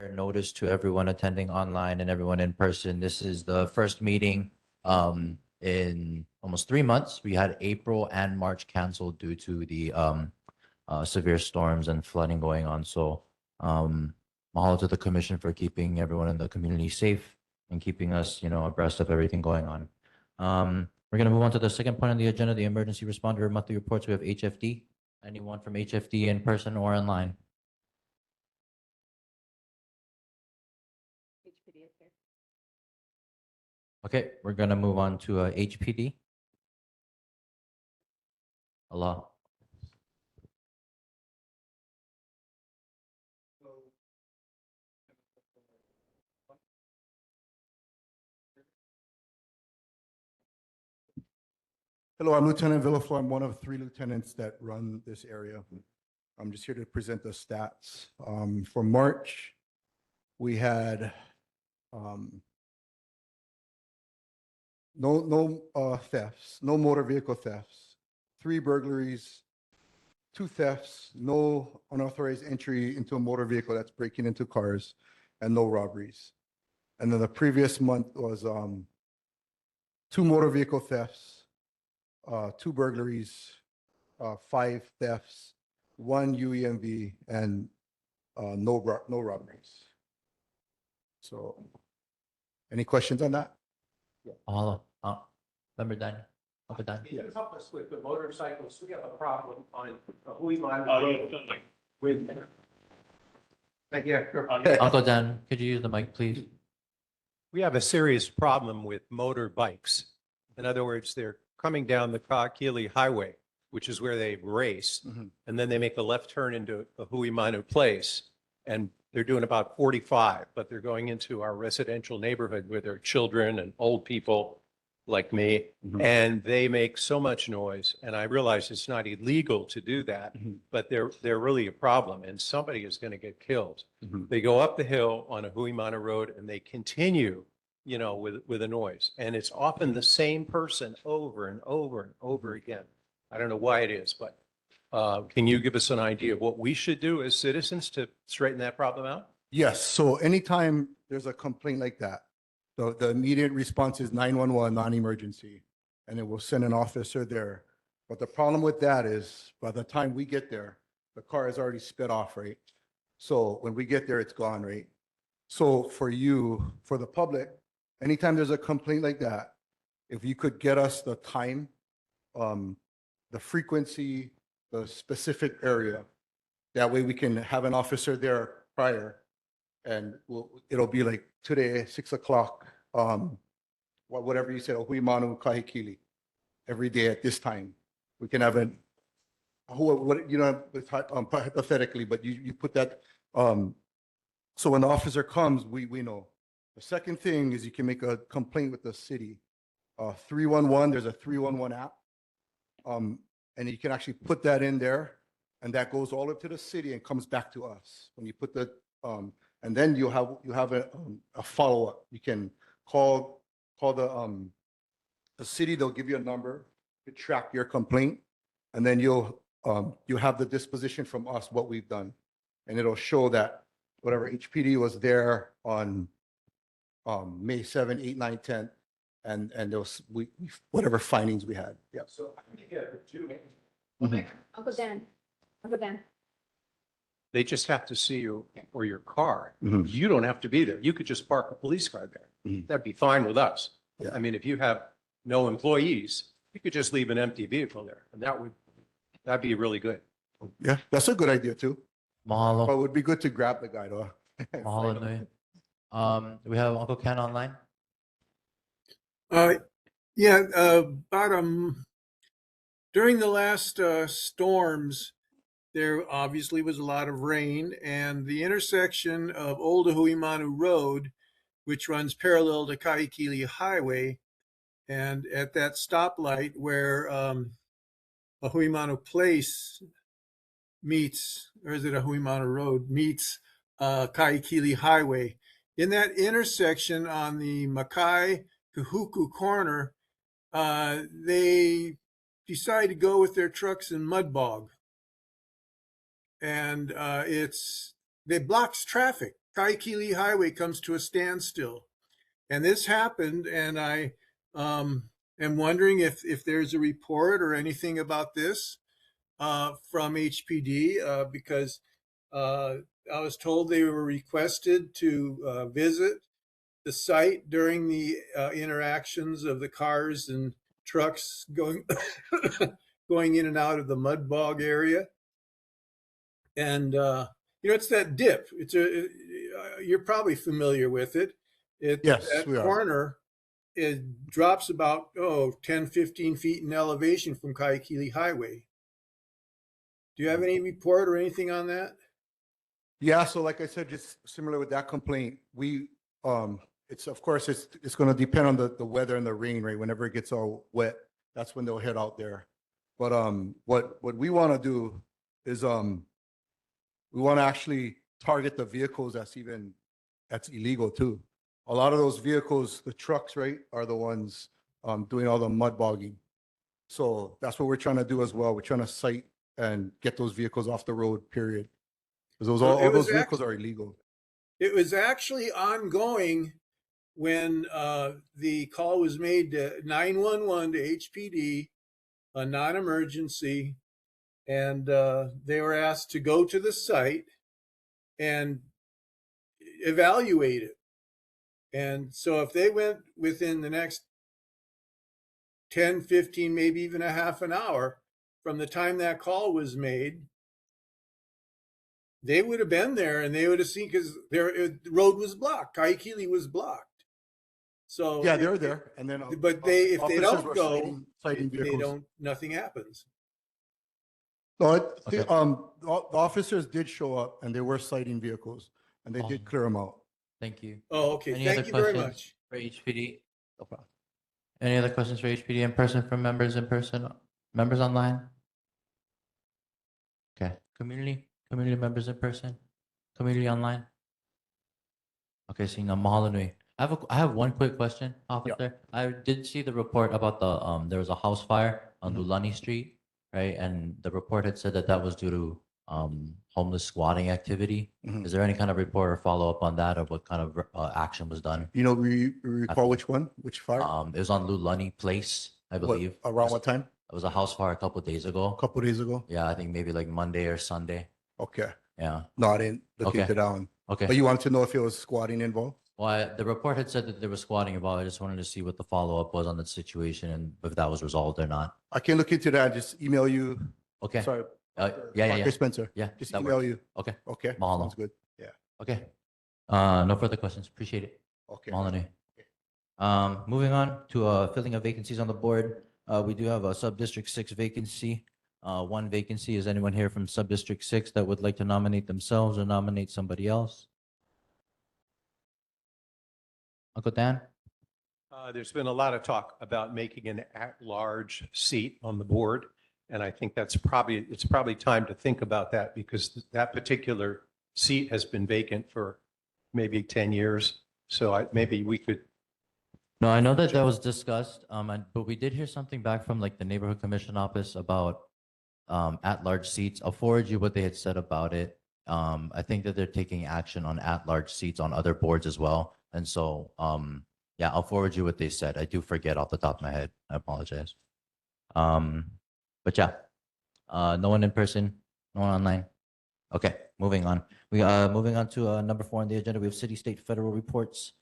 notice to everyone attending online and everyone in person. This is the first meeting in almost 3 months. We had April and March canceled due to the severe storms and flooding going on. So mahalo to the commission for keeping everyone in the community safe and keeping us, abreast of everything going on. We're going to move on to the second point on the agenda, the emergency responder monthly reports. We have HFD. Anyone from HFD in person or online? HPD is here. Okay, we're going to move on to HPD. Allah. Hello, I'm Lieutenant Villaflor. I'm one of 3 lieutenants that run this area. I'm just here to present the stats. For March, we had no thefts, no motor vehicle thefts, 3 burglaries, 2 thefts, no unauthorized entry into a motor vehicle that's breaking into cars, and no robberies. And then the previous month was 2 motor vehicle thefts, 2 burglaries, 5 thefts, 1 UEMV, and no robberies. So, any questions on that? Mahalo. Member Dan. Uncle Dan. Can you help us with the motorcycles? We have a problem on Huiman with. Thank you. Uncle Dan, could you use the mic, please? We have a serious problem with motorbikes. In other words, they're coming down the Kahalu'u highway, which is where they race, and then they make a left turn into a Huimanu place, and they're doing about 45, but they're going into our residential neighborhood where there are children and old people like me, and they make so much noise. And I realize it's not illegal to do that, but they're really a problem, and somebody is going to get killed. They go up the hill on a Huimanu road, and they continue with a noise. And it's often the same person over and over and over again. I don't know why it is, but can you give us an idea of what we should do as citizens to straighten that problem out? Yes. So anytime there's a complaint like that, the immediate response is 911, non-emergency, and it will send an officer there. But the problem with that is by the time we get there, the car has already sped off, right? So when we get there, it's gone, right? So for you, for the public, anytime there's a complaint like that, if you could get us the time, the frequency, the specific area, that way we can have an officer there prior, and it'll be like today, 6 o'clock, whatever you said, Huimanu Kahikili, every day at this time. We can have hypothetically, but you put that, so when the officer comes, we know. The second thing is you can make a complaint with the city. 311, there's a 311 app. And you can actually put that in there, and that goes all up to the city and comes back to us. When you put the, and then you have a follow-up. You can call the city, they'll give you a number to track your complaint, and then you'll have the disposition from us, what we've done. And it'll show that whatever HPD was there on May 7, 8, 9, 10, and those whatever findings we had. Yeah. So I think you have 2. Uncle Dan. Uncle Dan. They just have to see you or your car. Mhm. You don't have to be there. You could just park a police car there. That'd be fine with us. Yeah. I mean, if you have no employees, you could just leave an empty vehicle there, and that'd be really good. Yeah, that's a good idea too. Mahalo. But it would be good to grab the guy though. Mahalo nui. Do we have Uncle Ken online? During the last storms, there obviously was a lot of rain, and the intersection of Old Huimanu Road, which runs parallel to Kahikili Highway, and at that stoplight where Huimanu Place meets, or is it a Huimanu Road, meets Kahikili Highway. In that intersection on the Makai Kahuku corner, they decide to go with their trucks in mud bog. And it blocks traffic Kaikili Highway comes to a standstill. And this happened, and I am wondering if there's a report or anything about this from HPD, because I was told they were requested to visit the site during the interactions of the cars and trucks going going in and out of the mud bog area. And it's that dip. You're probably familiar with it. Yes, That we are. corner, it drops about 10, 15 feet in elevation from Kaikili Highway. Do you have any report or anything on that? Yeah, so like I said, just similar with that complaint, it's of course it's going to depend on the weather and the rain, right? Whenever it gets all wet, that's when they'll head out there. But what we want to do is we want to actually target the vehicles that's illegal too. A lot of those vehicles, the trucks, right, are the ones doing all the mud bogging. So that's what we're trying to do as well. We're trying to cite and get those vehicles off the road, period. Because So all those vehicles are illegal. It was actually ongoing when the call was made to 911 to HPD, a non-emergency, and they were asked to go to the site and evaluate it. And so if they went within the next 10, 15, maybe even a half an hour from the time that call was made, they would have been there and they would have seen, because the road was blocked. Kaikili was blocked. So Yeah, they're there. And then, but if they officers don't were go, citing they vehicles. don't. Nothing happens. No, Okay. the officers did show up and they were citing vehicles and they did Oh. clear them out. Thank you. Oh, okay. Any Thank other you very questions much. for HPD? No problem. Any other questions for HPD in person from members members online? Okay, community members in person, community online. Okay, seeing none, mahalo nui. I have one quick question, officer. I did see the report about there was a house fire on Lulani Street, right? And the report had said that was due to homeless squatting activity. Mhm. Is there any kind of report or follow up on that, or what kind of action was done? You know, we recall which one, which fire? It was on Lulani Place, I believe. Around what time? It was a house fire a couple of days ago. A couple days ago? Yeah, I think maybe like Monday or Sunday. Okay. Yeah. No, I didn't look Okay. into that one. Okay. But you wanted to know if it was squatting involved? Well, the report had said that there was squatting involved. I just wanted to see what the follow up was on the situation and if that was resolved or not. I can look into that. Just email you. Okay. Sorry. Yeah. Dr. Spencer. Yeah. Just that email works. you. Okay. Okay. Mahalo. Sounds good. Yeah. Okay. No further questions. Appreciate it. Okay. Mahalo nui. Moving on to filling of vacancies on the board. We do have a sub-district 6 vacancy. One vacancy. Is anyone here from sub-district 6 that would like to nominate themselves or nominate somebody else? Uncle Dan? There's been a lot of talk about making an at-large seat on the board. And I think it's probably time to think about that, because that particular seat has been vacant for maybe 10 years. So maybe we could. No, I know that was discussed, but we did hear something back from like the neighborhood commission office about at-large seats. I'll forward you what they had said about it. I think that they're taking action on at-large seats on other boards as well. And so, yeah, I'll forward you what they said. I do forget off the top of my head. I apologize. But yeah, no one in person, no one online. Okay, moving on. Moving on to number 4 on the agenda. We have city, state, federal reports.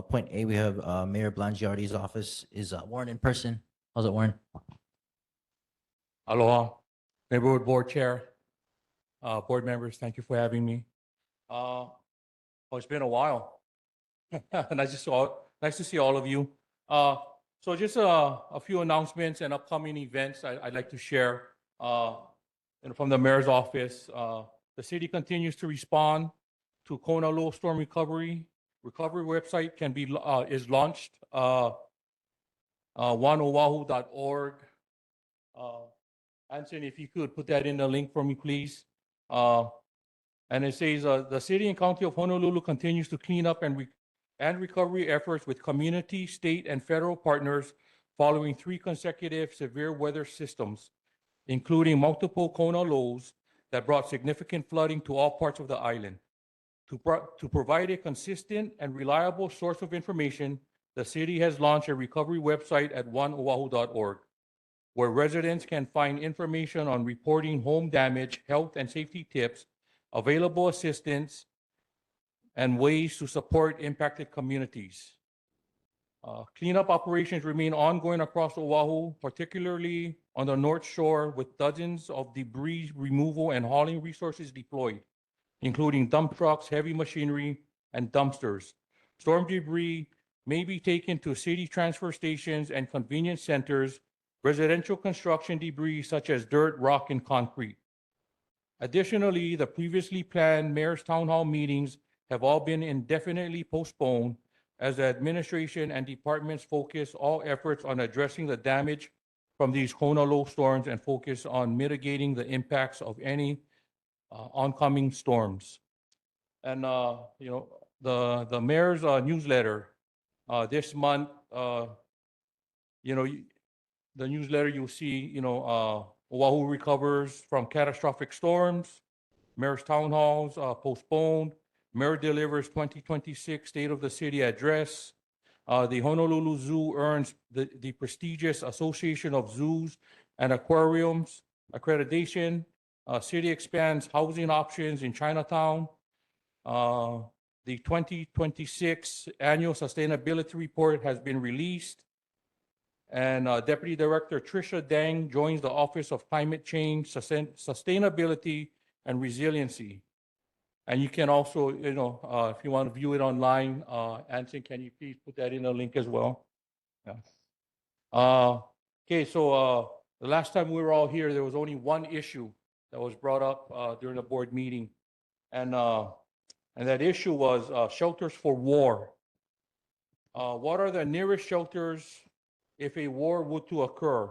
Point A, we have Mayor Blangiardi's office. Is Warren in person? How's it, Warren? Aloha, neighborhood board chair, board members, thank you for having me. It's been a while. Nice to see all of you. So just a few announcements and upcoming events I'd like to share. And from the mayor's office, the city continues to respond to Kahalu'u storm recovery. Recovery website is launched, oneoahu.org. Anson, if you could put that in the link for me, please. And it says the city and county of Honolulu continues to clean up and recovery efforts with community, state, and federal partners following 3 consecutive severe weather systems, including multiple Kona lows that brought significant flooding to all parts of the island. To provide a consistent and reliable source of information, the city has launched a recovery website at oneoahu.org, where residents can find information on reporting home damage, health and safety tips, available assistance, and ways to support impacted communities. Cleanup operations remain ongoing across Oahu, particularly on the North Shore, with dozens of debris removal and hauling resources deployed, including dump trucks, heavy machinery, and dumpsters. Storm debris may be taken to city transfer stations and convenience centers, residential construction debris such as dirt, rock, and concrete. Additionally, the previously planned mayor's town hall meetings have all been indefinitely postponed as the administration and departments focus all efforts on addressing the damage from these Kahalu'u storms and focus on mitigating the impacts of any oncoming storms. And, the mayor's newsletter this month, the newsletter you'll see, Oahu recovers from catastrophic storms, mayor's town halls postponed, mayor delivers 2026 State of the City address. The Honolulu Zoo earns the prestigious Association of Zoos and Aquariums accreditation. City expands housing options in Chinatown. The 2026 Annual Sustainability Report has been released. And Deputy Director Tricia Dang joins the Office of Climate Change, Sustainability, and Resiliency. And you can also, if you want to view it online, Anson, can you please put that in the link as well? Yeah. Okay, so the last time we were all here, there was only one issue that was brought up during the board meeting. And that issue was shelters for war. What are the nearest shelters if a war were to occur?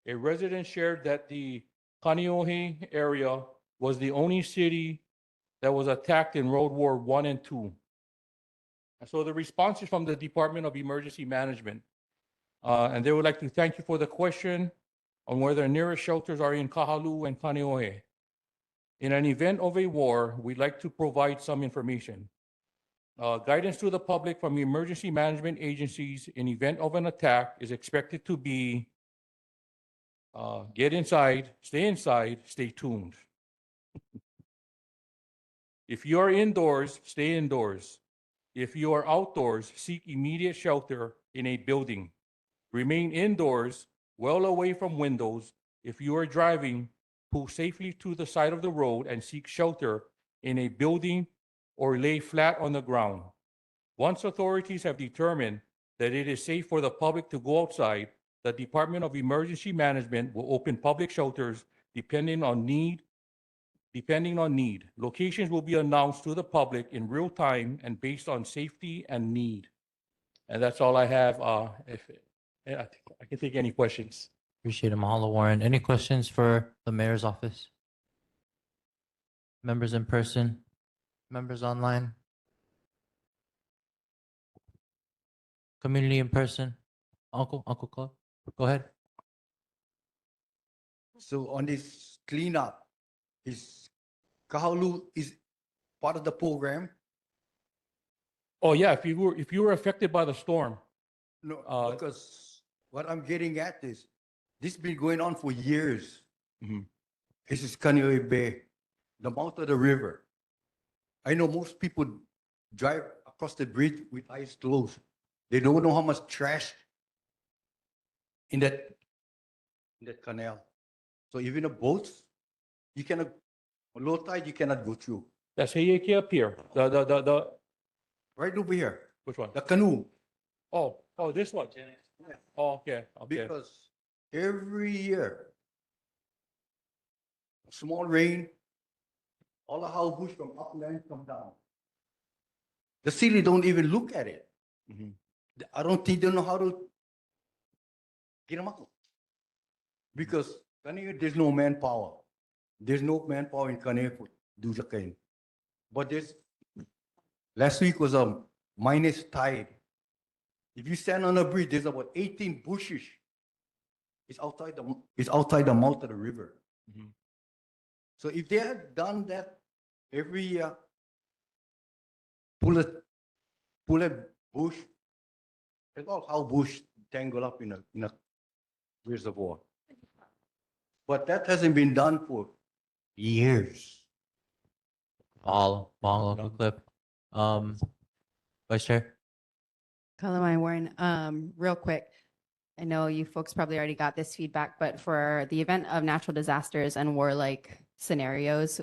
A resident shared that the Kaneohe area was the only city that was attacked in World War I and II. And so the response is from the Department of Emergency Management. And they would like to thank you for the question on where the nearest shelters are in Kahalu'u and Kaneohe. In an event of a war, we'd like to provide some information. Guidance to the public from emergency management agencies in event of an attack is expected to be get inside, stay tuned. If you are indoors, stay indoors. If you are outdoors, seek immediate shelter in a building. Remain indoors, well away from windows. If you are driving, pull safely to the side of the road and seek shelter in a building or lay flat on the ground. Once authorities have determined that it is safe for the public to go outside, the Department of Emergency Management will open public shelters depending on need. Locations will be announced to the public in real time and based on safety and need. And that's all I have. I can take any questions. Appreciate it, Mahalo, Warren. Any questions for the mayor's office? Members in person, members online, community in person. Uncle Claude, go ahead. So on this cleanup, is Kahalu'u is part of the program? Oh yeah, if you were affected by the storm, No, Uh, because what I'm getting at is, this been going on for years. Mhm. This is Kaneohe Bay, the mouth of the river. I know most people drive across the bridge with eyes closed. They don't know how much trash in that canal. So even the boats, you cannot, low tide, you cannot go through. that's Heieke up here. The Right over here, which one? the canoe. Oh, this one. Oh, okay. Because every year, small rain, all the houses from upland come down. The city don't even look at it. Mhm. I don't think they know how to get them out. Because Kaneohe, there's no manpower. There's no manpower in Kaneohe to do the kind. But last week was a minus tide. If you stand on a bridge, there's about 18 bushes. It's outside the mouth of the river. Mhm. So if they had done that every year, pull a bush, it's all how bush tangle up in a reservoir. But that hasn't been done for years. All, Uncle Cliff. Vice Chair? Kahalu'u Warren, real quick. I know you folks probably already got this feedback, but for the event of natural disasters and war-like scenarios,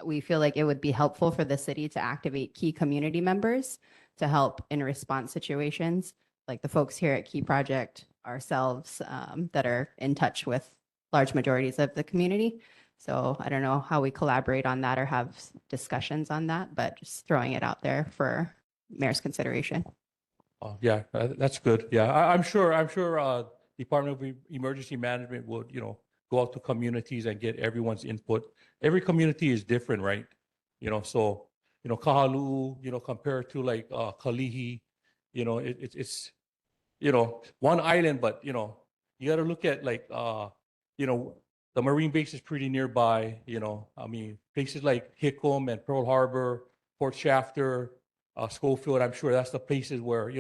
we feel like it would be helpful for the city to activate key community members to help in response situations, like the folks here at Key Project, ourselves, that are in touch with large majorities of the community. So I don't know how we collaborate on that or have discussions on that, but just throwing it out there for mayor's consideration. Oh, yeah, that's good. Yeah, I'm sure, Department of Emergency Management would, go out to communities and get everyone's input. Every community is different, right? So, Kahalu'u, compared to like, Kalihi, it's, one island, but, you got to look at like, the Marine base is pretty nearby, places like Hickam and Pearl Harbor, Port Shafter, Schofield, I'm sure that's the places where,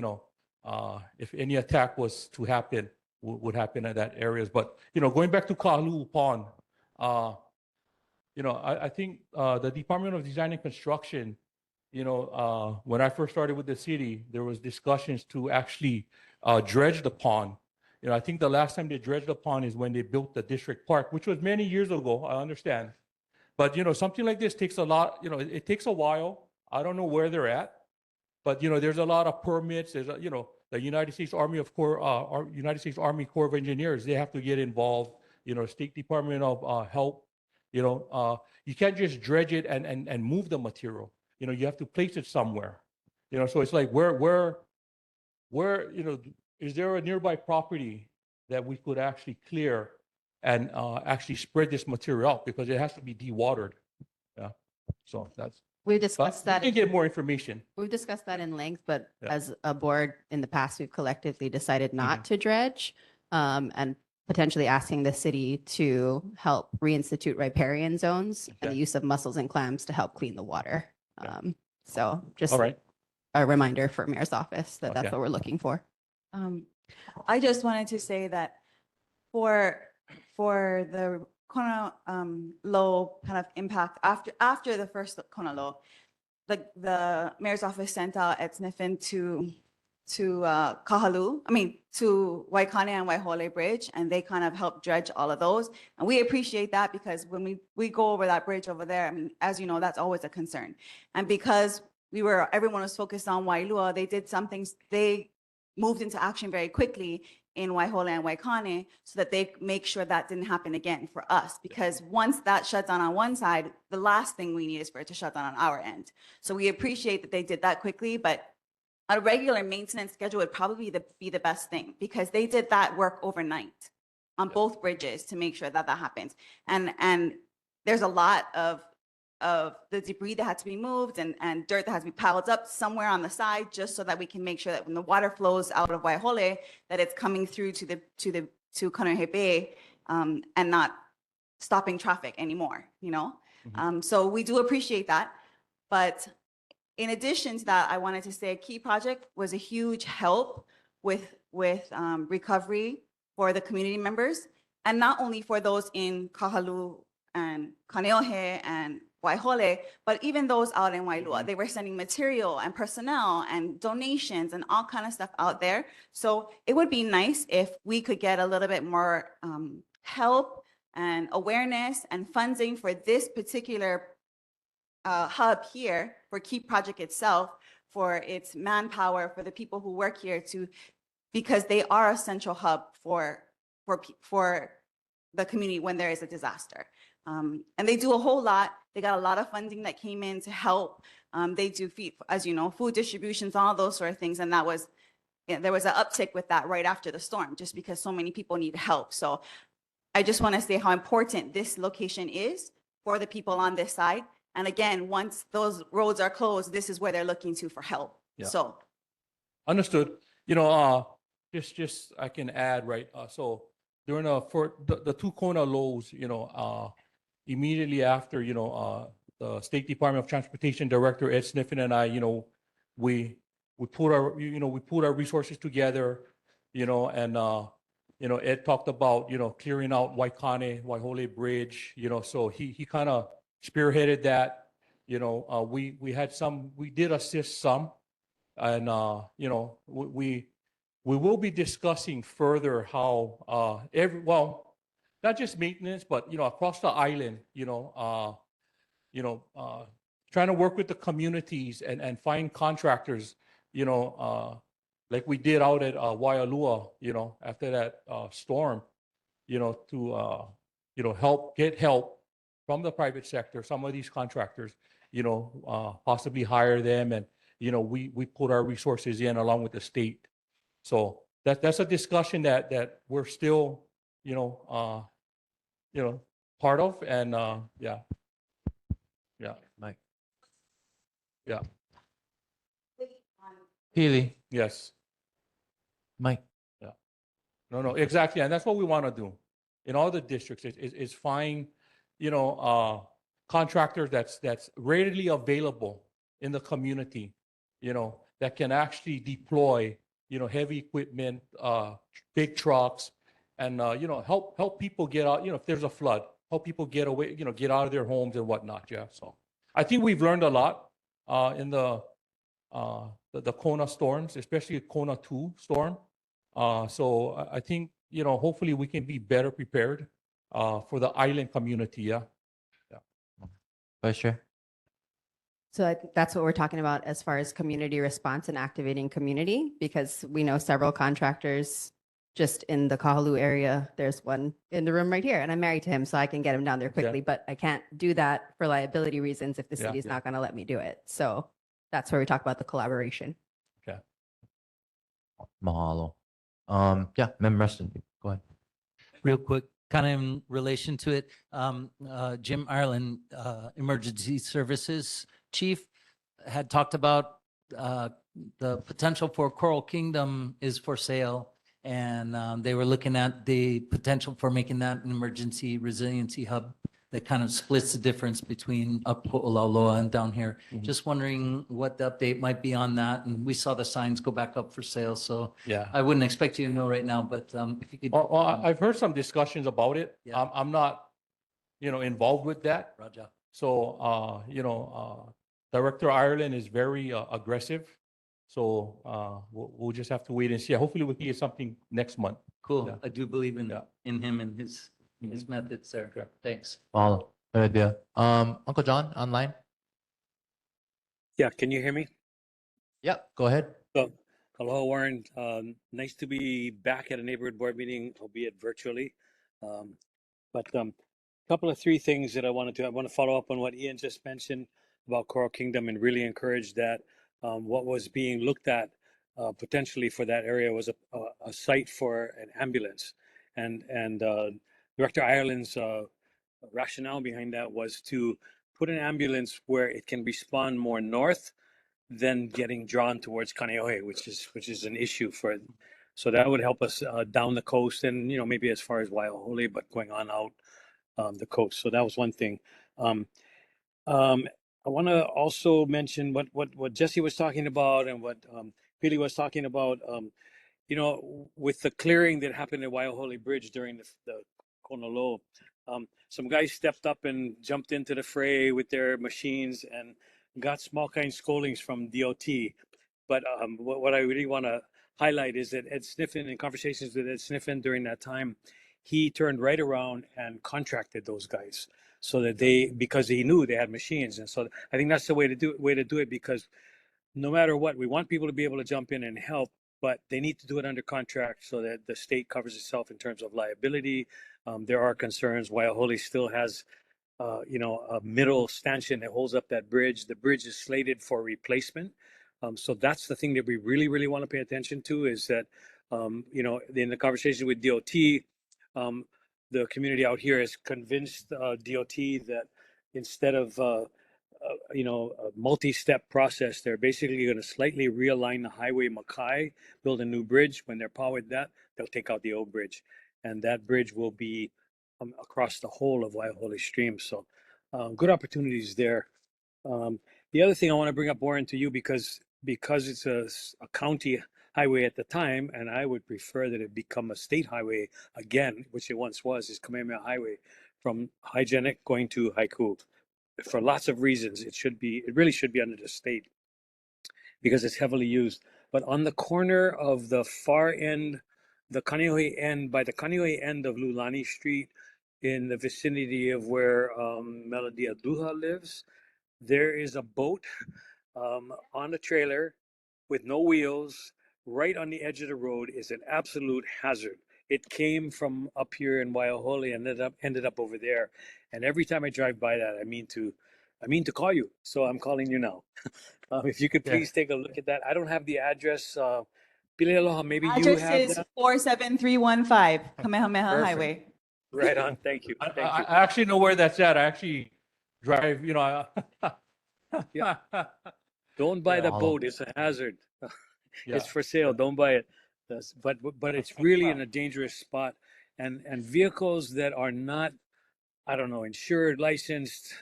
if any attack was to happen, would happen in that areas. But, going back to Kahalu'u Pond, I think the Department of Design and Construction, when I first started with the city, there was discussions to actually dredge the pond. I think the last time they dredged the pond is when they built the district park, which was many years ago, I understand. But, something like this takes a lot, it takes a while. I don't know where they're at. But there's a lot of permits. There's the United States Army United States Army Corps of Engineers. They have to get involved. State Department of Health. You can't just dredge it and move the material. You have to place it somewhere. So it's like where is there a nearby property that we could actually clear and actually spread this material out, because it has to be dewatered. Yeah. So that's. We've discussed But that. we can get more information. We've discussed that in length, but Yeah. as a board in the past, we've collectively decided not to dredge, and potentially asking the city to help reinstitute riparian zones and the Okay. use of mussels and clams to help clean the water. So just All right. a reminder for mayor's office that that's Okay. what we're looking for. I just wanted to say that for the Kona low kind of impact after the first Kona low, the mayor's office sent out at Sniffin to Kahalu'u, to Waikane and Waihole Bridge, and they kind of helped dredge all of those. And we appreciate that, because when we go over that bridge over there, as you know, that's always a concern. And because everyone was focused on Wailua, they did some things, they moved into action very quickly in Waihole and Waikane so that they make sure that didn't happen again for us. Because once that shuts down on one side, the last thing we need is for it to shut down on our end. So we appreciate that they did that quickly, but a regular maintenance schedule would probably be the best thing, because they did that work overnight on both bridges to make sure that that happens. And there's a lot of the debris that had to be moved and dirt that has to be piled up somewhere on the side, just so that we can make sure that when the water flows out of Waihole, that it's coming through to Kaneohe Bay, and not stopping traffic anymore, So we do appreciate that. But in addition to that, I wanted to say Key Project was a huge help with recovery for the community members, and not only for those in Kahalu'u and Kaneohe and Waihole, but even those out in Wailua. They were sending material and personnel and donations and all kind of stuff out there. So it would be nice if we could get a little bit more help and awareness and funding for this particular hub here, for Key Project itself, for its manpower, for the people who work here, because they are a central hub for the community when there is a disaster. And they do a whole lot. They got a lot of funding that came in to help. They do as you know, food distributions, all those sort of things. And there was an uptick with that right after the storm, just because so many people need help. So I just want to say how important this location is for the people on this side. And again, once those roads are closed, this is where they're looking to for help. Yeah. So Understood. Just I can add, right? So during the two Kona lows, immediately after, the State Department of Transportation Director Ed Sniffen and I, we put our, we put our resources together, and, Ed talked about, clearing out Waihole Bridge, so he kind of spearheaded that. We did assist some, and, we will be discussing further how, not just maintenance, but, across the island, trying to work with the communities and find contractors, like we did out at Waialua, after that storm, to get help from the private sector, some of these contractors, possibly hire them, and we put our resources in along with the state. So that's a discussion that we're still, part of, and yeah. Mike. Yeah. Healy. Yes. Mike. No, exactly. And that's what we want to do in all the districts is find, contractors that's readily available in the community, that can actually deploy, heavy equipment, big trucks, and, help people get out, if there's a flood, help people get away, get out of their homes and whatnot. Yeah. So I think we've learned a lot in the Kona storms, especially Kona 2 storm. So I think, hopefully we can be better prepared for the island community. Yeah. Vice Chair. So I think that's what we're talking about as far as community response and activating community, because we know several contractors just in the Kahalu'u area. There's one in the room right here, and I'm married to him, so I can get him down there quickly, but I can't do that for liability reasons if the city's not going to let me do it. So that's where we talk about the collaboration. Okay. Mahalo. Yeah, Member Reston, go ahead. Real quick, kind of in relation to it, Jim Ireland, Emergency Services Chief, had talked about the potential for Coral Kingdom is for sale, and they were looking at the potential for making that an emergency resiliency hub that kind of splits the difference between up Olaloa and down here. Just wondering what the update might be on that. And we saw the signs go back up for sale, so Yeah. I wouldn't expect you to know right now, but if you could. I've heard some discussions about it. Yeah. I'm not, involved with that. Raja. So, Director Ireland is very aggressive. So we'll just have to wait and see. Hopefully we can get something next month. Cool. Yeah. I do believe in Yeah. him and his methods there. Okay. Thanks. Mahalo. Good idea. Uncle John, online. Yeah, can you hear me? Yep, go ahead. So, hello, Warren. Nice to be back at a neighborhood board meeting, albeit virtually. But couple of three things that I want to follow up on what Ian just mentioned about Coral Kingdom, and really encourage that what was being looked at potentially for that area was a site for an ambulance, and Director Ireland's rationale behind that was to put an ambulance where it can respond more north than getting drawn towards Kaneohe, which is an issue for it. So that would help us down the coast, and maybe as far as Waiahole, but going on out the coast. So that was one thing. I want to also mention what Jesse was talking about, and what Pili was talking about. With the clearing that happened at Waiahole Bridge during the Kona Low, some guys stepped up and jumped into the fray with their machines and got small kind scoldings from DOT. But what I really want to highlight is that Ed Sniffen, in conversations with Ed Sniffen during that time, he turned right around and contracted those guys so that because he knew they had machines. And so I think that's the way to do it, because no matter what, we want people to be able to jump in and help, but they need to do it under contract so that the state covers itself in terms of liability. There are concerns. Waiahole still has, a middle stanchion that holds up that bridge. The bridge is slated for replacement. So that's the thing that we really, really want to pay attention to, is that, in the conversation with DOT, the community out here has convinced DOT that instead of a multi-step process, they're basically going to slightly realign the highway Makai, build a new bridge. When they're powered that, they'll take out the old bridge, and that bridge will be across the whole of Waiahole Stream. So good opportunities there. The other thing I want to bring up, Warren, to you, because because it's a county highway at the time, and I would prefer that it become a state highway again, which it once was, is Kamehameha Highway from Hygienic going to Haiku. For lots of reasons, it really should be under the state because it's heavily used. But on the corner of the far end, the Kaneohe end, by the Kaneohe end of Lulani Street, in the vicinity of where Melody Aduha lives, there is a boat on a trailer with no wheels right on the edge of the road. Is an absolute hazard. It came from up here in Waiahole and ended up over there. And every time I drive by that, I mean to call you. So I'm calling you now. If you could Yeah. please take a look at that. I don't have the address. Pili Aloha, maybe you Address have is that. 47315 Kamehameha Perfect. Highway. Right on. Thank you. I, Thank I you. I actually know where that's at. I actually drive, Yeah. Don't buy Yeah. the boat. It's a hazard. Yeah. It's for sale. Don't buy it. But it's really in a dangerous spot, and vehicles that are not, I don't know, insured, licensed,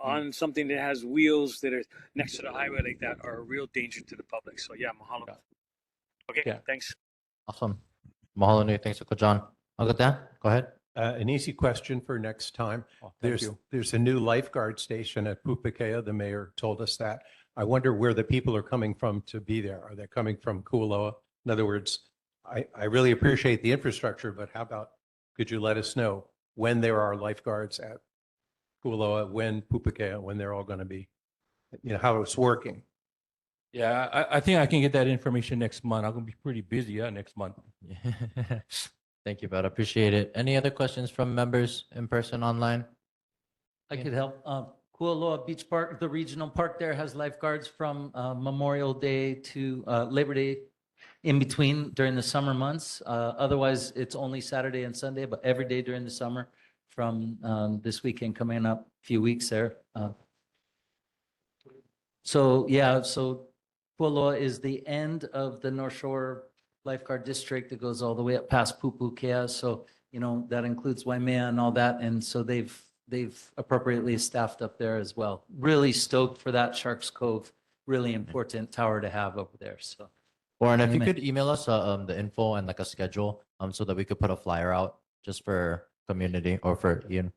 on something that has wheels that are next to the highway like that are a real danger to the public. So yeah, mahalo. Yeah. Okay, Yeah. thanks. Awesome. Mahalo nui. Thanks, Uncle John. Uncle Dan, go ahead. An easy question for next time. Oh, thank There's you. there's a new lifeguard station at Pupakea. The mayor told us that. I wonder where the people are coming from to be there. Are they coming from Kualoa? In other words, I really appreciate the infrastructure, but how about, could you let us know when there are lifeguards at Kualoa, when Pupakea, when they're all going to be, how it's working? Yeah, I think I can get that information next month. I'm gonna be pretty busy, next month. Thank you, bud. Appreciate it. Any other questions from members in person, online? I could help. Kualoa Beach Park, the regional park there has lifeguards from Memorial Day to Labor Day in between during the summer months. Otherwise, it's only Saturday and Sunday, but every day during the summer from this weekend coming up, a few weeks there. So Kualoa is the end of the North Shore Lifeguard District that goes all the way up past Pupukea. So, that includes Waimea and all that. And so they've appropriately staffed up there as well. Really stoked for that Sharks Cove, really important tower to have over there. So Warren, if you Amen. could email us the info and like a schedule so that we could put a flyer out just for community or for Ian.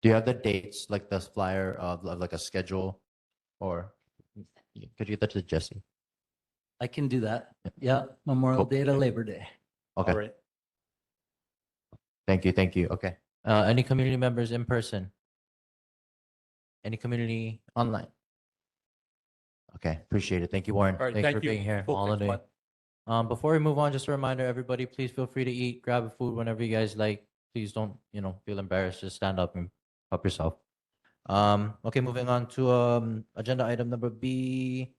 Do you have the dates, like the flyer of like a schedule, or could you get that to Jesse? I can do that. Yeah, Memorial Cool. Day to Labor Day. Okay. All right. Thank you. Okay. Any community members in person? Any community online? Okay, appreciate it. Thank you, Warren. All right, Thanks thank for you. being here. Cool, Mahalo thanks, nui. bud. Before we move on, just a reminder, everybody, please feel free to eat, grab a food whenever you guys like. Please don't, feel embarrassed. Just stand up and help yourself. Okay, moving on to agenda item number B.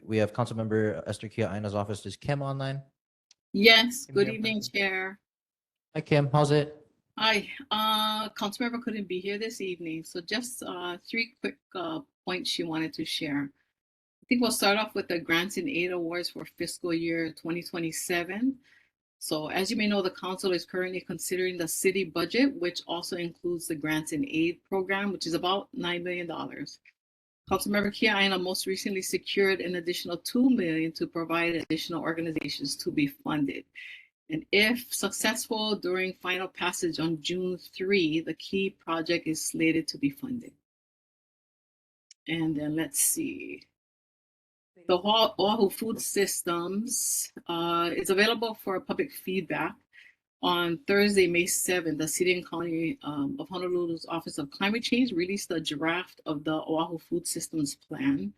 We have Councilmember Esther Kia Aina's office. Is Kim online? Yes, Kim good here in evening, person? Chair. Hi, Kim. How's it? Hi, Councilmember couldn't be here this evening, so just three quick points she wanted to share. I think we'll start off with the Grants and Aid Awards for fiscal year 2027. So as you may know, the council is currently considering the city budget, which also includes the Grants and Aid program, which is about $9 million. Councilmember Kia Aina most recently secured an additional $2 million to provide additional organizations to be funded. And if successful during final passage on June 3, the key project is slated to be funded. And then let's see. The Oahu Food Systems is available for public feedback. On Thursday, May 7th, the City and County of Honolulu's Office of Climate Change released a draft of the Oahu Food Systems Plan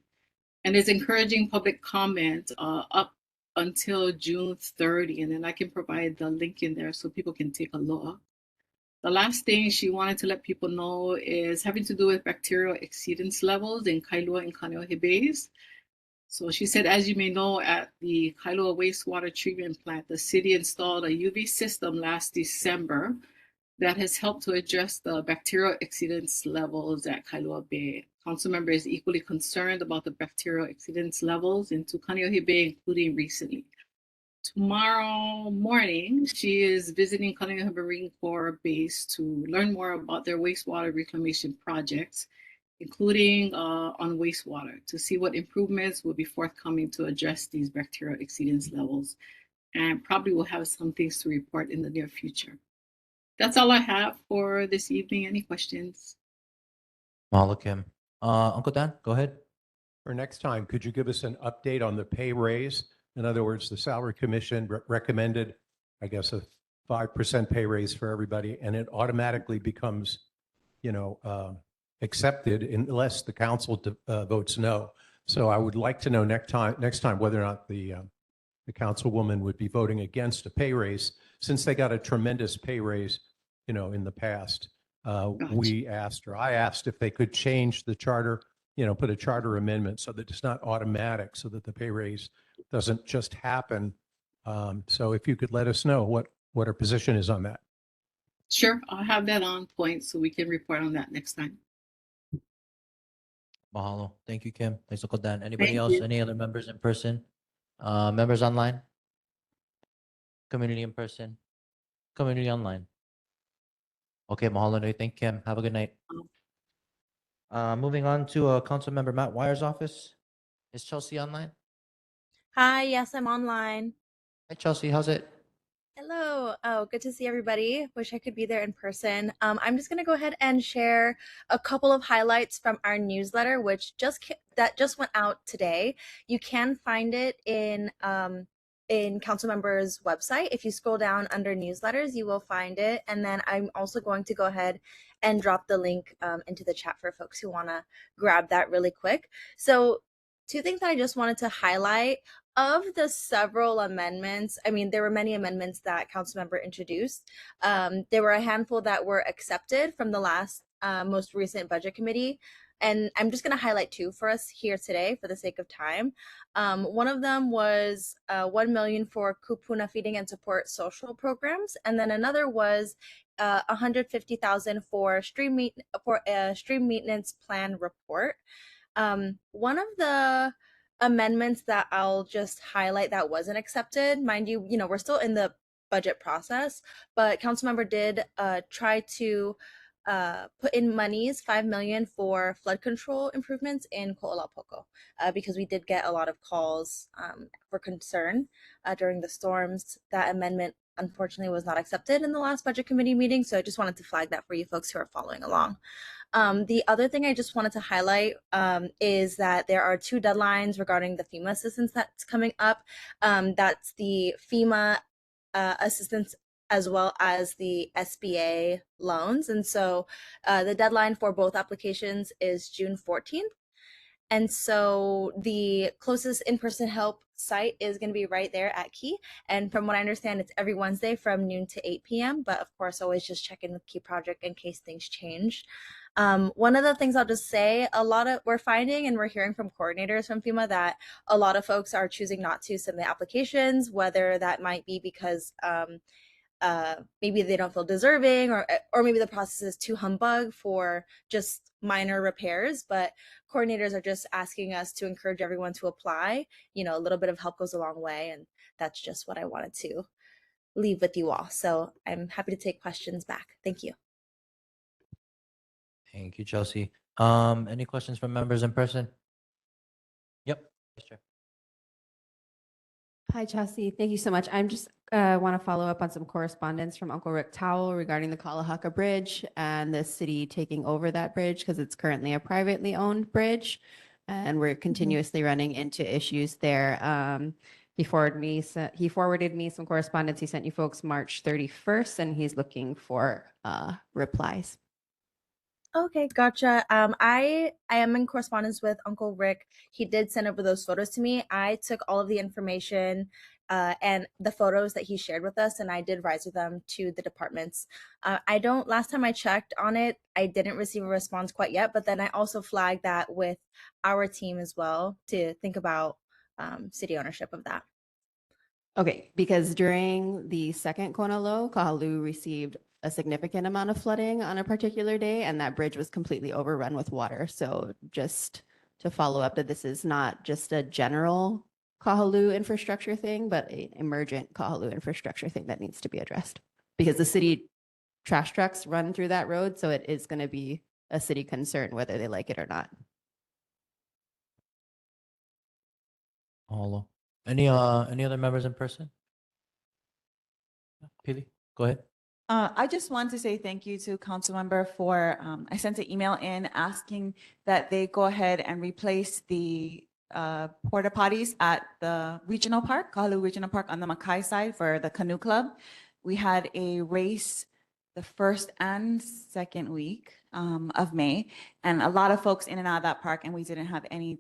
and is encouraging public comment up until June 30. And then I can provide the link in there so people can take a look. The last thing she wanted to let people know is having to do with bacterial exceedance levels in Kailua and Kaneohe Bays. So she said, as you may know, at the Kailua wastewater treatment plant, the city installed a UV system last December that has helped to address the bacterial exceedance levels at Kailua Bay. Councilmember is equally concerned about the bacterial exceedance levels in Kaneohe Bay, including recently. Tomorrow morning, she is visiting Kaneohe Marine Corps Base to learn more about their wastewater reclamation projects including on wastewater, to see what improvements will be forthcoming to address these bacterial exceedance levels. And probably will have some things to report in the near future. That's all I have for this evening. Any questions? Mahalo, Kim. Uncle Dan, go ahead. For next time, could you give us an update on the pay raise? In other words, the salary commission recommended, I guess, a 5% pay raise for everybody, and it automatically becomes, accepted unless the council votes no. So I would like to know next time whether or not the councilwoman would be voting against a pay raise, since they got a tremendous pay raise, in the past. I asked if they could change the charter, put a charter amendment so that it's not automatic, so that the pay raise doesn't just happen. So if you could let us know what our position is on that. Sure, I'll have that on point so we can report on that next time. Mahalo. Thank you, Kim. Thanks, Uncle Dan. Anybody Thank else? you. Any other members in person? Members online? Community in person? Community online? Okay, mahalo. Thank Kim. Have a good night. Moving on to Councilmember Matt Wire's office. Is Chelsea online? Hi, yes, I'm online. Hi, Chelsea. How's it? Hello. Oh, good to see everybody. Wish I could be there in person. I'm just gonna go ahead and share a couple of highlights from our newsletter, which just went out today. You can find it in council members' website. If you scroll down under newsletters, you will find it. And then I'm also going to go ahead and drop the link into the chat for folks who want to grab that really quick. So, two things that I just wanted to highlight. Of the several amendments, I mean, there were many amendments that Councilmember introduced. There were a handful that were accepted from the last most recent budget committee. And I'm just going to highlight two for us here today for the sake of time. One of them was 1 million for kupuna feeding and support social programs. And then another was 150,000 for stream maintenance plan report. One of the amendments that I'll just highlight that wasn't accepted, mind you, we're still in the budget process, but Councilmember did try to put in monies, 5 million for flood control improvements in Ko'olapoko, because we did get a lot of calls for concern during the storms. That amendment unfortunately was not accepted in the last budget committee meeting, so I just wanted to flag that for you folks who are following along. The other thing I just wanted to highlight is that there are two deadlines regarding the FEMA assistance that's coming up. That's the FEMA assistance as well as the SBA loans. And so the deadline for both applications is June 14th. And so the closest in-person help site is going to be right there at Key. And from what I understand, it's every Wednesday from noon to 8 p.m. But of course, always just check in with Key Project in case things change. One of the things I'll just say, we're finding and we're hearing from coordinators from FEMA that a lot of folks are choosing not to submit applications, whether that might be because maybe they don't feel deserving, or maybe the process is too humbug for just minor repairs. But coordinators are just asking us to encourage everyone to apply. A little bit of help goes a long way, and that's just what I wanted to leave with you all. So I'm happy to take questions back. Thank you. Thank you, Chelsea. Any questions from members in person? Yep. Sure. Hi, Chelsea. Thank you so much. I'm just want to follow up on some correspondence from Uncle Rick Towell regarding the Kahalu'u Bridge and the city taking over that bridge because it's currently a privately owned bridge, and we're continuously running into issues there. He forwarded me some correspondence he sent you folks March 31st, and he's looking for replies. Okay, gotcha. I am in correspondence with Uncle Rick. He did send over those photos to me. I took all of the information and the photos that he shared with us, and I did rise with them to the departments. Last time I checked on it, I didn't receive a response quite yet, but then I also flagged that with our team as well to think about city ownership of that. Okay, because during the second Kona low, Kahalu'u received a significant amount of flooding on a particular day, and that bridge was completely overrun with water. So just to follow up that this is not just a general Kahalu'u infrastructure thing, but an emergent Kahalu'u infrastructure thing that needs to be addressed. Because the city trash trucks run through that road, so it is going to be a city concern, whether they like it or not. Mahalo. Any other members in person? Pili, go ahead. I just want to say thank you to Councilmember for, I sent an email in asking that they go ahead and replace the porta potties at the regional park, Kahalu'u Regional Park on the Makai side for the canoe club. We had a race the first and second week of May, and a lot of folks in and out of that park, and we didn't have any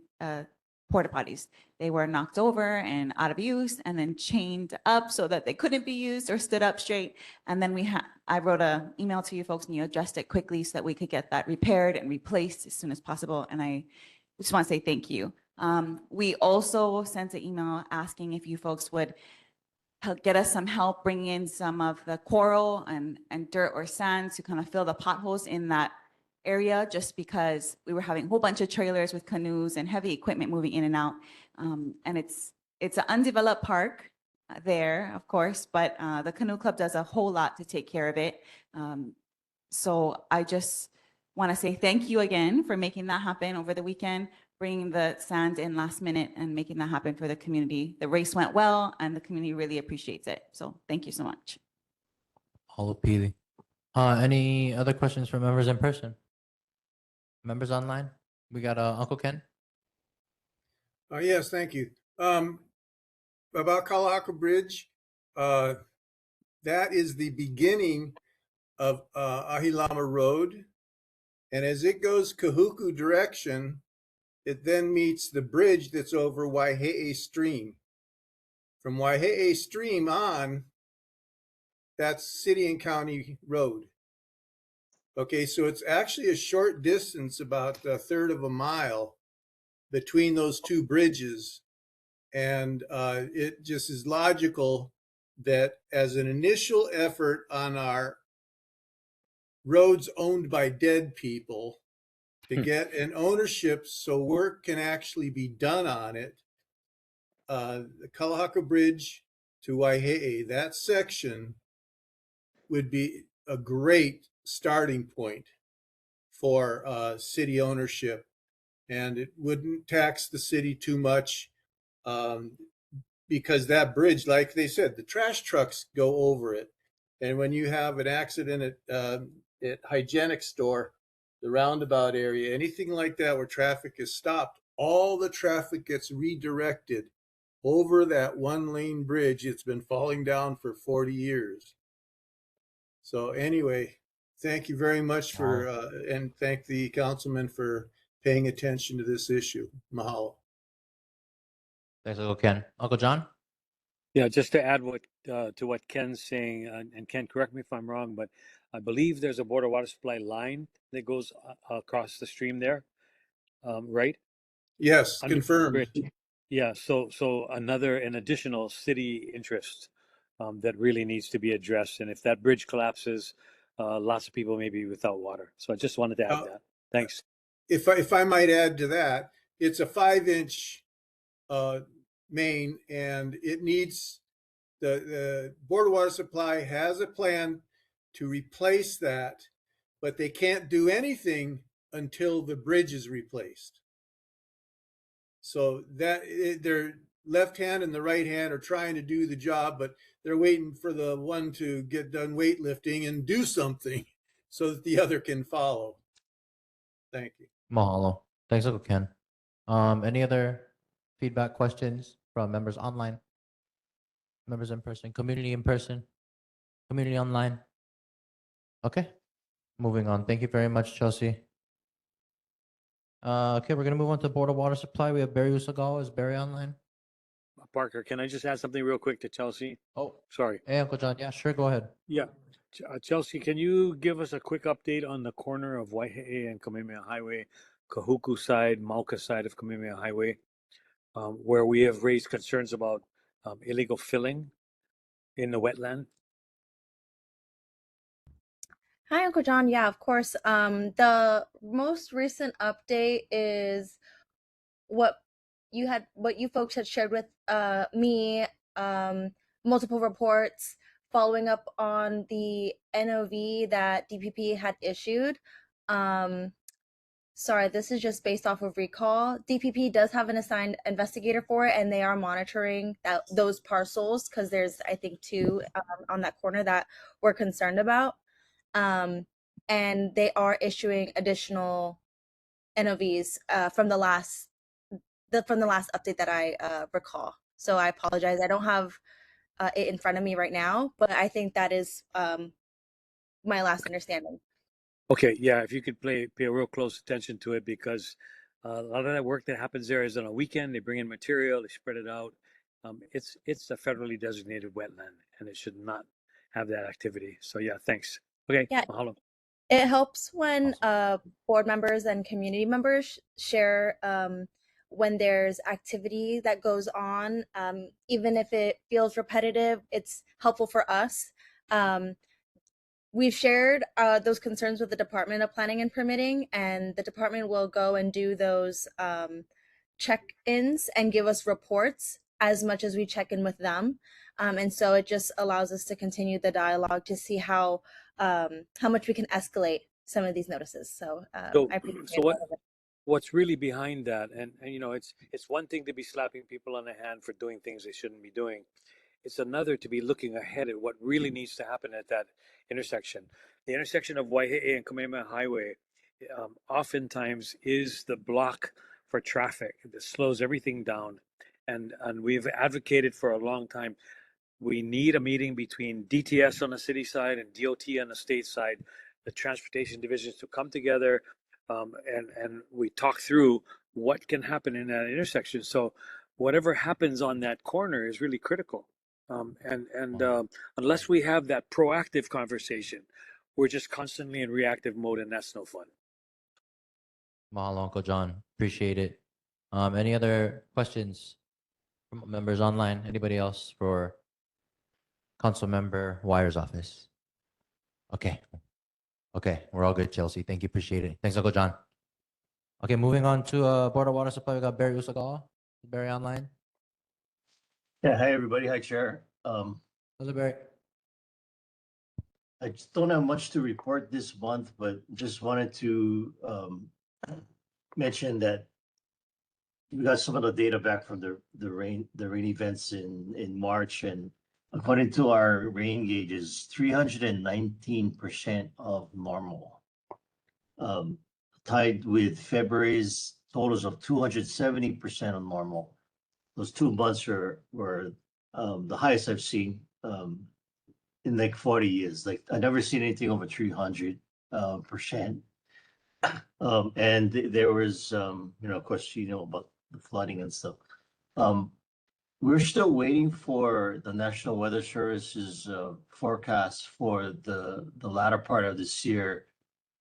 porta potties. They were knocked over and out of use and then chained up so that they couldn't be used or stood up straight. And then I wrote an email to you folks and you addressed it quickly so that we could get that repaired and replaced as soon as possible. And I just want to say thank you. We also sent an email asking if you folks would get us some help bringing in some of the coral and dirt or sand to kind of fill the potholes in that area, just because we were having a whole bunch of trailers with canoes and heavy equipment moving in and out. And it's an undeveloped park there, of course, but the canoe club does a whole lot to take care of it. So I just want to say thank you again for making that happen over the weekend, bringing the sand in last minute and making that happen for the community. The race went well and the community really appreciates it. So thank you so much. Mahalo, Pili. Any other questions from members in person? Members online? We got Uncle Ken. Yes, thank you. About Kahalu'u Bridge, that is the beginning of Ahilama Road. And as it goes Kahuku direction, it then meets the bridge that's over Waihe'e Stream. From Waihe'e Stream on, that's city and county road. Okay, so it's actually a short distance, about a third of a mile between those two bridges. And it just is logical that as an initial effort on our roads owned by dead people to get an ownership so work can actually be done on it, the Kahalu'u Bridge to Waihe'e, that section would be a great starting point for city ownership, and it wouldn't tax the city too much, because that bridge, like they said, the trash trucks go over it, and when you have an accident at hygienic store, the roundabout area, anything like that where traffic is stopped, all the traffic gets redirected over that one lane bridge. It's been falling down for 40 years. So anyway, thank you very much for, and thank the councilman for paying attention to this issue. Mahalo. Thanks, Uncle Ken. Uncle John? Yeah, just to add to what Ken's saying, and Ken, correct me if I'm wrong, but I believe there's a Board of Water Supply line that goes across the stream there, right? Yes, Under the confirmed. bridge. Yeah, so an additional city interest that really needs to be addressed, and if that bridge collapses, lots of people may be without water. So I just wanted to add that. Thanks. If I might add to that, it's a 5-inch main, and it needs, the Board of Water Supply has a plan to replace that, but they can't do anything until the bridge is replaced. So that their left hand and the right hand are trying to do the job, but they're waiting for the one to get done weightlifting and do something so that the other can follow. Thank you. Mahalo. Thanks, Uncle Ken. Any other feedback, questions from members online? Members in person, community in person, community online? Okay, moving on. Thank you very much, Chelsea. Okay, we're gonna move on to Board of Water Supply. We have Barry Usagawa. Is Barry online? Parker, can I just add something real quick to Chelsea? Oh, Sorry. hey, Uncle John. Yeah, sure. Go ahead. Yeah. Chelsea, can you give us a quick update on the corner of Waihe'e and Kamehameha Highway, Kahuku side, Mauka side of Kamehameha Highway, where we have raised concerns about illegal filling in the wetland? Hi, Uncle John. Yeah, of course. The most recent update is what you folks had shared with me, multiple reports following up on the NOV that DPP had issued. Sorry, this is just based off of recall. DPP does have an assigned investigator for it, and they are monitoring those parcels because there's, I think, two on that corner that we're concerned about. And they are issuing additional NOVs from the last update that I recall. So I apologize. I don't have it in front of me right now, but I think that is my last understanding. Okay, yeah, if you could pay a real close attention to it, because a lot of that work that happens there is on a weekend. They bring in material, they spread it out. It's a federally designated wetland, and it should not have that activity. So yeah, thanks. Okay, Yeah. mahalo. It helps when board members and community members share when there's activity that goes on, even if it feels repetitive. It's helpful for us. We've shared those concerns with the Department of Planning and Permitting, and the department will go and do those check-ins and give us reports as much as we check in with them. And so it just allows us to continue the dialogue to see how much we can escalate some of these notices. So I appreciate What's really behind that, and you know, it's one thing to be slapping people on the hand for doing things they shouldn't be doing. It's another to be looking ahead at what really needs to happen at that intersection. The intersection of Waihe'e and Kamehameha Highway oftentimes is the block for traffic that slows everything down. And we've advocated for a long time. We need a meeting between DTS on the city side and DOT on the state side, the transportation divisions, to come together and we talk through what can happen in that intersection. So whatever happens on that corner is really critical. Unless we have that proactive conversation, we're just constantly in reactive mode, and that's no fun. Mahalo, Uncle John. Appreciate it. Any other questions from members online? Anybody else for Council Member Wire's office? Okay. Okay, we're all good, Chelsea. Thank you. Appreciate it. Thanks, Uncle John. Okay, moving on to Board of Water Supply. We got Barry Usagawa. Barry online. Yeah, hi everybody. Hi, Chair. Hello, Barry. I just don't have much to report this month, but just wanted to mention that we got some of the data back from the rain events in March, and according to our rain gauges, 319% of normal, tied with February's totals of 270% of normal. Those 2 months were the highest I've seen in like 40 years. Like I've never seen anything over 300%. And there was, you know, of course, you know about the flooding and stuff. We're still waiting for the National Weather Service's forecast for the latter part of this year.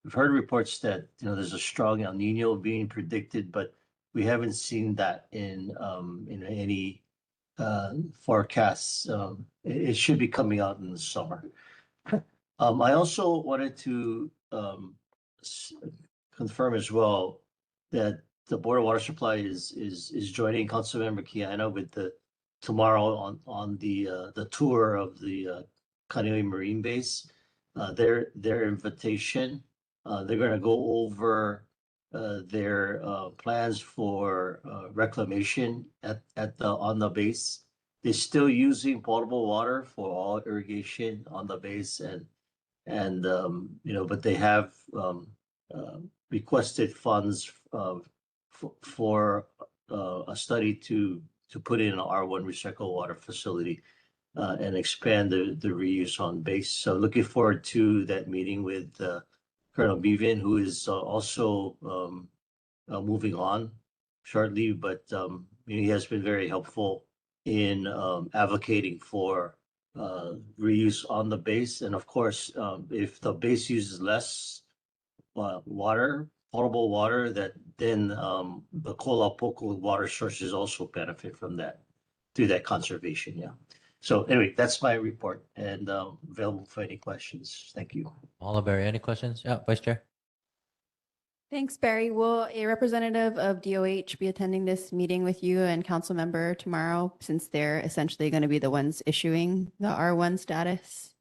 We've heard reports that, you know, there's a strong El Nino being predicted, but we haven't seen that in any forecasts. It should be coming out in the summer. I also wanted to confirm as well that the Board of Water Supply is joining Councilmember Kiana with tomorrow on the tour of the Kaneohe Marine Base. Their invitation. They're going to go over their plans for reclamation on the base. They're still using potable water for all irrigation on the base, and you know, but they have requested funds for a study to put in an R1 recycled water facility and expand the reuse on base. So looking forward to that meeting with Colonel Bevan, who is also moving on shortly, but he has been very helpful in advocating for reuse on the base. And of course, if the base uses less water, potable water, then the Kolapoko water sources also benefit from that through that conservation. Yeah. So anyway, that's my report, and available for any questions. Thank you. Mahalo, Barry. Any questions? Yeah, Vice Chair. Thanks, Barry. Will a representative of DOH be attending this meeting with you and council member tomorrow, since they're essentially going to be the ones issuing the R1 status?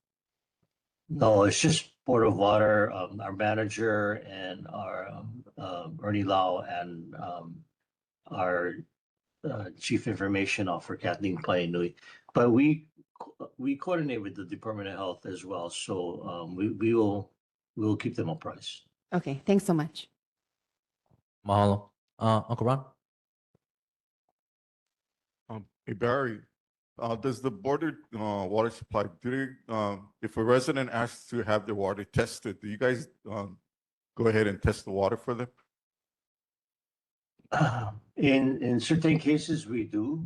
No, it's just Board of Water, our manager and our Ernie Lau and our Chief Information Officer Kathleen Painui. But we coordinate with the Department of Health as well, so we will keep them apprised. Okay, thanks so much. Mahalo. Uncle Ron? Hey Barry, does the border water supply, if a resident asks to have their water tested, do you guys go ahead and test the water for them? In certain cases, we do.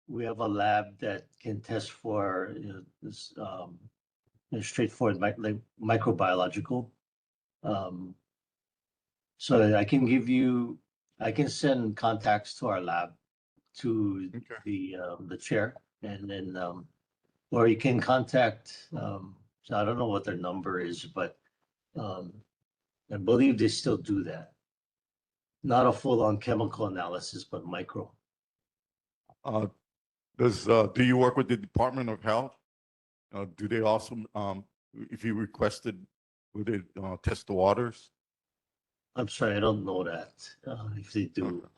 We have a lab that can test for this straightforward like microbiological. So I can send contacts to our lab to the chair, and then or you can contact. So I don't know what their number is, but I believe they still do that. Not a full-on chemical analysis, but micro. Do you work with the Department of Health? Do they also, if you requested, would they test the waters? I'm sorry, I don't know that, if they do.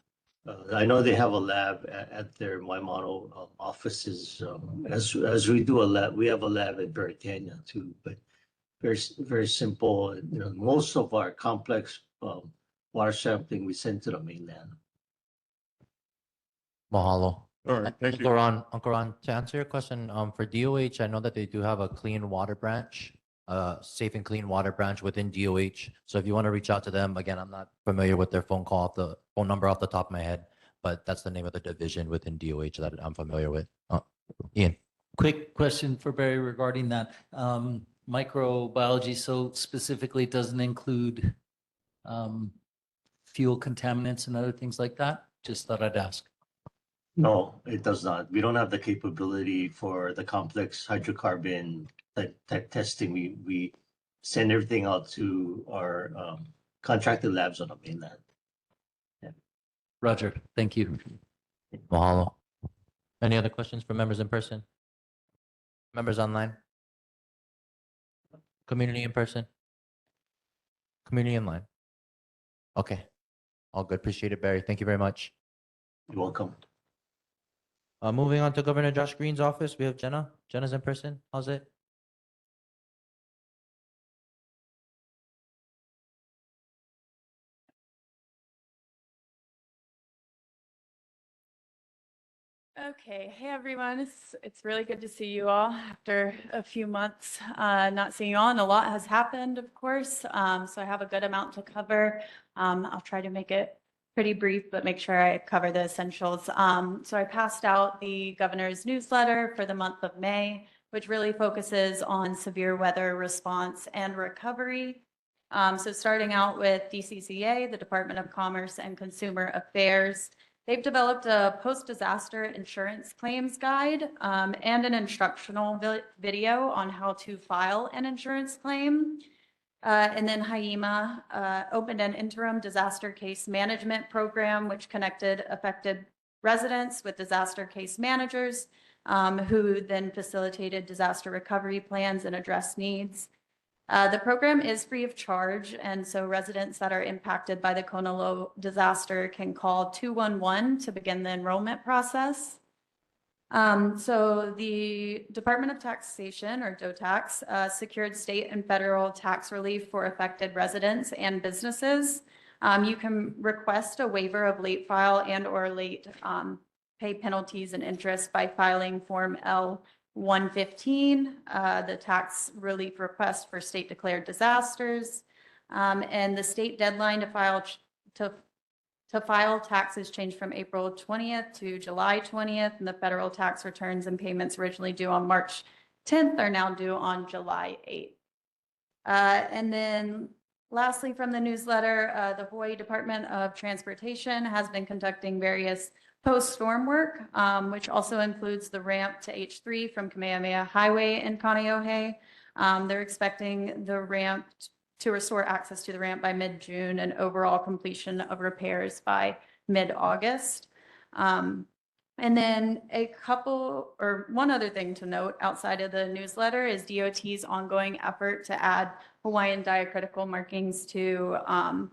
I know they have a lab at their Waimano offices, as we do a lab, we have a lab at Veritania too, but very simple. Most of our complex water sampling we send to the mainland. Mahalo. All right, thank you. Uncle Ron, to answer your question, for DOH, I know that they do have a clean water branch, safe and clean water branch within DOH. So if you want to reach out to them, again, I'm not familiar with their phone number off the top of my head, but that's the name of the division within DOH that I'm familiar with. Ian. Quick question for Barry regarding that. Microbiology, so specifically doesn't include fuel contaminants and other things like that? Just thought I'd ask. No, it does not. We don't have the capability for the complex hydrocarbon type testing. We send everything out to our contracted labs on the mainland. Yeah. Roger, thank you. Mahalo. Any other questions for members in person? Members online? Community in person? Community online? Okay. All good. Appreciate it, Barry. Thank you very much. You're welcome. Moving on to Governor Josh Green's office, we have Jenna. Jenna's in person. How's it? Okay, hey everyone. It's really good to see you all after a few months not seeing you all, and a lot has happened, of course. So I have a good amount to cover. I'll try to make it pretty brief, but make sure I cover the essentials. So I passed out the governor's newsletter for the month of May, which really focuses on severe weather response and recovery. So starting out with DCCA, the Department of Commerce and Consumer Affairs. They've developed a post-disaster insurance claims guide and an instructional video on how to file an insurance claim. And then HIEMA opened an interim disaster case management program, which connected affected residents with disaster case managers, who then facilitated disaster recovery plans and addressed needs. The program is free of charge, and so residents that are impacted by the Kahalu'u disaster can call 211 to begin the enrollment process. So the Department of Taxation, or DOTAX, secured state and federal tax relief for affected residents and businesses. You can request a waiver of late file and or late pay penalties and interest by filing Form L-115, the tax relief request for state declared disasters. And the state deadline to file taxes changed from April 20th to July 20th, and the federal tax returns and payments originally due on March 10th are now due on July 8th. And then lastly, from the newsletter, the Hawaii Department of Transportation has been conducting various post-storm work, which also includes the ramp to H3 from Kamehameha Highway in Kaneohe. They're expecting the ramp to restore access to the ramp by mid-June and overall completion of repairs by mid-August. And And then one other thing to note outside of the newsletter is DOT's ongoing effort to add Hawaiian diacritical markings to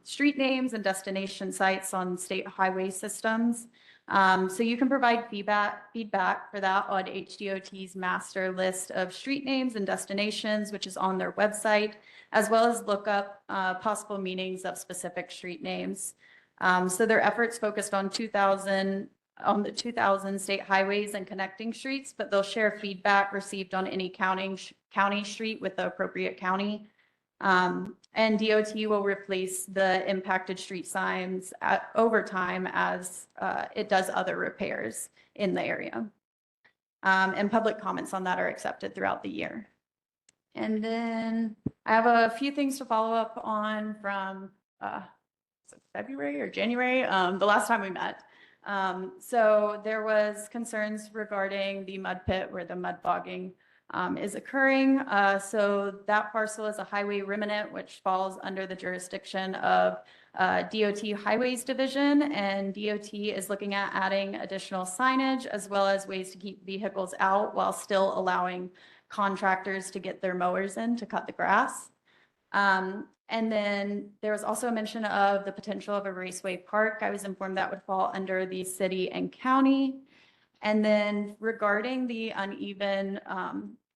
street names and destination sites on state highway systems. So you can provide feedback for that on HDOT's master list of street names and destinations, which is on their website, as well as look up possible meanings of specific street names. So their efforts focused on the 2000 state highways and connecting streets, but they'll share feedback received on any county street with the appropriate county. And DOT will replace the impacted street signs over time as it does other repairs in the area. And public comments on that are accepted throughout the year. And then I have a few things to follow up on from February or January, the last time we met. So there was concerns regarding the mud pit where the mud bogging is occurring. So that parcel is a highway remnant, which falls under the jurisdiction of DOT Highways Division, and DOT is looking at adding additional signage as well as ways to keep vehicles out while still allowing contractors to get their mowers in to cut the grass. And then there was also a mention of the potential of a raceway park. I was informed that would fall under the city and county. And then regarding the uneven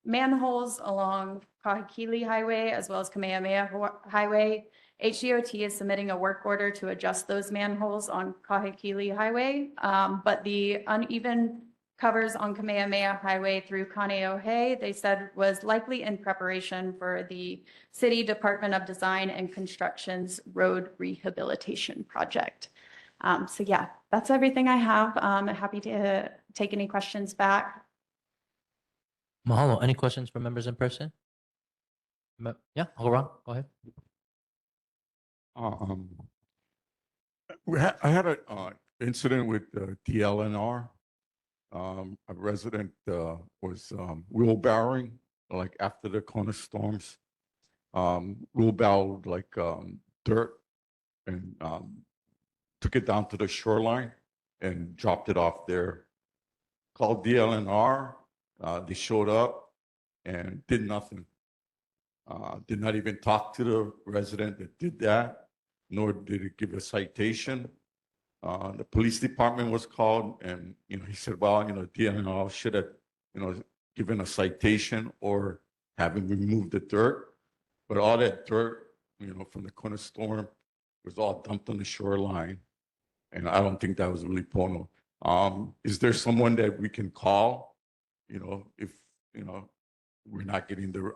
manholes along Kahikili Highway as well as Kamehameha Highway, HDOT is submitting a work order to adjust those manholes on Kahikili Highway. But the uneven covers on Kamehameha Highway through Kaneohe, they said was likely in preparation for the City Department of Design and Construction's road rehabilitation project. So yeah, that's everything I have. I'm happy to take any questions back. Mahalo. Any questions from members in person? Yeah, Ron, go ahead. I had an incident with DLNR. A resident was wheelbarrowing like after the Kona storms, wheelbarrowed like dirt and took it down to the shoreline and dropped it off there. Called DLNR. They showed up and did nothing. Did not even talk to the resident that did that, nor did it give a citation. The police department was called, and he said, "Well, DNR should have, given a citation or having removed the dirt." But all that dirt, from the Kona storm, was all dumped on the shoreline, and I don't think that was really Pono. Is there someone that we can call, if we're not getting the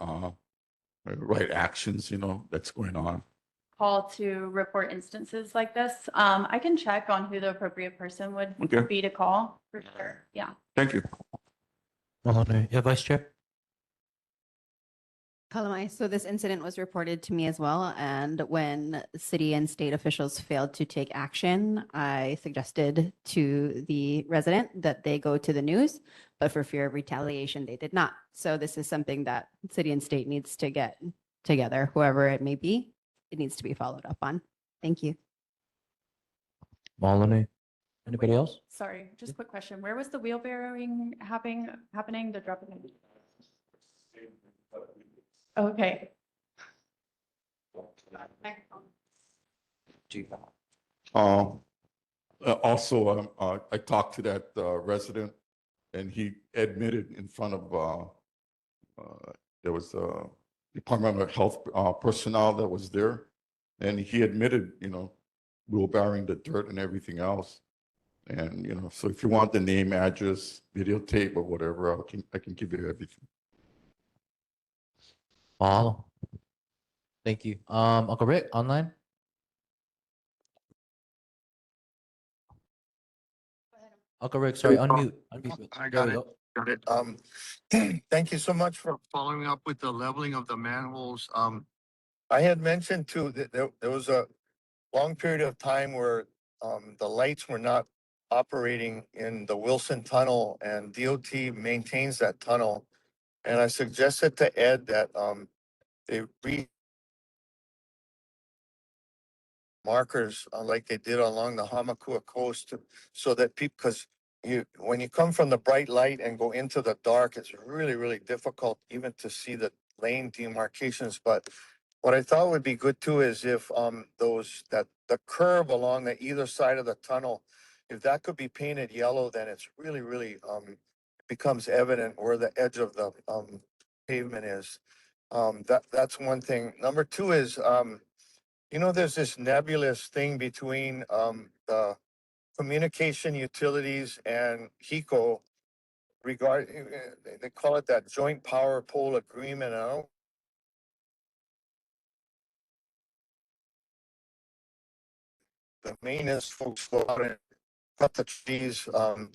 right actions, that's going on? Call to report instances like this. I can check on who the appropriate person would Okay. be to call for sure. Yeah. Thank you. Yeah, Vice Chair. Kalamai, so this incident was reported to me as well, and when city and state officials failed to take action, I suggested to the resident that they go to the news, but for fear of retaliation, they did not. So this is something that city and state needs to get together, whoever it may be. It needs to be followed up on. Thank you. Malone. Anybody else? Sorry, just a quick question. Where was the wheelbarrowing happening? The dropping? Okay. Also, I talked to that resident, and he admitted in front of there was a Department of Health personnel that was there, and he admitted, wheelbarrowing the dirt and everything else. And so if you want the name, address, videotape, or whatever, I can give you everything. Mahalo. Thank you. Uncle Rick, online. Uncle Rick, sorry, unmute. Unmute. I There got we it. go. Got it. Thank you so much for following up with the leveling of the manholes. I had mentioned too that there was a long period of time where the lights were not operating in the Wilson Tunnel, and DOT maintains that tunnel. And I suggested to Ed that they markers like they did along the Hamakua coast so that people, because when you come from the bright light and go into the dark, it's really, really difficult even to see the lane demarcations. But what I thought would be good too is if the curb along the either side of the tunnel, if that could be painted yellow, then it's really, really becomes evident where the edge of the pavement is. That's one thing. Number two is there's this nebulous thing between the communication utilities and HECO they call it that joint power pole agreement. I don't the maintenance folks go out and cut the trees. I'm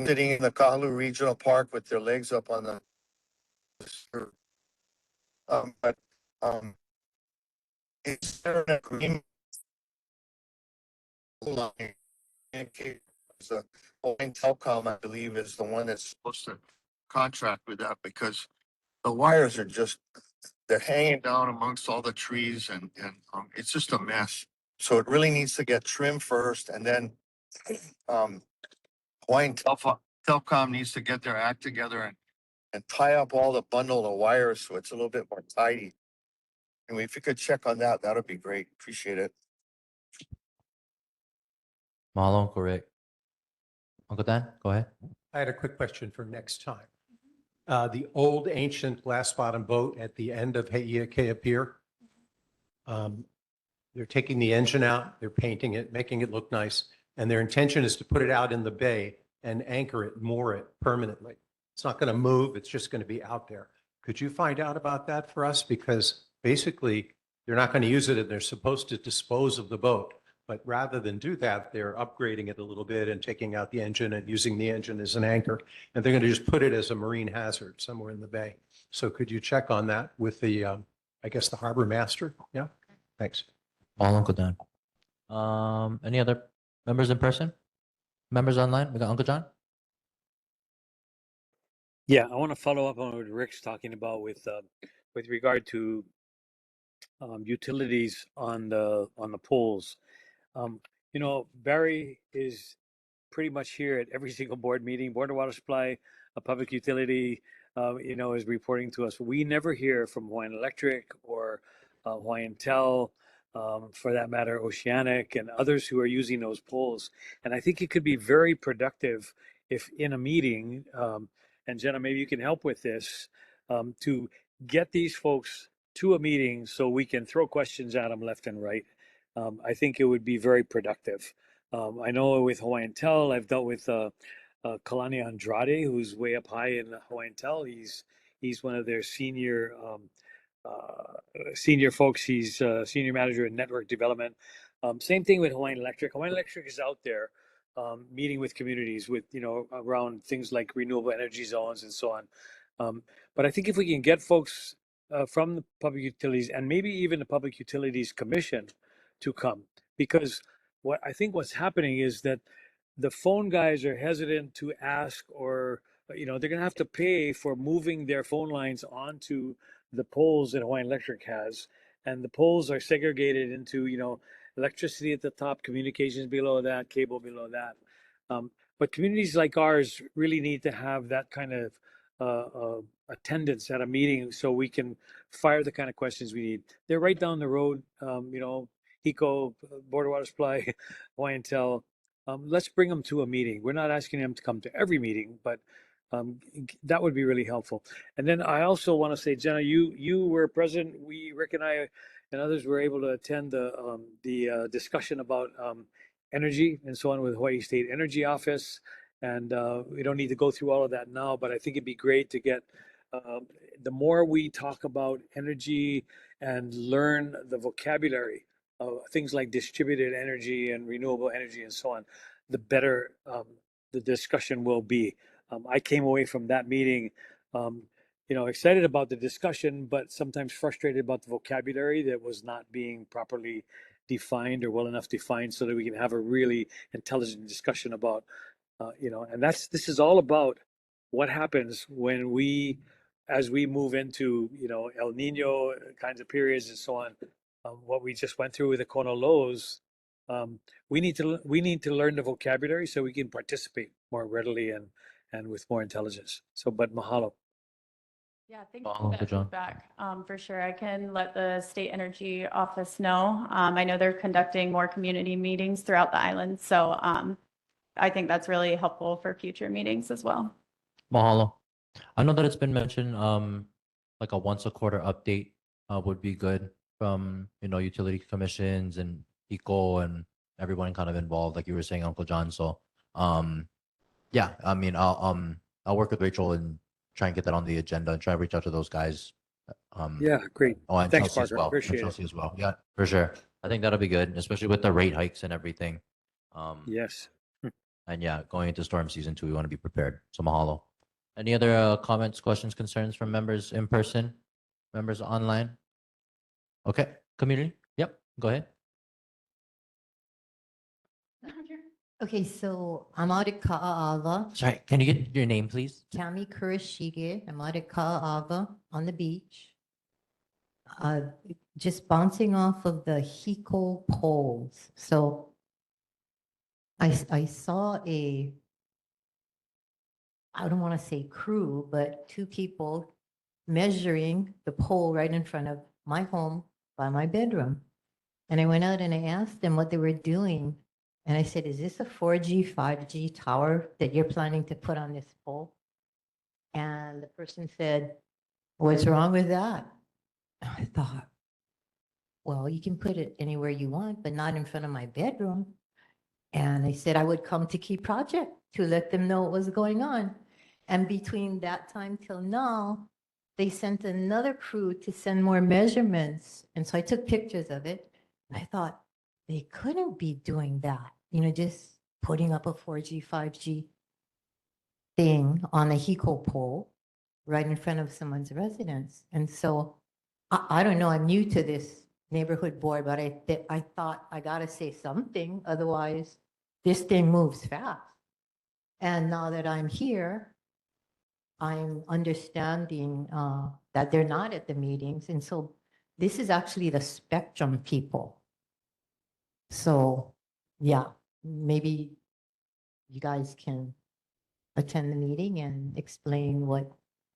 sitting in the Kahalu'u Regional Park with their legs up on the but is there an agreement line? The Hawaiian Telecom, I believe, is the one that's supposed to contract with that because the wires are just they're hanging down amongst all the trees and it's just a mess. So it really needs to get trimmed first, and then Hawaiian Telecom needs to get their act together and tie up all the bundle of wires so it's a little bit more tidy. And if you could check on that, that would be great. Appreciate it. Mahalo, Uncle Rick. Uncle Dan, go ahead. I had a quick question for next time. The old ancient glass bottom boat at the end of Heiakea Pier. They're taking the engine out, they're painting it, making it look nice, and their intention is to put it out in the bay and anchor it, moor it permanently. It's not going to move, it's just going to be out there. Could you find out about that for us? Because basically, they're not going to use it and they're supposed to dispose of the boat. But rather than do that, they're upgrading it a little bit and taking out the engine and using the engine as an anchor. And they're going to just put it as a marine hazard somewhere in the bay. So could you check on that with the, I guess, the harbor master? Yeah, thanks. Mahalo, Uncle Dan. Any other members in person? Members online? We got Uncle John? Yeah, I want to follow up on what Rick's talking about with regard to utilities on the poles. Barry is pretty much here at every single board meeting. Board of Water Supply, a public utility, is reporting to us. We never hear from Hawaiian Electric or Hawaiian Tel, for that matter, Oceanic and others who are using those poles. And I think it could be very productive if in a meeting, and Jenna, maybe you can help with this, to get these folks to a meeting so we can throw questions at them left and right. I think it would be very productive. I know with Hawaiian Tel, I've dealt with Kalani Andrade, who's way up high in Hawaiian Tel. He's one of their senior folks. He's senior manager in network development. Same thing with Hawaiian Electric. Hawaiian Electric is out there meeting with communities with around things like renewable energy zones and so on. But I think if we can get folks from the public utilities and maybe even the Public Utilities Commission to come, because what's happening is that the phone guys are hesitant to ask, or they're going to have to pay for moving their phone lines onto the poles that Hawaiian Electric has, and the poles are segregated into electricity at the top, communications below that, cable below that. But communities like ours really need to have that kind of attendance at a meeting so we can fire the kind of questions we need. They're right down the road, HECO, Board of Water Supply, Hawaiian Tel. Let's bring them to a meeting. We're not asking them to come to every meeting, but that would be really helpful. And then I also want to say, Jenna, you were present. Rick and I and others were able to attend the discussion about energy and so on with Hawaii State Energy Office. And we don't need to go through all of that now, but I think it'd be great to get the more we talk about energy and learn the vocabulary of things like distributed energy and renewable energy and so on, the better the discussion will be. I came away from that meeting, excited about the discussion, but sometimes frustrated about the vocabulary that was not being properly defined or well enough defined so that we can have a really intelligent discussion about, and this is all about what happens when as we move into, El Nino kinds of periods and so on. What we just went through with the Kona lows, we need to learn the vocabulary so we can participate more readily and with more intelligence. So, but mahalo. Yeah, thank you Mahalo, for that good job. feedback. For sure, I can let the State Energy Office know. I know they're conducting more community meetings throughout the island, so I think that's really helpful for future meetings as well. Mahalo. I know that it's been mentioned, like a once a quarter update would be good from, utility commissions and ECO and everyone kind of involved, like you were saying, Uncle John. So, yeah, I mean, I'll work with Rachel and try and get that on the agenda and try to reach out to those guys. Yeah, great. Oh, and Thanks, Chelsea as Parker. well. And Appreciate it. Chelsea as well. Yeah, for sure. I think that'll be good, especially with the rate hikes and everything. Yes. And yeah, going into storm season too, we want to be prepared. So mahalo. Any other comments, questions, concerns from members in person, members online? Okay, community. Yep, go ahead. Okay, so I'm out at Ka'ava, Sorry, can you get your name, please? Kami Kurashige. I'm out at Ka'ava on the beach. Just bouncing off of the Hiko poles. So I saw I don't want to say crew, but two people measuring the pole right in front of my home by my bedroom. And I went out and I asked them what they were doing. And I said, is this a 4G, 5G tower that you're planning to put on this pole? And the person said, what's wrong with that? I thought, well, you can put it anywhere you want, but not in front of my bedroom. And I said I would come to Key Project to let them know what was going on. And between that time till now, they sent another crew to send more measurements. And so I took pictures of it. And I thought they couldn't be doing that, just putting up a 4G, 5G thing on a Hiko pole right in front of someone's residence. And so I don't know, I'm new to this neighborhood board, but I thought I got to say something. Otherwise, this thing moves fast. And now that I'm here, I'm understanding that they're not at the meetings. And so this is actually the spectrum people. So yeah, maybe you guys can attend the meeting and explain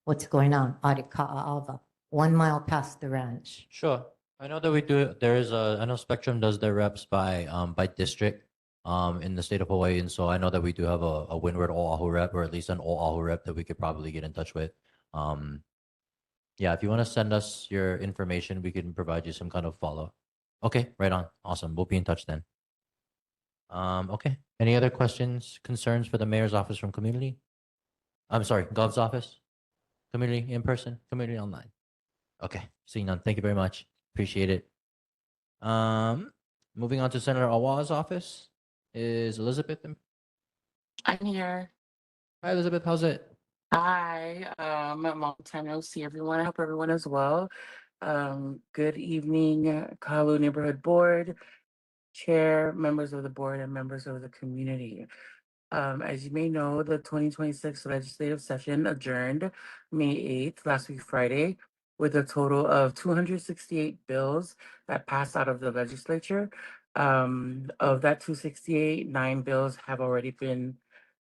what's going on out at Ka'ava, 1 mile past the ranch. Sure. I know that we do. I know Spectrum does their reps by district in the state of Hawaii, and so I know that we do have a Windward Oahu rep, or at least an Oahu rep that we could probably get in touch with. Yeah, if you want to send us your information, we can provide you some kind of follow. Okay, right on. Awesome. We'll be in touch then. Okay. Any other questions, concerns for the mayor's office from community? I'm sorry, Gov's office? Community in person, community online. Okay, seeing none. Thank you very much. Appreciate it. Moving on to Senator Awa's office is Elizabeth. I'm here. Hi, Elizabeth. How's it? Hi. Long time no see everyone. I hope everyone is well. Good evening, Kahalu'u Neighborhood Board, Chair, members of the board, and members of the community. As you may know, the 2026 legislative session adjourned May 8th, last week Friday, with a total of 268 bills that passed out of the legislature. Of that 268, 9 bills have already been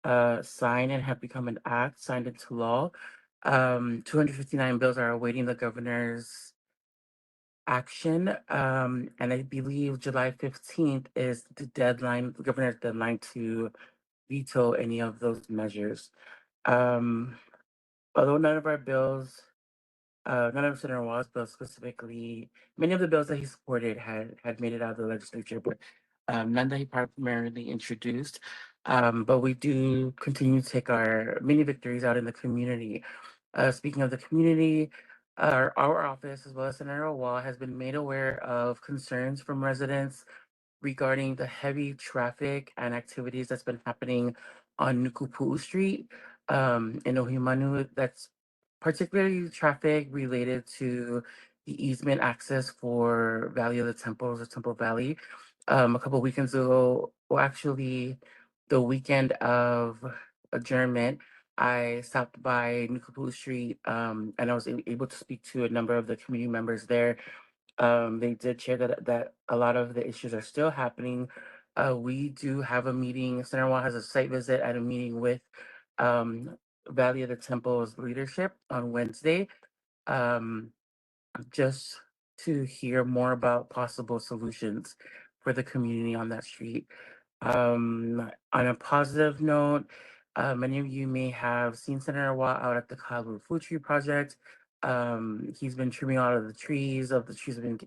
signed and have become an act, signed into law. 259 bills are awaiting the governor's action. And I believe July 15th is the deadline, the governor's deadline to veto any of those measures. Although none of our bills, none of Senator Wall's bills specifically, many of the bills that he supported had made it out of the legislature, but none that he primarily introduced. But we do continue to take our many victories out in the community. Speaking of the community, our office, as well as Senator Wall, has been made aware of concerns from residents regarding the heavy traffic and activities that's been happening on Nukupu'u Street in Ohimanu. That's particularly traffic related to the easement access for Valley of the Temples or Temple Valley. A couple weekends ago, well, actually, the weekend of adjournment, I stopped by Nukupu'u Street and I was able to speak to a number of the community members there. They did share that a lot of the issues are still happening. We do have a meeting. Center Wall has a site visit and a meeting with um, Valley of the Temple's leadership on Wednesday. Um, just to hear more about possible solutions for the community on that street. On a positive note, many of you may have seen Senator Watt out at the Kahalu'u Food Tree Project. He's been trimming a lot of the trees. Have been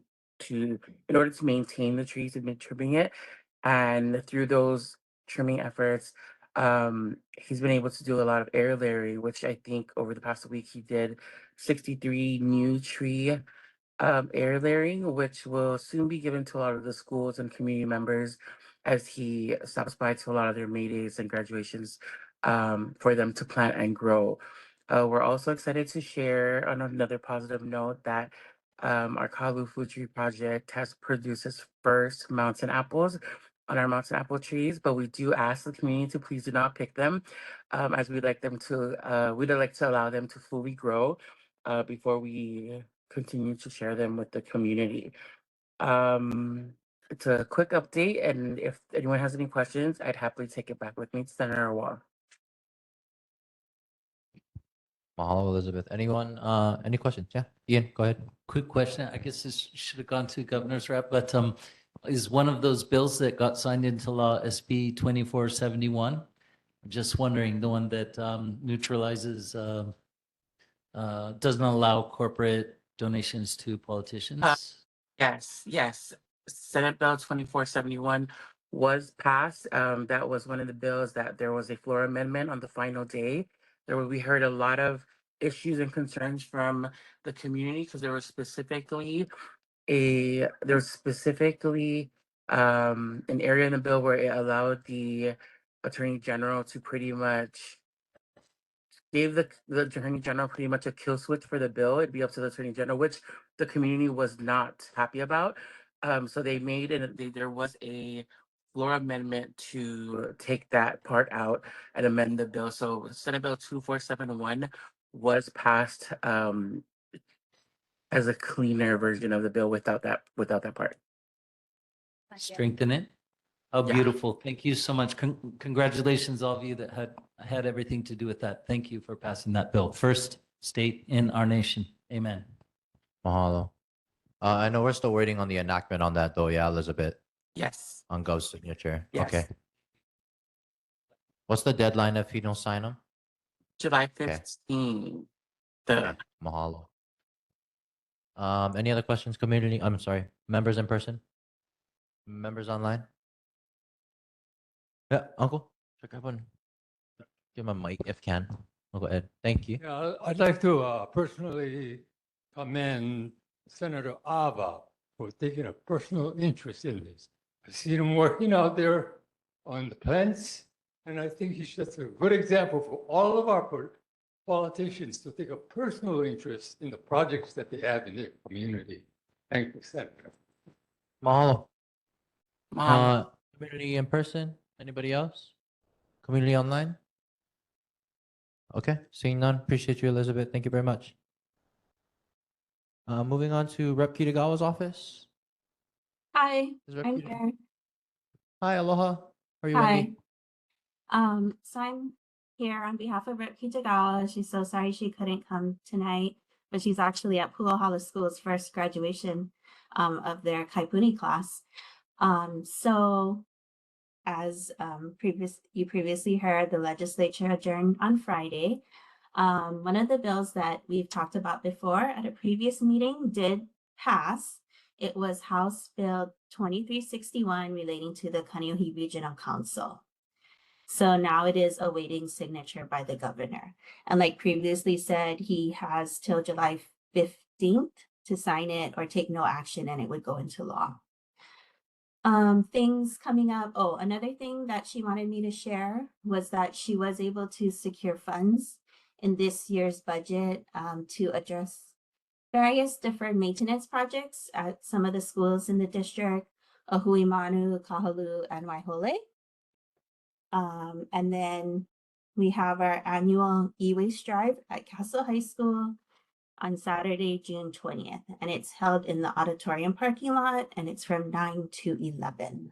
in order to maintain the trees, he's been trimming it, and through those trimming efforts, he's been able to do a lot of air layering, which I think over the past week he did 63 new tree air layering, which will soon be given to a lot of the schools and community members as he stops by to a lot of their May Days and graduations for them to plant and grow. We're also excited to share on another positive note that our Kahalu'u Food Tree Project has produced its first mountain apples on our mountain apple trees, but we do ask the community to please do not pick them, as we'd like to allow them to fully grow before we continue to share them with the community. It's a quick update, and if anyone has any questions, I'd happily take it back with me to Senator Wall. Mahalo, Elizabeth. Anyone, any questions? Yeah, Ian, go ahead. Quick question. I guess this should have gone to governor's rep, but is one of those bills that got signed into law SB 2471? I'm just wondering, the one that neutralizes, doesn't allow corporate donations to politicians? Yes. Senate Bill 2471 was passed. That was one of the bills that there was a floor amendment on the final day. We heard a lot of issues and concerns from the community because there was specifically an area in the bill where it allowed the attorney general to pretty much gave the attorney general pretty much a kill switch for the bill. It'd be up to the attorney general, which the community was not happy about. So they made there was a floor amendment to take that part out and amend the bill. So Senate Bill 2471 was passed as a cleaner version of the bill without that part. Strengthen it? Oh, Yeah. beautiful. Thank you so much. Congratulations, all of you that had everything to do with that. Thank you for passing that bill. First state in our nation. Amen. Mahalo. I know we're still waiting on the enactment on that though. Yeah, Elizabeth, Yes. on Gov's signature. Yes. Okay. What's the deadline if you don't sign them? July Okay. 15th. Okay. Mahalo. Any other questions, community? I'm sorry, members in person? Members online? Yeah, Uncle, check up on. Give him a mic if can. Uncle Ed, thank you. Yeah, I'd like to personally commend Senator Ava for taking a personal interest in this. I've seen him working out there on the plants, and I think he's just a good example for all of our politicians to take a personal interest in the projects that they have in their community. Thank you, Senator. Mahalo. Mahalo. Community in person? Anybody else? Community online? Okay, seeing none. Appreciate you, Elizabeth. Thank you very much. Moving on to Rep. Kitagawa's office. Hi, Is Rep. I'm Kita- here. Hi, aloha. How are you, Hi. Wendy? So I'm here on behalf of Rep. Kitagawa. She's so sorry she couldn't come tonight, but she's actually at Pu'ahala School's first graduation of their Kaipuni class. So as you previously heard, the legislature adjourned on Friday. One of the bills that we've talked about before at a previous meeting did pass. It was House Bill 2361 relating to the Kaneohe Regional Council. So now it is awaiting signature by the governor. And like previously said, he has till July 15th to sign it or take no action and it would go into law. Things coming up. Oh, another thing that she wanted me to share was that she was able to secure funds in this year's budget to address various different maintenance projects at some of the schools in the district, Ohuimanu, Kahalu'u, and Waihole. And then we have our annual e-waste drive at Castle High School. on Saturday, June 20th. And it's held in the auditorium parking lot, and it's from 9 to 11.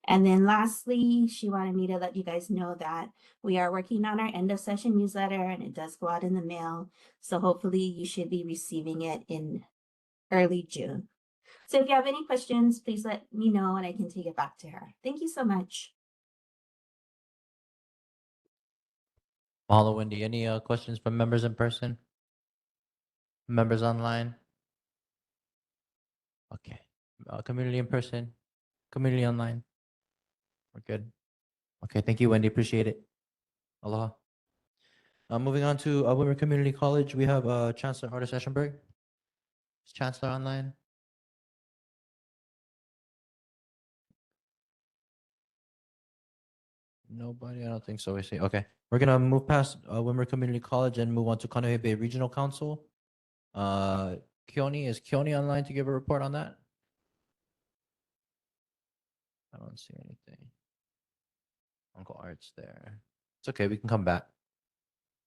And then lastly, she wanted me to let you guys know that we are working on our end of session newsletter, and it does go out in the mail. So hopefully you should be receiving it in early June. So if you have any questions, please let me know and I can take it back to her. Thank you so much. Mahalo, Wendy. Any questions from members in person? Members online? Okay. Community in person? Community online? We're good. Okay, thank you, Wendy. Appreciate it. Aloha. Moving on to Women Community College, we have Chancellor Artis Eschenberg. Is Chancellor online? Nobody? I don't think so. We see. Okay. We're going to move past Women Community College and move on to Kaneohe Bay Regional Council. Keone, is Keone online to give a report on that? I don't see anything. Uncle Art's there. It's okay. We can come back.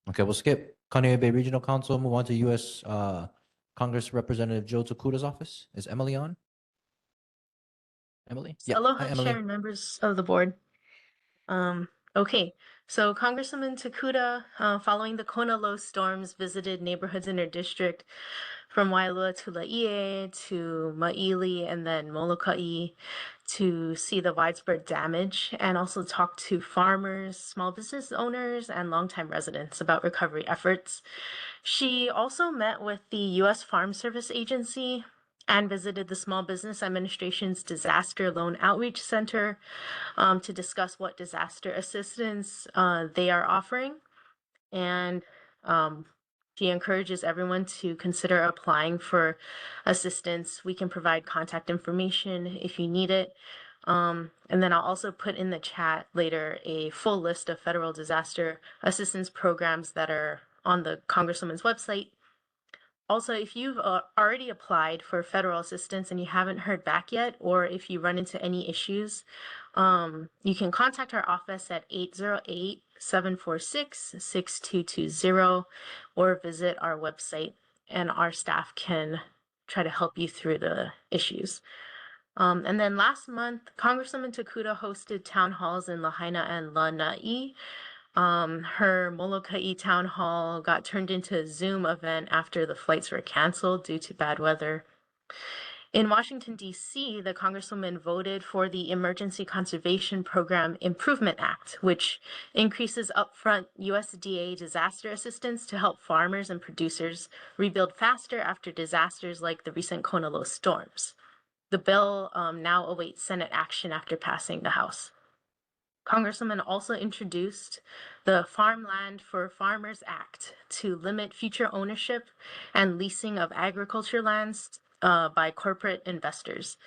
Okay, we'll skip Kaneohe Bay Regional Council, move on to U.S. Congress Representative Joe Takuda's office. Is Emily on? Emily? Yeah. Aloha, Hi, Emily. Chair and members of the board. Okay, so Congresswoman Takuda, following the Kona low storms, visited neighborhoods in her district from Wailua to Laie to Maili and then Molokai to see the widespread damage and also talk to farmers, small business owners, and longtime residents about recovery efforts. She also met with the U.S. Farm Service Agency and visited the Small Business Administration's Disaster Loan Outreach Center to discuss what disaster assistance they are offering. And she encourages everyone to consider applying for assistance. We can provide contact information if you need it. And then I'll also put in the chat later a full list of federal disaster assistance programs that are on the Congresswoman's website. Also, if you've already applied for federal assistance and you haven't heard back yet, or if you run into any issues, you can contact our office at 808-746-6220 or visit our website, and our staff can try to help you through the issues. And then last month, Congresswoman Takuda hosted town halls in Lahaina and Lanai. Her Molokai town hall got turned into a Zoom event after the flights were canceled due to bad weather. In Washington, D.C., the Congresswoman voted for the Emergency Conservation Program Improvement Act, which increases upfront USDA disaster assistance to help farmers and producers rebuild faster after disasters like the recent Kona low storms. The bill now awaits Senate action after passing the House. Congresswoman also introduced the Farmland for Farmers Act to limit future ownership and leasing of agriculture lands by corporate investors.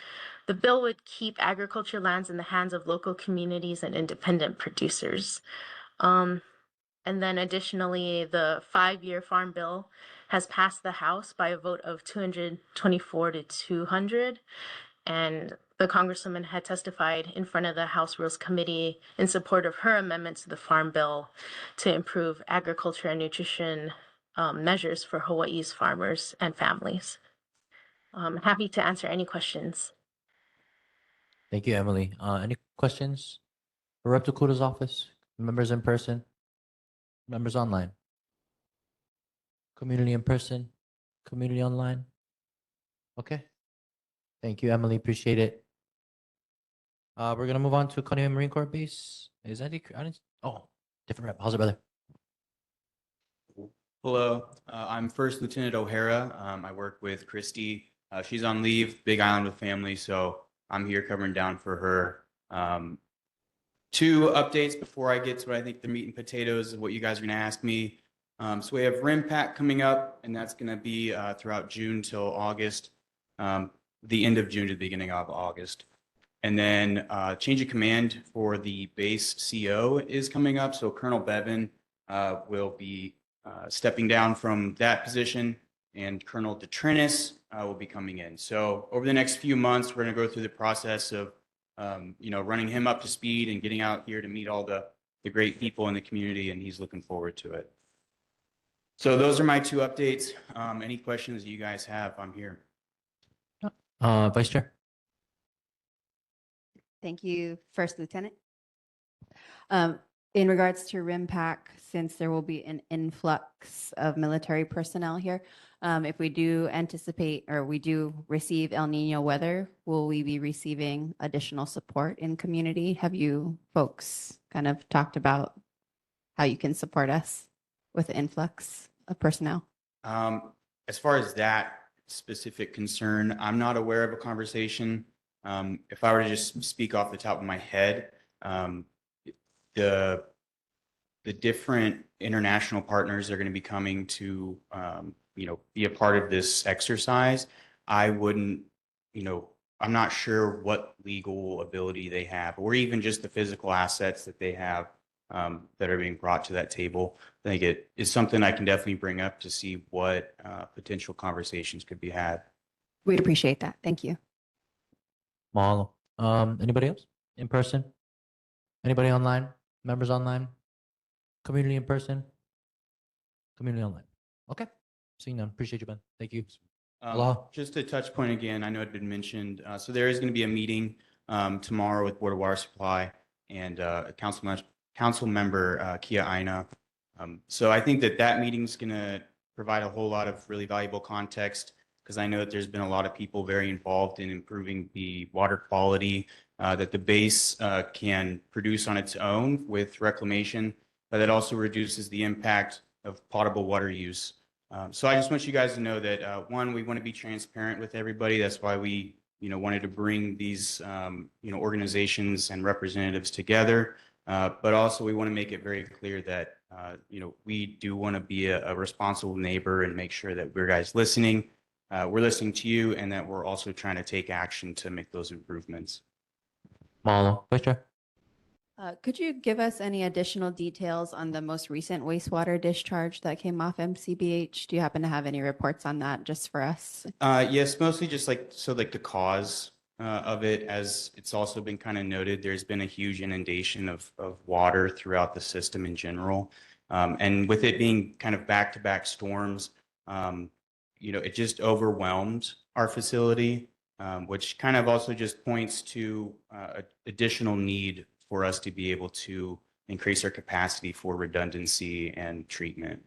The bill would keep agriculture lands in the hands of local communities and independent producers. And then additionally, the 5-year farm bill has passed the House by a vote of 224 to 200. And the Congresswoman had testified in front of the House Rules Committee in support of her amendment to the Farm Bill to improve agriculture and nutrition measures for Hawaii's farmers and families. I'm happy to answer any questions. Thank you, Emily. Any questions for Rep. Takuda's office? Members in person? Members online? Community in person? Community online? Okay. Thank you, Emily. Appreciate it. We're gonna move on to Kaneohe Marine Corps Base. Is that different rep? How's it, brother? Hello, I'm First Lieutenant O'Hara. I work with Christy. She's on leave, Big Island with family, so I'm here covering down for her. 2 updates before I get to what I think the meat and potatoes of what you guys are gonna ask me. So we have RIMPAC coming up, and that's gonna be throughout June till August, the end of June to the beginning of August. And then change of command for the base CO is coming up. So Colonel Bevan will be stepping down from that position, and Colonel DeTrinis will be coming in. So over the next few months, we're going to go through the process of running him up to speed and getting out here to meet all the great people in the community, and he's looking forward to it. So those are my two updates. Any questions you guys have, I'm here. Vice Chair. Thank you, First Lieutenant. In regards to RIMPAC, since there will be an influx of military personnel here, if we do anticipate or we do receive El Nino weather, will we be receiving additional support in community? Have you folks kind of talked about how you can support us with the influx of personnel? As far as that specific concern, I'm not aware of a conversation. If I were to just speak off the top of my head, the different international partners that are going to be coming to be a part of this exercise. I wouldn't, I'm not sure what legal ability they have, or even just the physical assets that they have that are being brought to that table. I think it is something I can definitely bring up to see what potential conversations could be had. We'd appreciate that. Thank you. Mahalo. Anybody else in person? Anybody online? Members online? Community in person? Community online. Okay. Seeing none. Appreciate you, Ben. Thank you. Aloha. Just a touch point again, I know it had been mentioned. So there is going to be a meeting tomorrow with Board of Water Supply and council member Kia Aina. So I think that meeting is going to provide a whole lot of really valuable context, because I know that there's been a lot of people very involved in improving the water quality that the base can produce on its own with reclamation, but that also reduces the impact of potable water use. So I just want you guys to know that one, we want to be transparent with everybody. That's why we wanted to bring these organizations and representatives together. But also we want to make it very clear that we do want to be a responsible neighbor and make sure that we're guys listening. We're listening to you, and that we're also trying to take action to make those improvements. Mahalo. Vice Chair. Could you give us any additional details on the most recent wastewater discharge that came off MCBH? Do you happen to have any reports on that just for us? Yes, mostly just like the cause of it, as it's also been kind of noted, there's been a huge inundation of water throughout the system in general. And with it being kind of back-to-back storms, it just overwhelmed our facility, which kind of also just points to additional need for us to be able to increase our capacity for redundancy and treatment.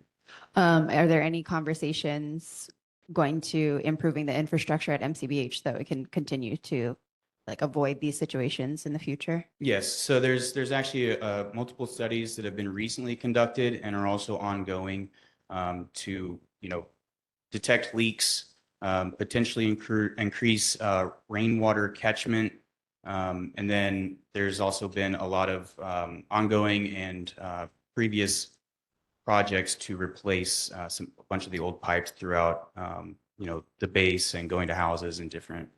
Are there any conversations going to improving the infrastructure at MCBH that we can continue to avoid these situations in the future? Yes, so there's actually multiple studies that have been recently conducted and are also ongoing to detect leaks, potentially increase rainwater catchment. And then there's also been a lot of ongoing and previous projects to replace a bunch of the old pipes throughout, the base and going to houses and different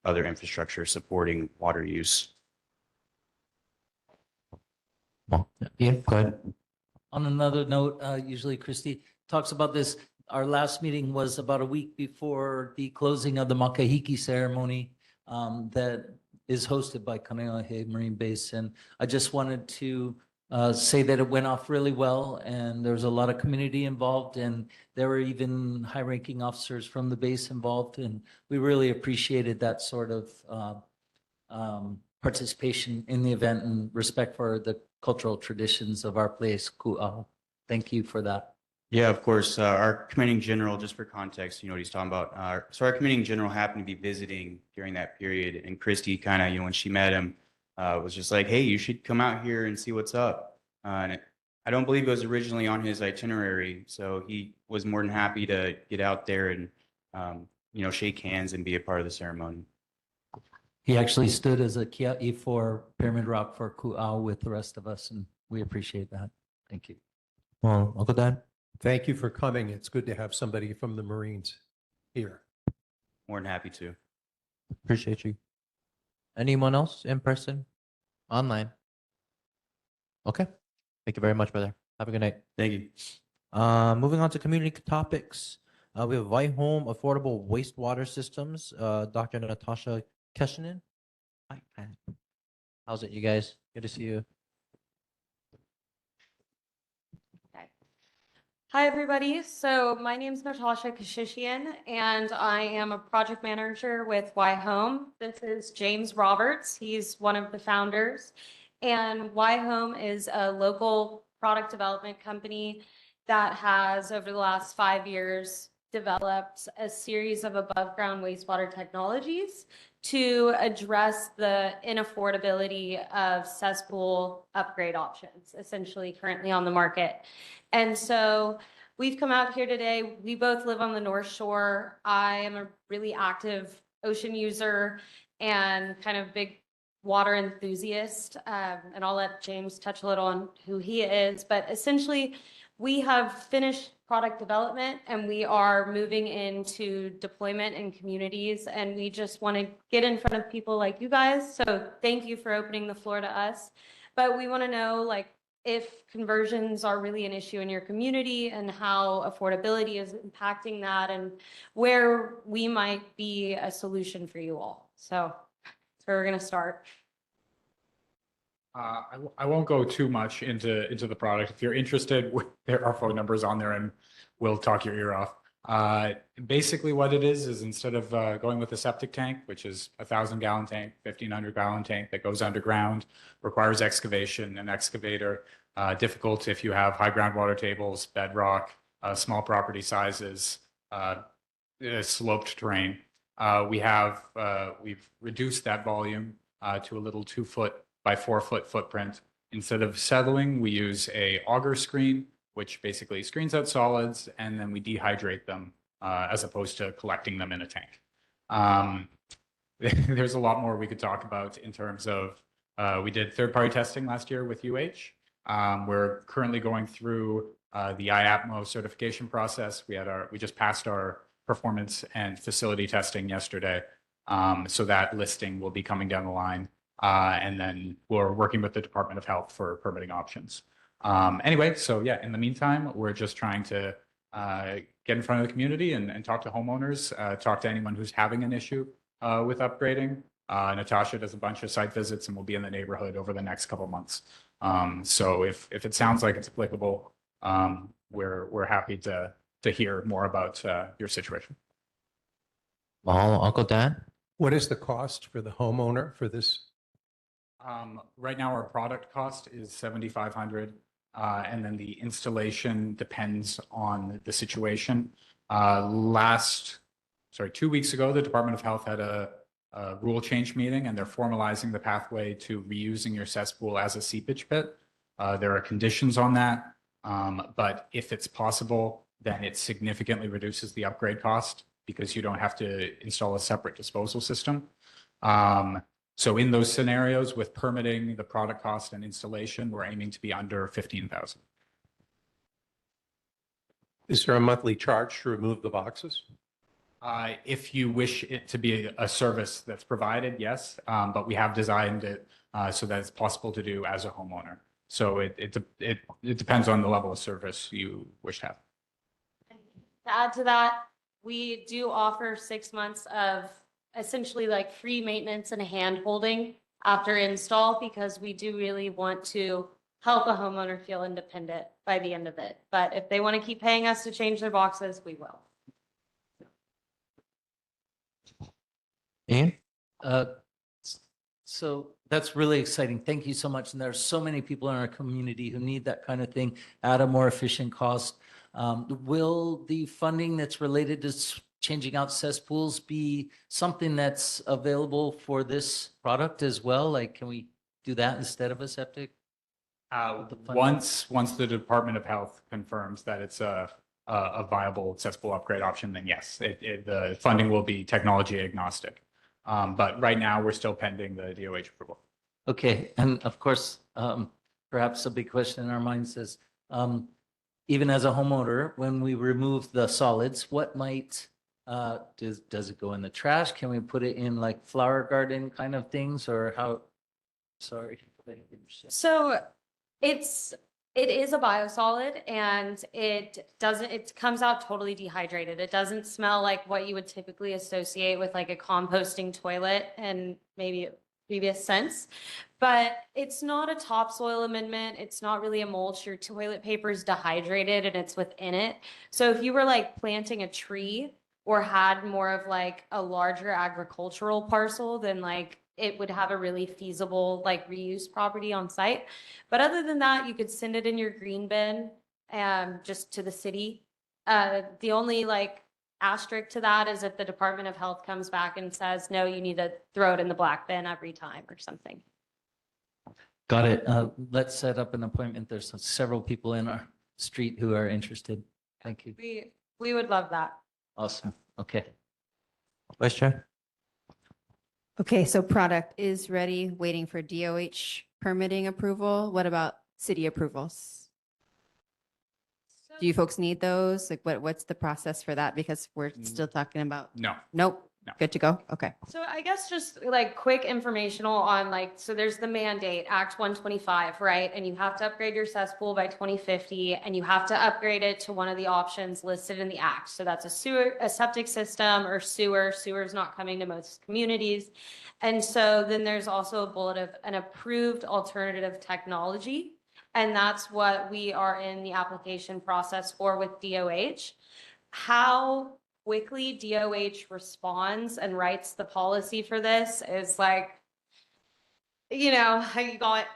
other infrastructure supporting water use. Ian, go ahead. On another note, usually Christy talks about this. Our last meeting was about a week before the closing of the Makahiki ceremony that is hosted by Kaneohe Marine Base. And I just wanted to say that it went off really well, and there was a lot of community involved, and there were even high-ranking officers from the base involved, and we really appreciated that sort of participation in the event and respect for the cultural traditions of our place, Ku'au. Thank you for that. Yeah, of course. Our commanding general, just for context, you know what he's talking about. So our commanding general happened to be visiting during that period, and Christy kind of, when she met him, was just like, "Hey, you should come out here and see what's up." I don't believe it was originally on his itinerary, so he was more than happy to get out there and, shake hands and be a part of the ceremony. He actually stood as a kia'i for Pyramid Rock for Ku'au with the rest of us, and we appreciate that. Thank you. Well, Uncle Dan. Thank you for coming. It's good to have somebody from the Marines here. More than happy to. Appreciate you. Anyone else in person? Online? Okay. Thank you very much, brother. Have a good night. Thank you. Moving on to community topics. We have White Home Affordable Wastewater Systems. Dr. Natasha Keshinen. Hi. How's it, you guys? Good to see you. Hi, everybody. So my name is Natasha Kashishian, and I am a project manager with Y Home. This is James Roberts. He's one of the founders. And Y Home is a local product development company that has, over the last 5 years, developed a series of above-ground wastewater technologies to address the inaffordability of cesspool upgrade options, essentially currently on the market. And so we've come out here today. We both live on the North Shore. I am a really active ocean user and kind of big water enthusiast. And I'll let James touch a little on who he is. But essentially, we have finished product development and we are moving into deployment in communities. And we just want to get in front of people like you guys. So thank you for opening the floor to us. But we want to know, like, if conversions are really an issue in your community and how affordability is impacting that and where we might be a solution for you all. So that's where we're going to start. I won't go too much into the product. If you're interested, there are phone numbers on there and we'll talk your ear off. Basically what it is instead of going with a septic tank, which is 1,000-gallon tank, 1,500-gallon tank that goes underground, requires excavation, an excavator, difficult if you have high groundwater tables, bedrock, small property sizes, sloped terrain. We've reduced that volume to a little 2-foot by 4-foot footprint. Instead of settling, we use a auger screen, which basically screens out solids, and then we dehydrate them as opposed to collecting them in a tank. There's a lot more we could talk about in terms of, we did third-party testing last year with UH. We're currently going through the IAPMO certification process. We just passed our performance and facility testing yesterday. So that listing will be coming down the line. And then we're working with the Department of Health for permitting options. Anyway, so yeah, in the meantime, we're just trying to get in front of the community and talk to homeowners, talk to anyone who's having an issue with upgrading. Natasha does a bunch of site visits and will be in the neighborhood over the next couple of months. So if it sounds like it's applicable, we're happy to hear more about your situation. Mahalo, Uncle Dan. What is the cost for the homeowner for this? Right now, our product cost is $7,500, and then the installation depends on the situation. 2 weeks ago, the Department of Health had a rule change meeting, and they're formalizing the pathway to reusing your cesspool as a seepage pit. There are conditions on that, but if it's possible, then it significantly reduces the upgrade cost because you don't have to install a separate disposal system. So in those scenarios with permitting, the product cost and installation, we're aiming to be under $15,000. Is there a monthly charge to remove the boxes? If you wish it to be a service that's provided, yes, but we have designed it so that it's possible to do as a homeowner. So it depends on the level of service you wish to have. To add to that, we do offer 6 months of essentially like free maintenance and hand holding after install because we do really want to help a homeowner feel independent by the end of it. But if they want to keep paying us to change their boxes, we will. Ian? So that's really exciting. Thank you so much. And there's so many people in our community who need that kind of thing at a more efficient cost. Will the funding that's related to changing out cesspools be something that's available for this product as well? Like, can we do that instead of a septic? Once the Department of Health confirms that it's a viable cesspool upgrade option, then yes, the funding will be technology agnostic. But right now, we're still pending the DOH approval. Okay, and of course, perhaps a big question in our minds is, even as a homeowner, when we remove the solids, what might, does it go in the trash? Can we put it in like flower garden kind of things or how? Sorry. So it is a biosolid and it comes out totally dehydrated. It doesn't smell like what you would typically associate with like a composting toilet and maybe previous sense. But it's not a topsoil amendment. It's not really a mulch. Your toilet paper is dehydrated and it's within it. So if you were like planting a tree or had more of like a larger agricultural parcel, then like it would have a really feasible like reuse property on site. But other than that, you could send it in your green bin just to the city. The only like asterisk to that is if the Department of Health comes back and says, no, you need to throw it in the black bin every time or something. Got it. Let's set up an appointment. There's several people in our street who are interested. Thank you. We would love that. Awesome. Okay. Vice Chair? Okay, so product is ready, waiting for DOH permitting approval. What about city approvals? Do you folks need those? Like what's the process for that? Because we're still talking about. No. Nope. No. Good to go. Okay. So I guess just like quick informational on like, so there's the mandate, Act 125, right? And you have to upgrade your cesspool by 2050 and you have to upgrade it to one of the options listed in the act. So that's a sewer, a septic system or sewer. Sewer is not coming to most communities. And so then there's also a bullet of an approved alternative technology. And that's what we are in the application process for with DOH. How quickly DOH responds and writes the policy for this is like, you know,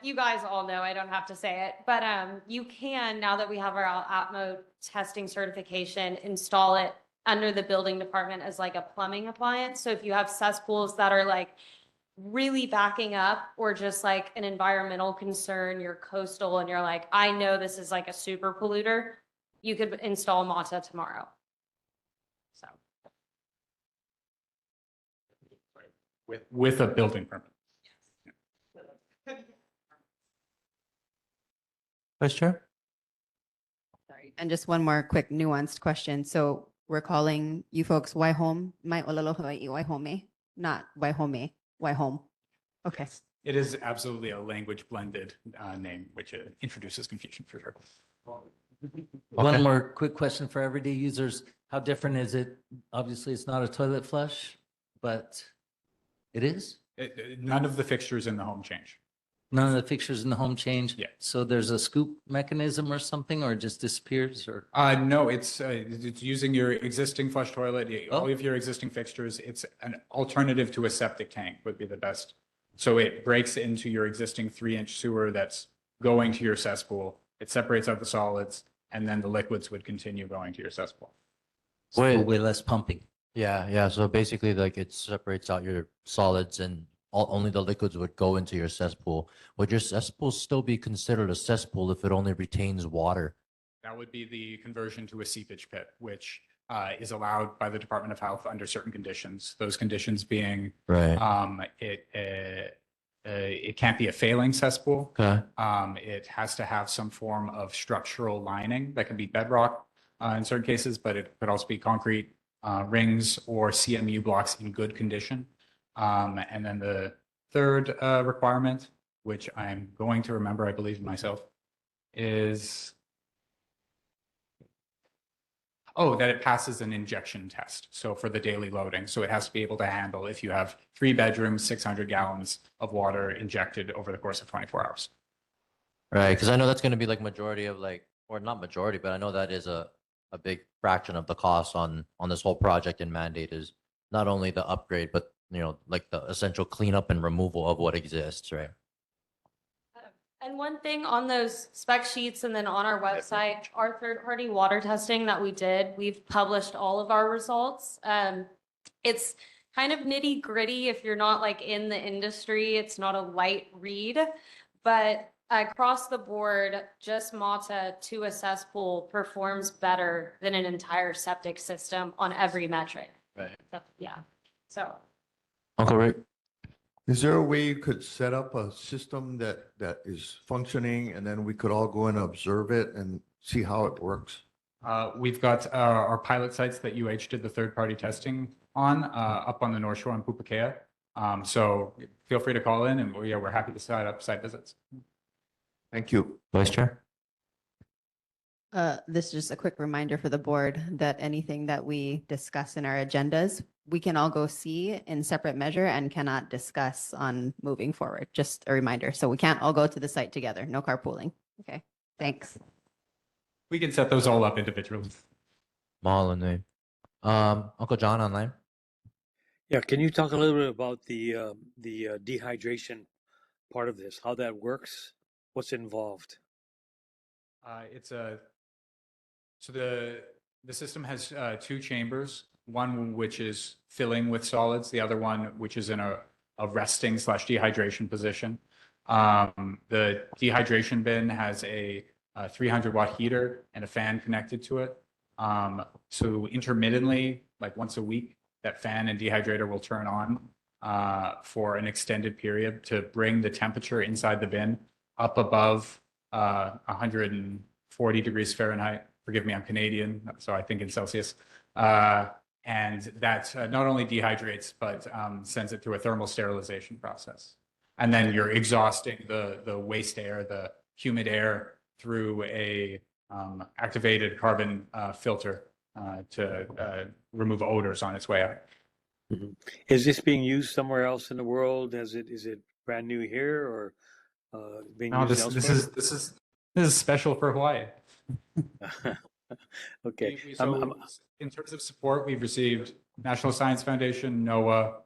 you guys all know, I don't have to say it, but you can, now that we have our ATMO testing certification, install it under the building department as like a plumbing appliance. So if you have cesspools that are like really backing up or just like an environmental concern, you're coastal and you're like, I know this is like a super polluter, you could install MATA tomorrow. So. With a building permit. Vice Chair? Sorry. And just one more quick nuanced question. So we're calling you folks Why Home? Mai ololo Hawaii Why Home? Not Why Home, Why Home. Okay. It is absolutely a language blended name, which introduces confusion for sure. One more quick question for everyday users. How different is it? Obviously, it's not a toilet flush, but it is? None of the fixtures in the home change. None of the fixtures in the home change? Yeah. So there's a scoop mechanism or something, or it just disappears, or? No, it's using your existing flush toilet, all Oh. of your existing fixtures. It's an alternative to a septic tank would be the best. So it breaks into your existing 3-inch sewer that's going to your cesspool. It separates out the solids, and then the liquids would continue going to your cesspool. So way less pumping. Yeah. So basically, like it separates out your solids and only the liquids would go into your cesspool. Would your cesspool still be considered a cesspool if it only retains water? That would be the conversion to a seepage pit, which is allowed by the Department of Health under certain conditions. Those conditions being, Right. It can't be a failing cesspool. Okay. It has to have some form of structural lining that can be bedrock in certain cases, but it could also be concrete rings or CMU blocks in good condition. And then the third requirement, which I'm going to remember, I believe in myself, is that it passes an injection test. So for the daily loading, so it has to be able to handle if you have 3 bedrooms, 600 gallons of water injected over the course of 24 hours. Right. Because I know that's going to be like majority of like, or not majority, but I know that is a big fraction of the cost on this whole project and mandate is not only the upgrade, but like the essential cleanup and removal of what exists, right? And one thing on those spec sheets and then on our website, our third-party water testing that we did, we've published all of our results. It's kind of nitty gritty if you're not like in the industry, it's not a light read, but across the board, just MATA to a cesspool performs better than an entire septic system on every metric. Right. Yeah. So. Uncle Rick. Is there a way you could set up a system that is functioning and then we could all go and observe it and see how it works? We've got our pilot sites that UH did the third-party testing on up on the North Shore in Pupukea. So feel free to call in and we're happy to set up site visits. Thank you. Vice Chair? This is just a quick reminder for the board that anything that we discuss in our agendas we can all go see in separate measure and cannot discuss on moving forward. Just a reminder. So we can't all go to the site together. No carpooling. Okay, thanks. We can set those all up individually. Mahalo nui. Uncle John online. Yeah, can you talk a little bit about the dehydration part of this, how that works, what's involved? It's a so the system has two chambers, one which is filling with solids, the other one which is in a resting / dehydration position. The dehydration bin has a 300-watt heater and a fan connected to it. So intermittently, like once a week, that fan and dehydrator will turn on for an extended period to bring the temperature inside the bin up above 140 degrees Fahrenheit. Forgive me, I'm Canadian, so I think in Celsius. And that not only dehydrates, but sends it through a thermal sterilization process. And then you're exhausting the waste air, the humid air through a activated carbon filter to remove odors on its way out. Mhm. Is this being used somewhere else in the world? Is it brand new here or being No, used elsewhere? this is special for Hawaii. Okay. So in terms of support, we've received National Science Foundation, NOAA,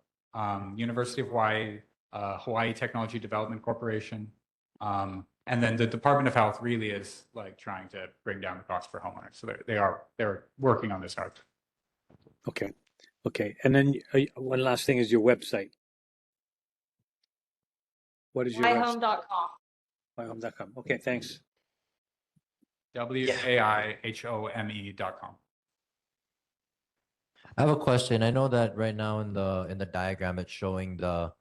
University of Hawaii, Hawaii Technology Development Corporation, and then the Department of Health really is like trying to bring down the cost for homeowners. So they're working on this hard. Okay. Okay. And then one last thing is your website. What is your website? Myhome.com. Myhome.com. Okay, thanks. WAIHOME.com. I have a question. I know that right now in the diagram it's showing the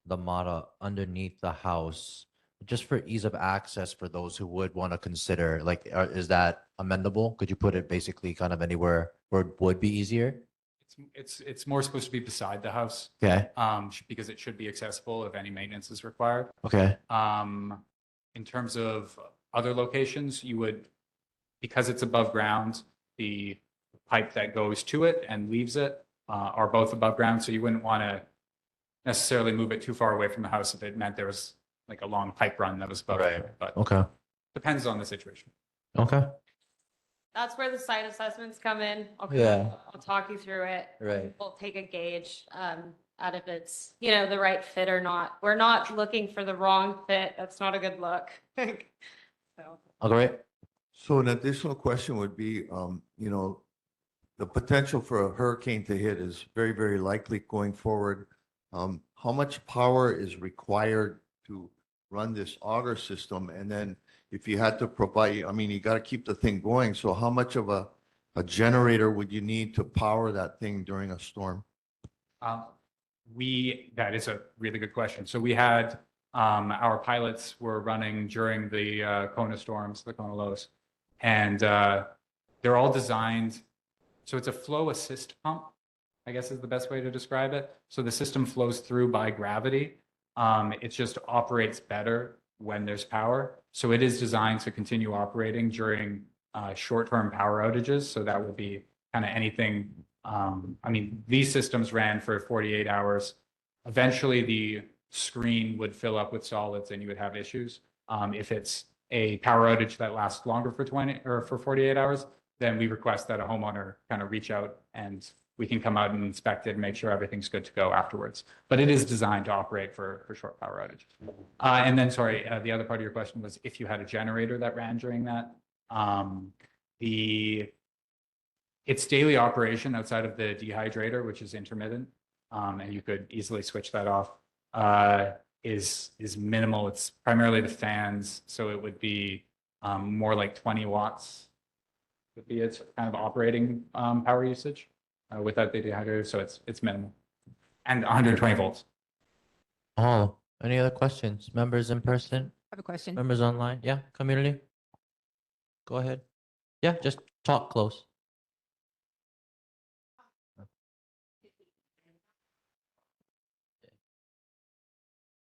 model underneath the house. Just for ease of access for those who would want to consider, like, is that amendable? Could you put it basically kind of anywhere where it would be easier? It's more supposed to be beside the house. Okay. Because it should be accessible if any maintenance is required. Okay. In terms of other locations, you would, because it's above ground, the pipe that goes to it and leaves it are both above ground. So you wouldn't want to necessarily move it too far away from the house if it meant there was like a long pipe run that was above Right. it. But Okay. depends on the situation. Okay. That's where the site assessments come in. Yeah. I'll talk you through it. Right. We'll take a gauge out if it's, the right fit or not. We're not looking for the wrong fit. That's not a good look. So. Oh, great. So an additional question would be, the potential for a hurricane to hit is very, very likely going forward. How much power is required to run this auger system? And then if you had to provide, you got to keep the thing going. So how much of a generator would you need to power that thing during a storm? That is a really good question. So we had our pilots were running during the Kona storms, the Kona lows, and they're all designed. So it's a flow assist pump, I guess is the best way to describe it. So the system flows through by gravity. It just operates better when there's power. So it is designed to continue operating during short-term power outages. So that would be kind of anything. These systems ran for 48 hours. Eventually, the screen would fill up with solids and you would have issues. If it's a power outage that lasts longer for 48 hours, then we request that a homeowner kind of reach out and we can come out and inspect it and make sure everything's good to go afterwards. But it is designed to operate for short power outages. And then, sorry, the other part of your question was if you had a generator that ran during that. Its daily operation outside of the dehydrator, which is intermittent, and you could easily switch that off, is minimal. It's primarily the fans, so it would be more like 20 watts would be its kind of operating power usage without the dehydrator, so it's minimal. And 120 volts. Oh, any other questions? Members in person? I have a question. Members online? Yeah, community? Go ahead. Yeah, just talk close.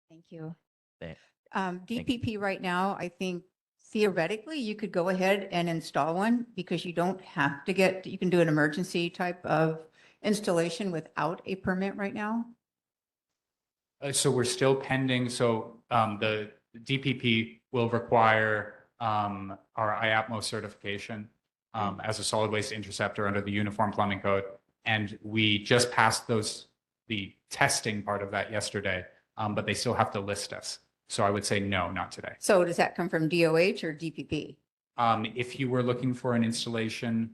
Thank you. Thanks. DPP right now, I think theoretically you could go ahead and install one because you don't have to you can do an emergency type of installation without a permit right now? So we're still pending. So the DPP will require our IAPMO certification as a solid waste interceptor under the Uniform Plumbing Code. And we just passed the testing part of that yesterday, but they still have to list us. So I would say no, not today. So does that come from DOH or DPP? If you were looking for an installation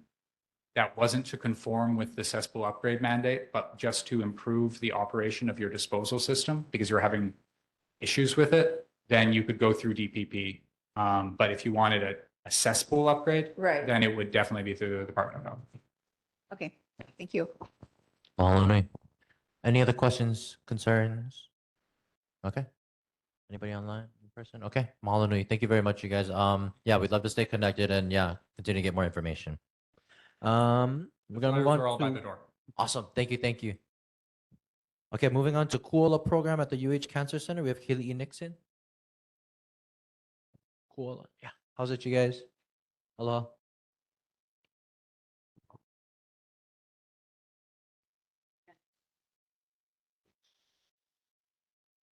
that wasn't to conform with the cesspool upgrade mandate, but just to improve the operation of your disposal system because you're having issues with it, then you could go through DPP. But if you wanted a cesspool upgrade, Right. then it would definitely be through the Department of Health. Okay, thank you. Mahalo. Any other questions, concerns? Okay. Anybody online in person? Okay. Mahalo. Thank you very much, you guys. Yeah, we'd love to stay connected and yeah, continue to get more information. We're gonna move on We're all by to- the door. Awesome. Thank you. Thank you. Okay, moving on to Kuala program at the UH Cancer Center. We have Kahalu'u Nixon. Kuala. Yeah. How's it, you guys? Hello.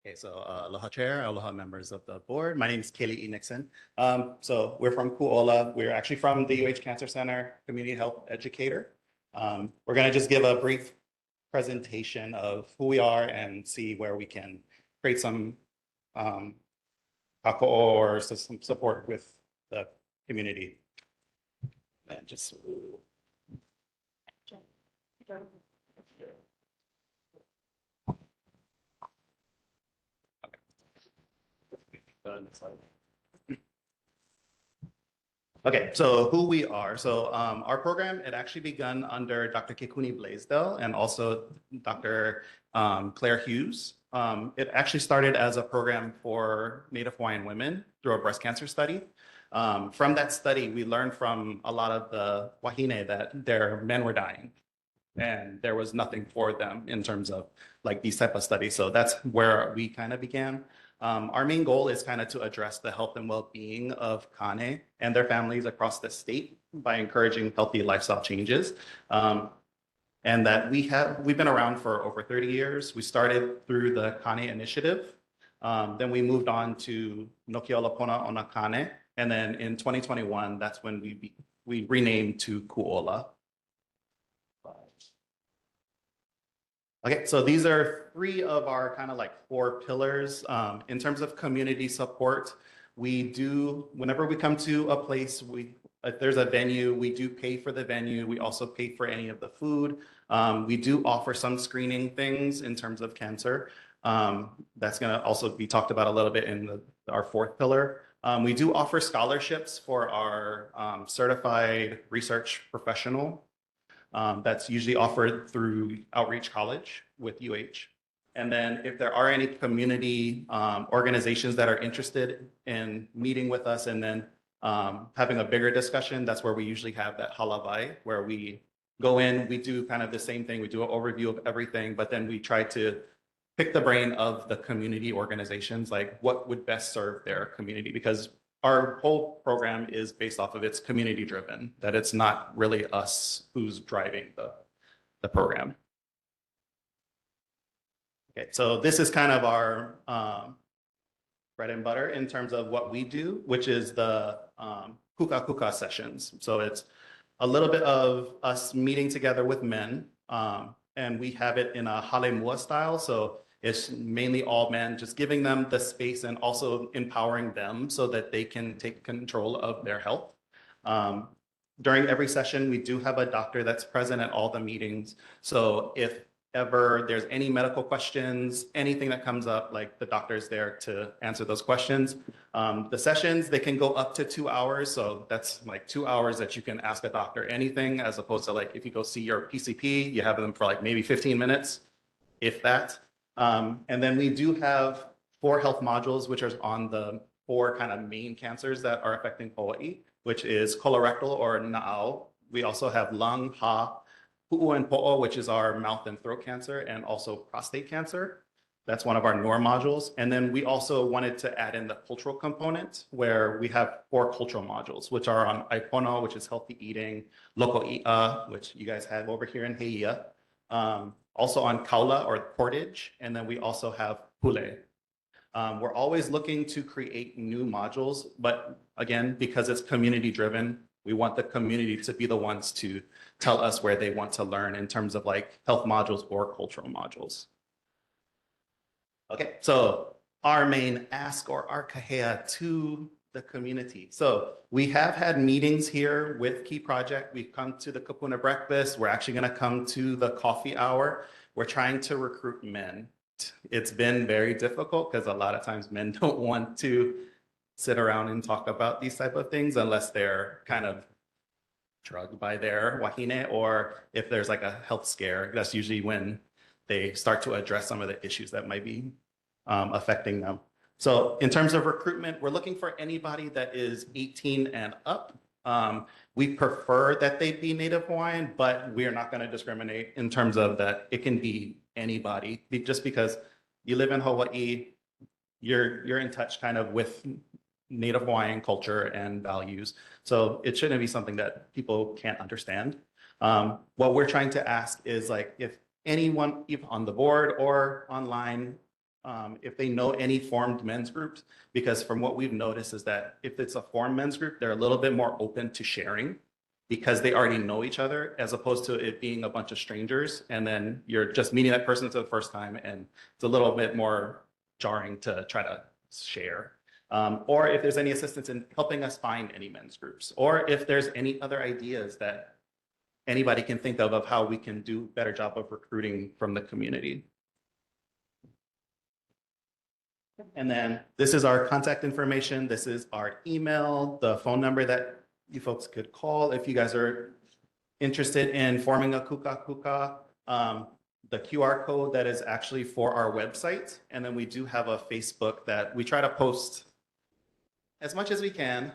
Okay, so aloha chair, aloha members of the board. My name is Kahalu'u Nixon. So we're from Kuola. We're actually from the UH Cancer Center, community health educator. We're gonna just give a brief presentation of who we are and see where we can create some kako'o or some support with the community. And just. Okay, so who we are. So our program, it actually begun under Dr. Kekuni Blaisdell and also Dr. Claire Hughes. It actually started as a program for Native Hawaiian women through a breast cancer study. From that study, we learned from a lot of the wahine that their men were dying and there was nothing for them in terms of like these type of studies. So that's where we kind of began. Our main goal is kind of to address the health and well-being of Kane and their families across the state by encouraging healthy lifestyle changes. And that we've been around for over 30 years. We started through the Kane Initiative. Then we moved on to Nokiolapona Ona Kane. And then in 2021, that's when we renamed to Kuola. Okay, so these are three of our kind of like 4 pillars. In terms of community support, we do, whenever we come to a place, if there's a venue, we do pay for the venue. We also pay for any of the food. We do offer some screening things in terms of cancer. That's gonna also be talked about a little bit in our 4th pillar. We do offer scholarships for our certified research professional. That's usually offered through Outreach College with UH. And then if there are any community organizations that are interested in meeting with us and then having a bigger discussion, that's where we usually have that halavai, where we go in, we do kind of the same thing. We do an overview of everything, but then we try to pick the brain of the community organizations, like what would best serve their community, because our whole program is based off of it's community driven, that it's not really us who's driving the program. Okay, so this is kind of our bread and butter in terms of what we do, which is the kuka kuka sessions. So it's a little bit of us meeting together with men, and we have it in a halemua style. So it's mainly all men, just giving them the space and also empowering them so that they can take control of their health. During every session, we do have a doctor that's present at all the meetings. So if ever there's any medical questions, anything that comes up, like the doctor's there to answer those questions. The sessions, they can go up to 2 hours. So that's like 2 hours that you can ask a doctor anything, as opposed to like if you go see your PCP, you have them for like maybe 15 minutes, if that. And then we do have 4 health modules, which are on the 4 kind of main cancers that are affecting Hawaii, which is colorectal or na'au. We also have lung, ha, pu'u and po'o, which is our mouth and throat cancer, and also prostate cancer. That's one of our NOR modules. And then we also wanted to add in the cultural component, where we have 4 cultural modules, which are on Aipono, which is healthy eating, Loko'i'a, which you guys have over here in Heia, also on Kaula or Portage, and then we also have Pule. We're always looking to create new modules, but again, because it's community driven, we want the community to be the ones to tell us where they want to learn in terms of like health modules or cultural modules. Okay, so our main ask or our kahea to the community. So we have had meetings here with Key Project. We've come to the Kapuna breakfast. We're actually gonna come to the coffee hour. We're trying to recruit men. It's been very difficult because a lot of times men don't want to sit around and talk about these type of things unless they're kind of drugged by their wahine, or if there's like a health scare, that's usually when they start to address some of the issues that might be affecting them. So in terms of recruitment, we're looking for anybody that is 18 and up. We prefer that they be Native Hawaiian, but we are not going to discriminate in terms of that it can be anybody. Just because you live in Hawaii, you're in touch kind of with Native Hawaiian culture and values. So it shouldn't be something that people can't understand. What we're trying to ask is like if anyone either on the board or online, if they know any formed men's groups, because from what we've noticed is that if it's a formed men's group, they're a little bit more open to sharing because they already know each other, as opposed to it being a bunch of strangers and then you're just meeting that person for the first time and it's a little bit more jarring to try to share. Or if there's any assistance in helping us find any men's groups, or if there's any other ideas that anybody can think of how we can do a better job of recruiting from the community. And then this is our contact information. This is our email, the phone number that you folks could call if you guys are interested in forming a kuka kuka. The QR code that is actually for our website. And then we do have a Facebook that we try to post as much as we can.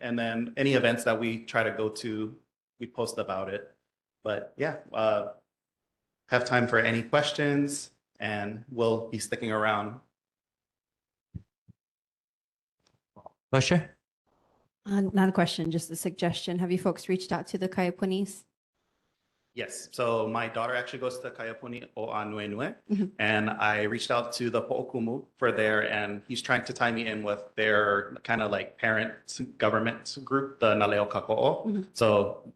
And then any events that we try to go to, we post about it. But yeah, have time for any questions and we'll be sticking around. Question? Not a question, just a suggestion. Have you folks reached out to the Kayapunis? Yes, so my daughter actually goes to Kayapuni O'anuenue, and I reached out to the Po'okumu for there, and he's trying to tie me in with their kind of like parent government group, the Naleo Kako'o. So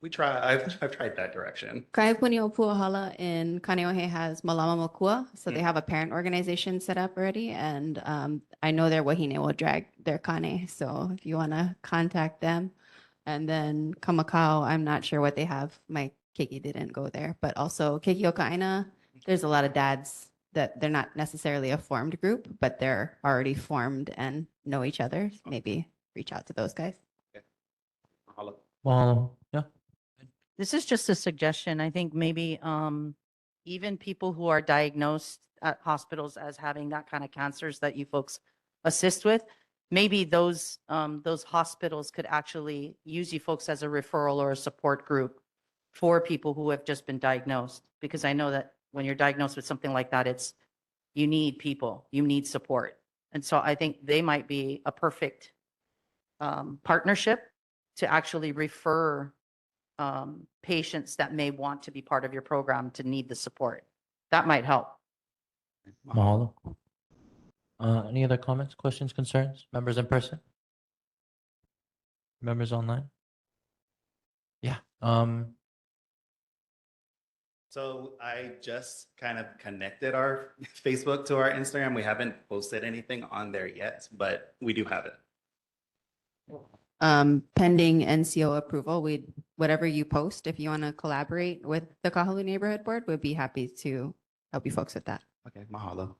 we try, I've tried that direction. Kaipuni o Puahala in Kaneohe has Malama Makua, so they have a parent organization set up already, and I know their wahine will drag their kane, so if you want to contact them. And then Kamakau, I'm not sure what they have. My Keiki didn't go there, but also Keiki Okaina, there's a lot of dads that they're not necessarily a formed group, but they're already formed and know each other. Maybe reach out to those guys. Yeah. This is just a suggestion. I think maybe even people who are diagnosed at hospitals as having that kind of cancers that you folks assist with, maybe those hospitals could actually use you folks as a referral or a support group for people who have just been diagnosed. Because I know that when you're diagnosed with something like that, you need people, you need support. And so I think they might be a perfect partnership to actually refer patients that may want to be part of your program to need the support. That might help. Mahalo. Any other comments, questions, concerns? Members in person? Members online? Yeah. So I just kind of connected our Facebook to our Instagram. We haven't posted anything on there yet, but we do have it. Pending NCO approval, whatever you post, if you want to collaborate with the Kahalu'u Neighborhood Board, we'd be happy to help you folks with that. Okay, mahalo.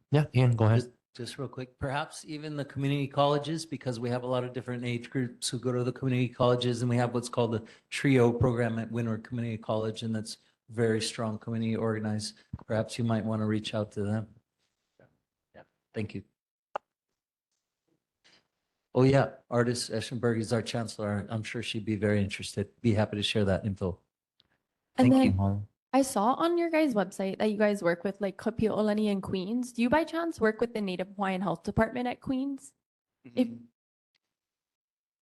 Yeah, Ian, go ahead. Just real quick, perhaps even the community colleges, because we have a lot of different age groups who go to the community colleges, and we have what's called the TRIO program at Windward Community College, and that's very strong community organized. Perhaps you might want to reach out to them. Yeah, thank you. Oh yeah, Artis Eschenberg is our chancellor. I'm sure she'd be very interested. Be happy to share that info. And Thank then you, Holly. I saw on your guys' website that you guys work with like Kapi'olani and Queens. Do you by chance work with the Native Hawaiian Health Department at Queens? If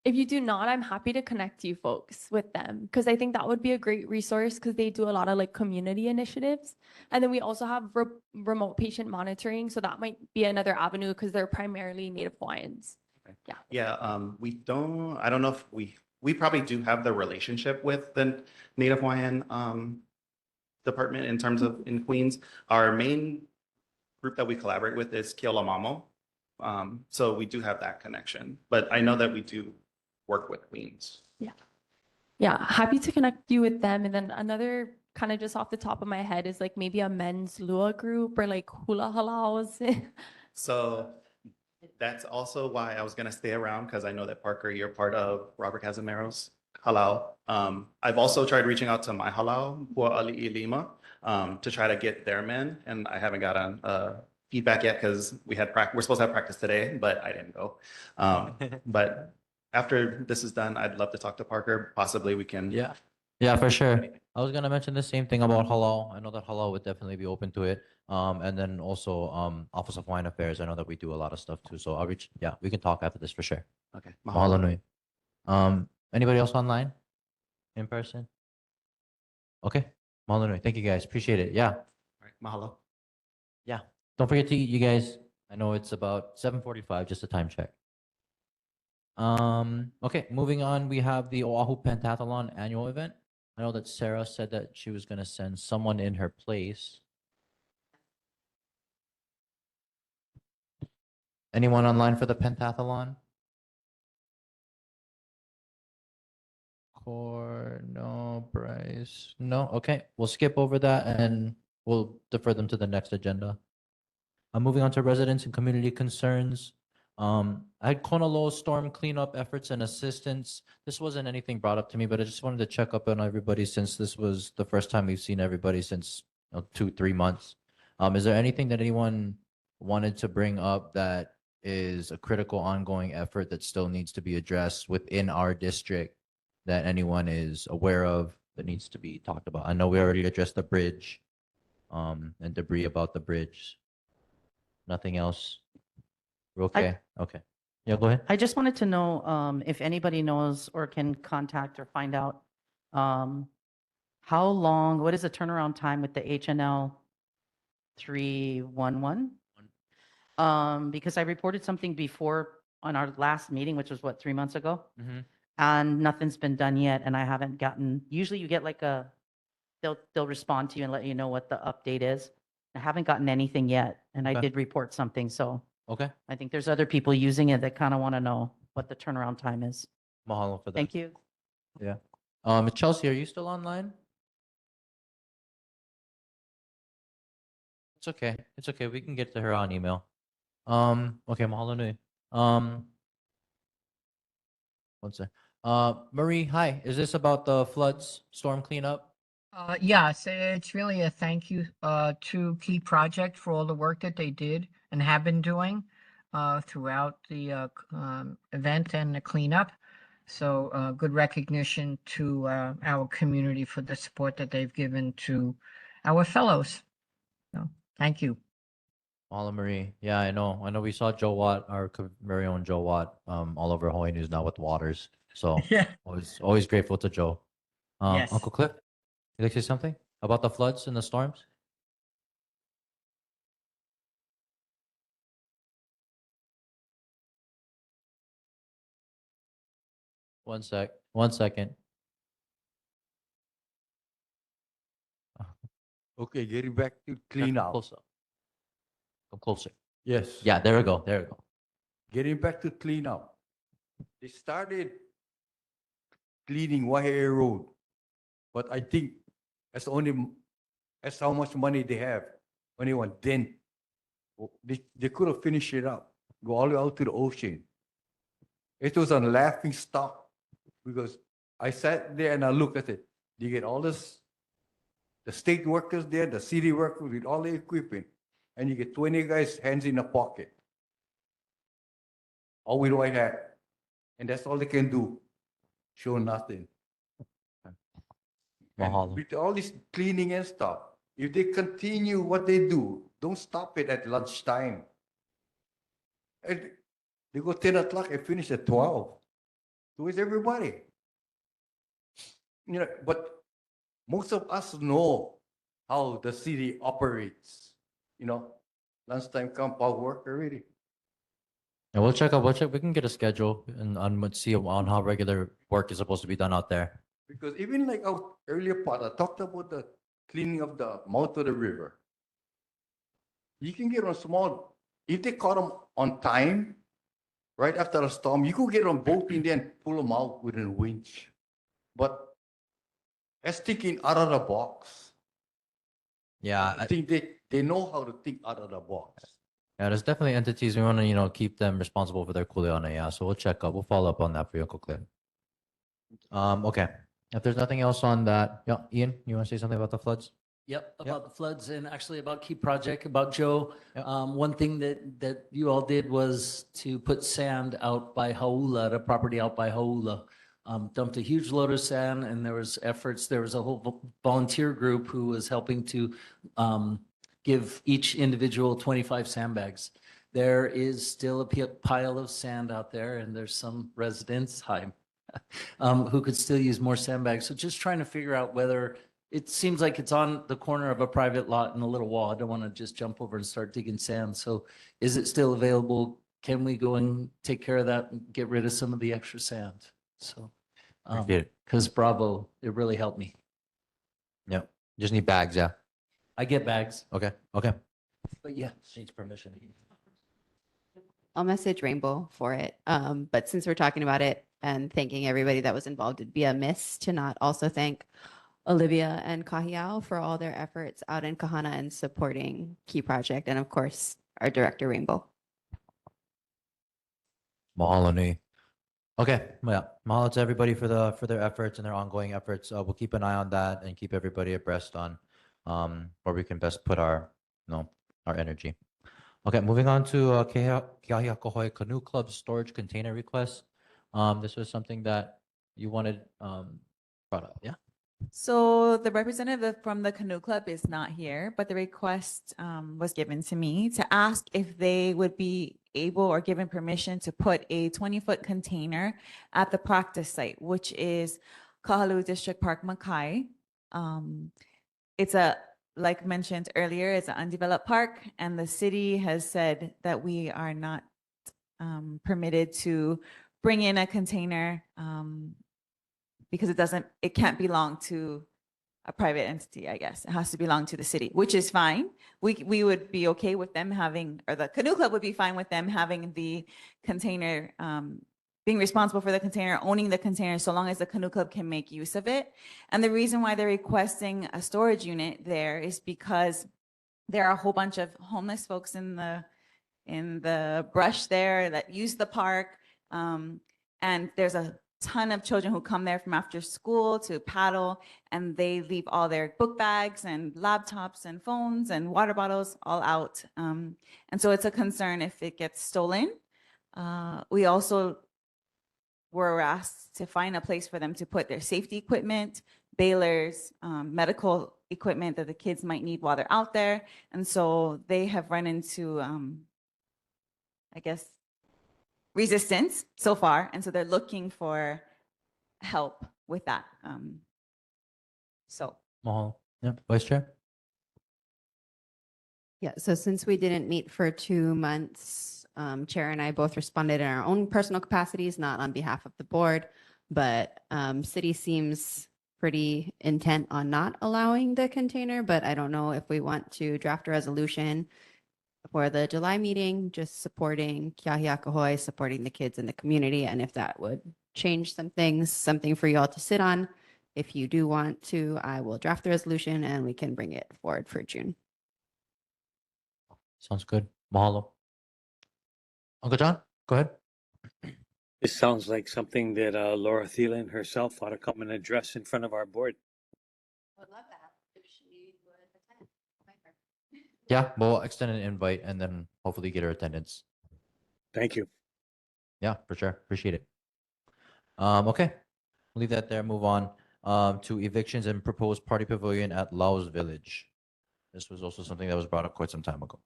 if you do not, I'm happy to connect you folks with them because I think that would be a great resource because they do a lot of like community initiatives. And then we also have remote patient monitoring. So that might be another avenue because they're primarily Native Hawaiians. Yeah. Yeah, I don't know if we probably do have the relationship with the Native Hawaiian department in terms of in Queens. Our main group that we collaborate with is Keolamamo. So we do have that connection, but I know that we do work with Queens. Yeah. Yeah. Happy to connect you with them. And then another kind of just off the top of my head is like maybe a men's Lua group or like hula halaus. So that's also why I was gonna stay around because I know that Parker, you're part of Robert Casimero's halau. I've also tried reaching out to my halau, Ali'i Lima, to try to get their men, and I haven't gotten feedback yet because we're supposed to have practice today, but I didn't go. But after this is done, I'd love to talk to Parker. Possibly we can. Yeah. Yeah, for sure. I was gonna mention the same thing about halal. I know that halal would definitely be open to it. And then also Office of Wine Affairs. I know that we do a lot of stuff too. So I'll reach. Yeah, we can talk after this for sure. Okay. Mahalo nui. Anybody else online? In person? Okay. Mahalo nui. Thank you guys. Appreciate it. Yeah. All right. Mahalo. Yeah. Don't forget to eat, you guys. I know it's about 7:45. Just a time check. Okay, moving on, we have the Oahu Pentathlon annual event. I know that Sarah said that she was going to send someone in her place. Anyone online for the pentathlon? No, Bryce. No, okay. We'll skip over that and we'll defer them to the next agenda. I'm moving on to residents and community concerns. I had Konolo storm cleanup efforts and assistance. This wasn't anything brought up to me, but I just wanted to check up on everybody since this was the first time we've seen everybody since 2-3 months. Is there anything that anyone wanted to bring up that is a critical ongoing effort that still needs to be addressed within our district that anyone is aware of that needs to be talked about? I know we already addressed the bridge and debris about the bridge. Nothing else? We're okay. Okay. Yeah, go ahead. I just wanted to know if anybody knows or can contact or find out how long, what is the turnaround time with the HNL 311? Because I reported something before on our last meeting, which was what, 3 months ago? And nothing's been done yet. And I haven't gotten, usually you get like they'll respond to you and let you know what the update is. I haven't gotten anything yet. And I Okay. did report something. So Okay. I think there's other people using it that kind of want to know what the turnaround time is. Mahalo for that. Thank you. Yeah. Chelsea, are you still online? It's okay. It's okay. We can get to her on email. Okay, mahalo nui. One sec. Marie, hi. Is this about the floods, storm cleanup? Yes, it's really a thank you to Key Project for all the work that they did and have been doing throughout the event and the cleanup. So good recognition to our community for the support that they've given to our fellows. So thank you. Mahalo, Marie. Yeah, I know. I know we saw Joe Watt, our very own Joe Watt, all over Hawaii News now with waters. So Yeah. always grateful to Joe. Yes. Uncle Cliff, you like to say something about the floods and the storms? One second. Okay, getting back to clean Come up. closer. Come closer. Yes. Yeah, there we go. There we go. Getting back to clean up. They started cleaning Waihe Road, but I think that's how much money they have. Only one dent. They could have finished it up, go all the way out to the ocean. It was a laughing stock because I sat there and I looked at it. They get all this, the state workers there, the city workers with all the equipment, and you get 20 guys hands in a pocket. All with white hat. And that's all they can do. Show nothing. And Mahalo. with all this cleaning and stuff, if they continue what they do, don't stop it at lunchtime. And they go 10 o'clock and finish at 12. So is everybody. But most of us know how the city operates. Lunchtime come out work already. And we'll check, we can get a schedule and see on how regular work is supposed to be done out there. Because even like our earlier part, I talked about the cleaning of the mouth of the river. You can get on small, if they caught them on time, right after a storm, you could get on boat in there and pull them out with a winch. But that's thinking out of the box. Yeah, I think they know how to think out of the box. yeah, there's definitely entities we want to, keep them responsible for their kuleana. Yeah, so we'll check up. We'll follow up on that for you, Uncle Claire. Okay. If there's nothing else on that, yeah, Ian, you want to say something about the floods? Yep, about the floods and actually about Key Project, about Joe. One thing that you all did was to put sand out by Haula, the property out by Haula. Dumped a huge load of sand and there was efforts, there was a whole volunteer group who was helping to give each individual 25 sandbags. There is still a pile of sand out there and there's some residents, who could still use more sandbags. So just trying to figure out whether it seems like it's on the corner of a private lot in a little wall. I don't want to just jump over and start digging sand. So is it still available? Can we go and take care of that and get rid of some of the extra sand? So, Appreciate it. because Bravo, it really helped me. Yep. Just need bags, yeah. I get bags, Okay. Okay. but yeah. Needs permission. I'll message Rainbow for it. But since we're talking about it and thanking everybody that was involved, it'd be a miss to not also thank Olivia and Kahiao for all their efforts out in Kahana and supporting Key Project, and of course, our director, Rainbow. Mahalo nui. Okay, yeah. Mahalo to everybody for their efforts and their ongoing efforts. We'll keep an eye on that and keep everybody abreast on where we can best put our our energy. Okay, moving on to Keahiakohoi Canoe Club storage container request. This was something that you wanted brought up, yeah? So the representative from the Canoe Club is not here, but the request was given to me to ask if they would be able or given permission to put a 20-foot container at the practice site, which is Kahalu'u District Park, Makai. It's like mentioned earlier, it's an undeveloped park, and the city has said that we are not permitted to bring in a container because it can't belong to a private entity, I guess. It has to belong to the city, which is fine. We would be okay with them having, or the Canoe Club would be fine with them having the container, being responsible for the container, owning the container, so long as the Canoe Club can make use of it. And the reason why they're requesting a storage unit there is because there are a whole bunch of homeless folks in the brush there that use the park. And there's a ton of children who come there from after school to paddle, and they leave all their book bags and laptops and phones and water bottles all out. And so it's a concern if it gets stolen. We also were asked to find a place for them to put their safety equipment, bailers, medical equipment that the kids might need while they're out there. And so they have run into, I guess, resistance so far, and so they're looking for help with that. So Mahalo. Yeah, Vice Chair? Yeah, so since we didn't meet for 2 months, Chair and I both responded in our own personal capacities, not on behalf of the board, but city seems pretty intent on not allowing the container, but I don't know if we want to draft a resolution for the July meeting, just supporting Keahiakohoi, supporting the kids in the community, and if that would change some things, something for you all to sit on. If you do want to, I will draft the resolution and we can bring it forward for June. Sounds good. Mahalo. Uncle John, go ahead. This sounds like something that Laura Thielen herself ought to come and address in front of our board. I would love that if she would attend. Yeah, we'll extend an invite and then hopefully get her attendance. Thank you. Yeah, for sure. Appreciate it. Okay, leave that there. Move on to evictions and proposed party pavilion at Laos Village. This was also something that was brought up quite some time ago.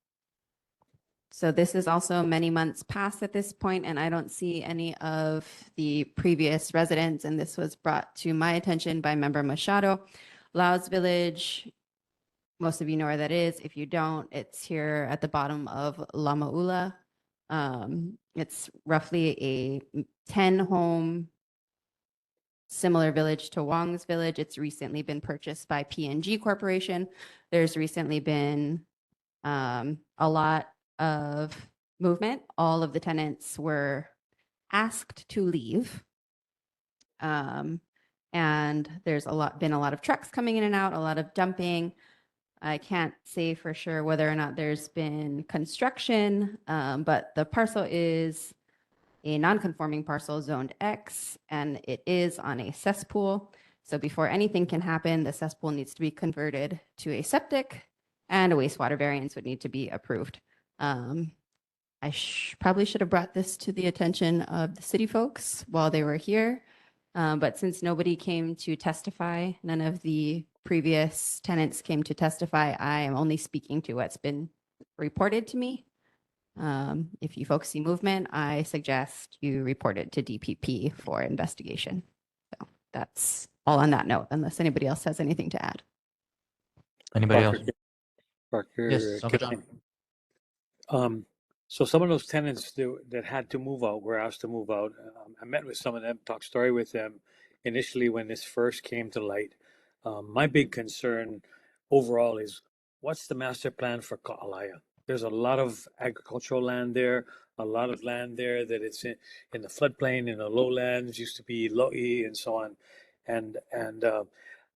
So this is also many months past at this point, and I don't see any of the previous residents, and this was brought to my attention by Member Machado. Louds Village, most of you know where that is. If you don't, it's here at the bottom of Lamaula. It's roughly a 10-home similar village to Wong's Village. It's recently been purchased by P&G Corporation. There's recently been a lot of movement. All of the tenants were asked to leave. And there's been a lot of trucks coming in and out, a lot of dumping. I can't say for sure whether or not there's been construction, but the parcel is a non-conforming parcel zoned X, and it is on a cesspool. So before anything can happen, the cesspool needs to be converted to a septic, and a wastewater variance would need to be approved. I probably should have brought this to the attention of the city folks while they were here. But since nobody came to testify, none of the previous tenants came to testify, I am only speaking to what's been reported to me. If you folks see movement, I suggest you report it to DPP for investigation. So that's all on that note, unless anybody else has anything to add. Anybody else? Parker, Yes, Uncle John. So some of those tenants that had to move out were asked to move out. I met with some of them, talked story with them initially when this first came to light. My big concern overall is what's the master plan for Kahalu'u? There's a lot of agricultural land there, a lot of land there that it's in the floodplain, in the lowlands, used to be lo'i and so on. And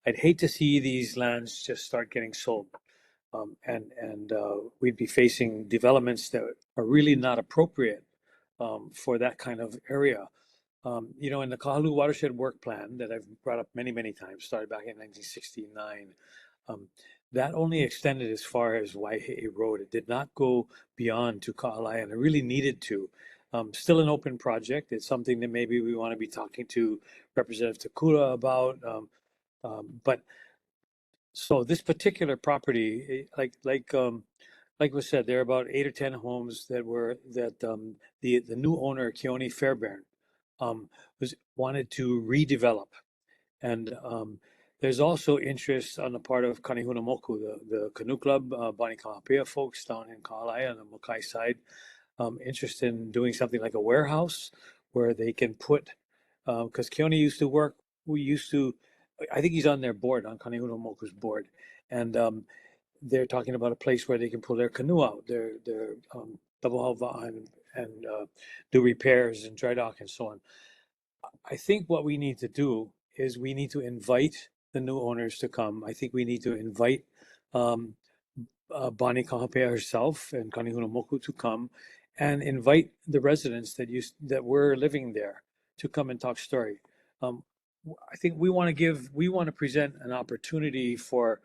I'd hate to see these lands just start getting sold. We'd be facing developments that are really not appropriate for that kind of area. In the Kahalu'u Watershed Work Plan that I've brought up many, many times, started back in 1969, that only extended as far as Waihe'e Road. It did not go beyond to Kahalu'u, and it really needed to. Still an open project. It's something that maybe we want to be talking to Representative Takura about. But so this particular property, like was said, there are about 8 or 10 homes that the new owner, Keone Fairbairn, wanted to redevelop. And there's also interest on the part of Kanihunamoku, the canoe club, Bani Kahapea folks down in Kahalu'u on the Makai side, interested in doing something like a warehouse where they can put, because Keone used to work, I think he's on their board, on Kanihunamoku's board. And they're talking about a place where they can pull their canoe out, their double halva and do repairs and dry dock and so on. I think what we need to do is we need to invite the new owners to come. I think we need to invite Bani Kahapea herself and Kanihunamoku to come and invite the residents that were living there to come and talk story. I think we want to present an opportunity for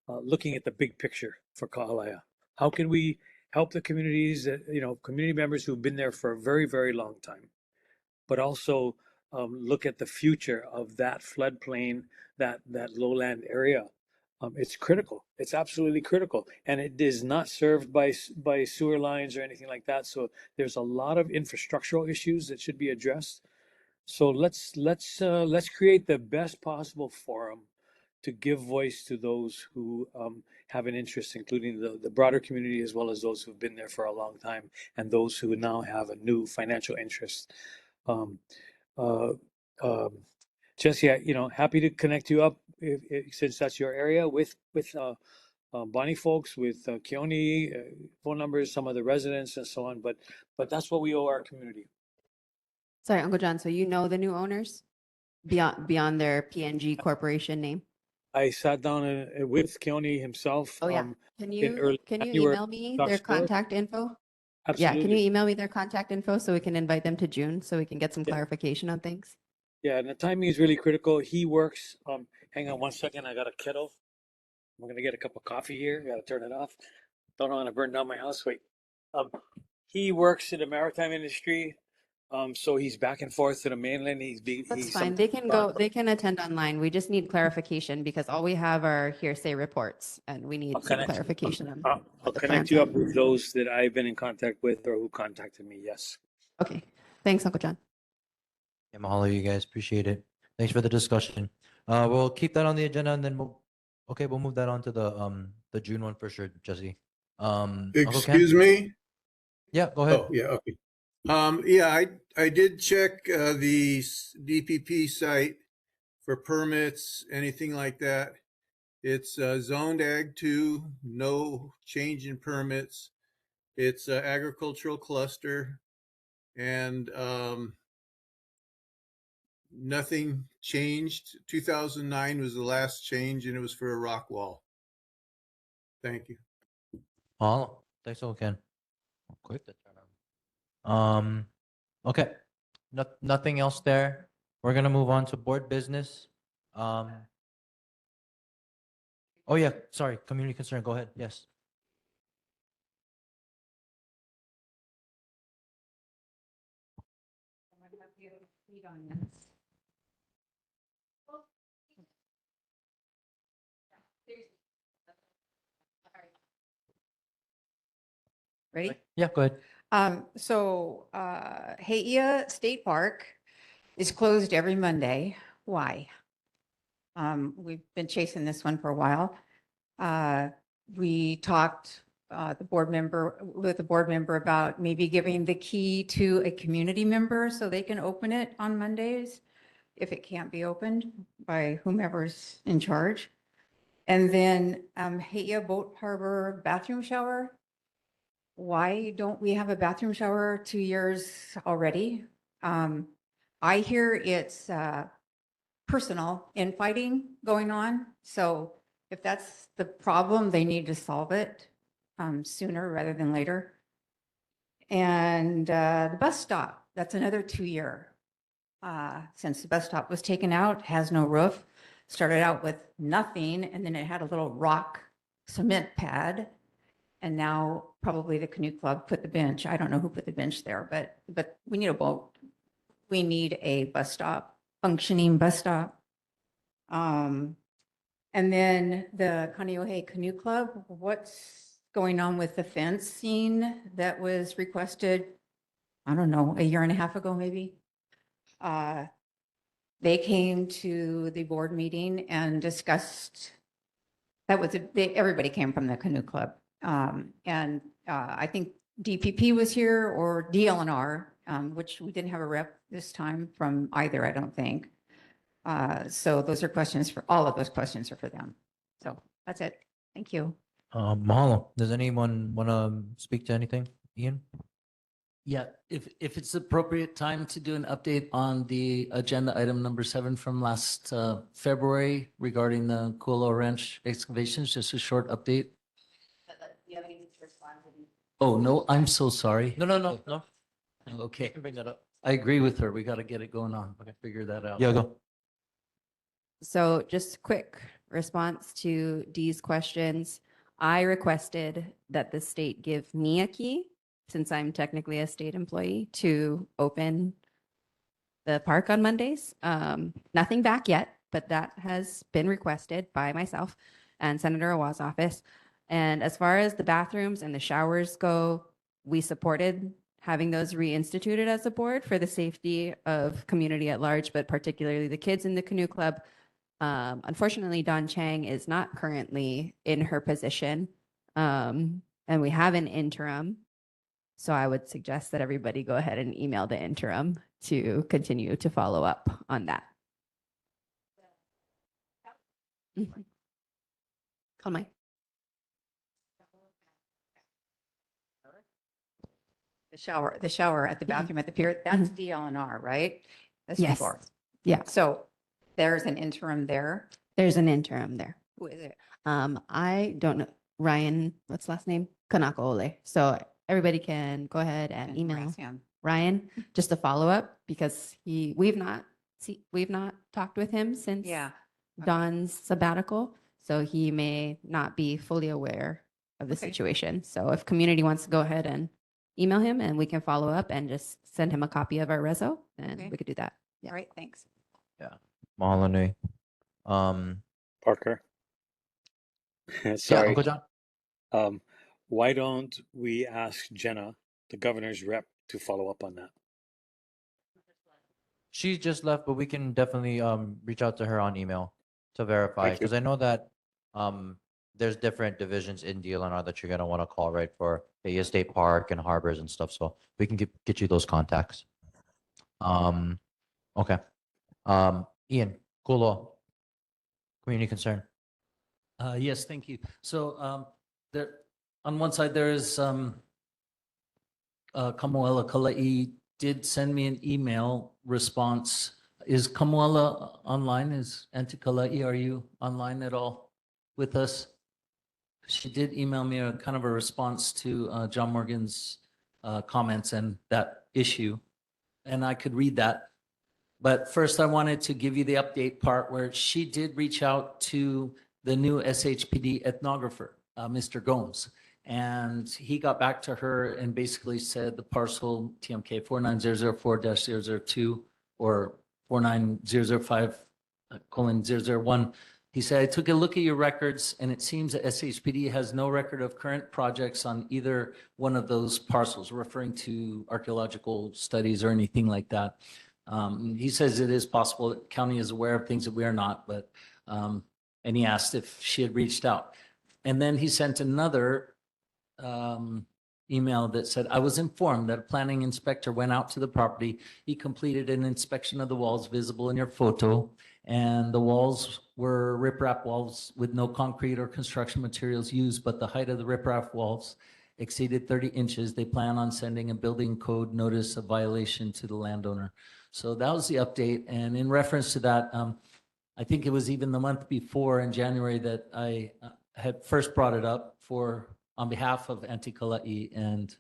looking at the big picture for Kahalu'u. How can we help the communities, community members who've been there for a very, very long time, but also look at the future of that floodplain, that lowland area. It's critical. It's absolutely critical, and it is not served by sewer lines or anything like that. So there's a lot of infrastructural issues that should be addressed. So let's create the best possible forum to give voice to those who have an interest, including the broader community, as well as those who've been there for a long time, and those who now have a new financial interest. Jesse, happy to connect you up since that's your area with Bonnie folks, with Keone, phone numbers, some of the residents and so on. But that's what we owe our community. Sorry, Uncle John, so you know the new owners beyond their P&G Corporation name? I sat down with Keone himself. Oh, yeah. Can you January, email me their Dr. Stewart. contact info? Absolutely. Yeah, can you email me their contact info so we can invite them to June so we can get some clarification on things? Yeah, and the timing is really critical. He works, hang on one second, I got a kettle. I'm gonna get a cup of coffee here. Gotta turn it off. Don't want to burn down my house. Wait. He works in the maritime industry. So he's back and forth to the mainland. That's he's fine. They can go, they can attend online. We just need clarification because all we have are hearsay reports and we need some clarification on I'll what the connect plans you are. up with those that I've been in contact with or who contacted me. Yes. Okay, thanks, Uncle John. Yeah, mahalo, you guys. Appreciate it. Thanks for the discussion. We'll keep that on the agenda and then we'll move that on to the June one for sure, Jesse. Uncle Ken? Excuse me? Yeah, go ahead. Oh, yeah, okay. Yeah, I did check the DPP site for permits, anything like that. It's zoned Ag 2, no change in permits. It's an agricultural cluster and nothing changed. 2009 was the last change and it was for a rock wall. Thank you. Mahalo. Thanks, Uncle Ken. Quick to turn on. Okay. Nothing else there. We're gonna move on to board business. Oh yeah, sorry, community concern. Go ahead. Yes. Ready? Yeah, go ahead. Heia State Park is closed every Monday. Why? We've been chasing this one for a while. We talked, the board member about maybe giving the key to a community member so they can open it on Mondays if it can't be opened by whomever's in charge. And then Heia Boat Harbor bathroom shower. Why don't we have a bathroom shower 2 years already? I hear it's personal infighting going on. So if that's the problem, they need to solve it sooner rather than later. And the bus stop, that's another 2-year. Since the bus stop was taken out, has no roof, started out with nothing, and then it had a little rock cement pad. And now probably the canoe club put the bench. I don't know who put the bench there, but we need a boat. We need a bus stop, functioning bus stop. And then the Kaneohe Canoe Club, what's going on with the fencing that was requested, I don't know, a year and a half ago, maybe? They came to the board meeting and discussed, everybody came from the canoe club. And I think DPP was here or DLNR, which we didn't have a rep this time from either, I don't think. So those are questions all of those questions are for them. So that's it. Thank you. Mahalo. Does anyone want to speak to anything? Ian? Yeah, if it's appropriate time to do an update on the agenda item number 7 from last February regarding the Kahalu'u Ranch excavations, just a short update. Do you have anything to respond to? Oh, no, I'm so sorry. No. Okay, Bring that up. I agree with her. We got to get it going on. Okay, figure that out. Yeah, go. So just a quick response to Dee's questions. I requested that the state give me a key, since I'm technically a state employee, to open the park on Mondays. Nothing back yet, but that has been requested by myself and Senator Awa's office. And as far as the bathrooms and the showers go, we supported having those reinstituted as a board for the safety of community at large, but particularly the kids in the canoe club. Unfortunately, Dawn Chang is not currently in her position, and we have an interim. So I would suggest that everybody go ahead and email the interim to continue to follow up on that. Call Mike. The shower at the bathroom at the pier, that's DLNR, right? That's Yes. before. Yeah. So there's an interim there. There's an interim there. Who is it? I don't know. Ryan, what's last name? Kanako-Ole. So everybody can go ahead and email Harass him. Ryan just a follow up because we've not talked with him since Yeah. Don's sabbatical. So he may not be fully aware of the Okay. situation. So if community wants to go ahead and email him and we can follow up and just send him a copy of our reso and Okay. we could do that. All right, thanks. Yeah. Mahalo nui. Parker. Yeah, Sorry. Uncle John. Why don't we ask Jenna, the governor's rep, to follow up on that? She just left, but we can definitely reach out to her on email to verify, Thank you. because I know that there's different divisions in DLNR that you're gonna want to call, right, for the State Park and harbors and stuff. So we can get you those contacts. Okay. Ian, Kulo, community concern. Yes, thank you. So there, on one side, there is Kamuela Kala'i did send me an email response. Is Kamuela online? Is Auntie Kala'i, are you online at all with us? She did email me a kind of a response to John Morgan's comments and that issue, and I could read that. But first, I wanted to give you the update part where she did reach out to the new SHPD ethnographer, Mr. Gomes. And he got back to her and basically said the parcel TMK 49004-002 or 49005:001. He said, I took a look at your records and it seems that SHPD has no record of current projects on either one of those parcels, referring to archaeological studies or anything like that. He says it is possible that the county is aware of things that we are not, but, and he asked if she had reached out. And then he sent another email that said, I was informed that a planning inspector went out to the property. He completed an inspection of the walls visible in your photo, and the walls were riprap walls with no concrete or construction materials used, but the height of the riprap walls exceeded 30 inches. They plan on sending a building code notice of violation to the landowner. So that was the update. And in reference to that, I think it was even the month before in January that I had first brought it up on behalf of Auntie Kala'i, and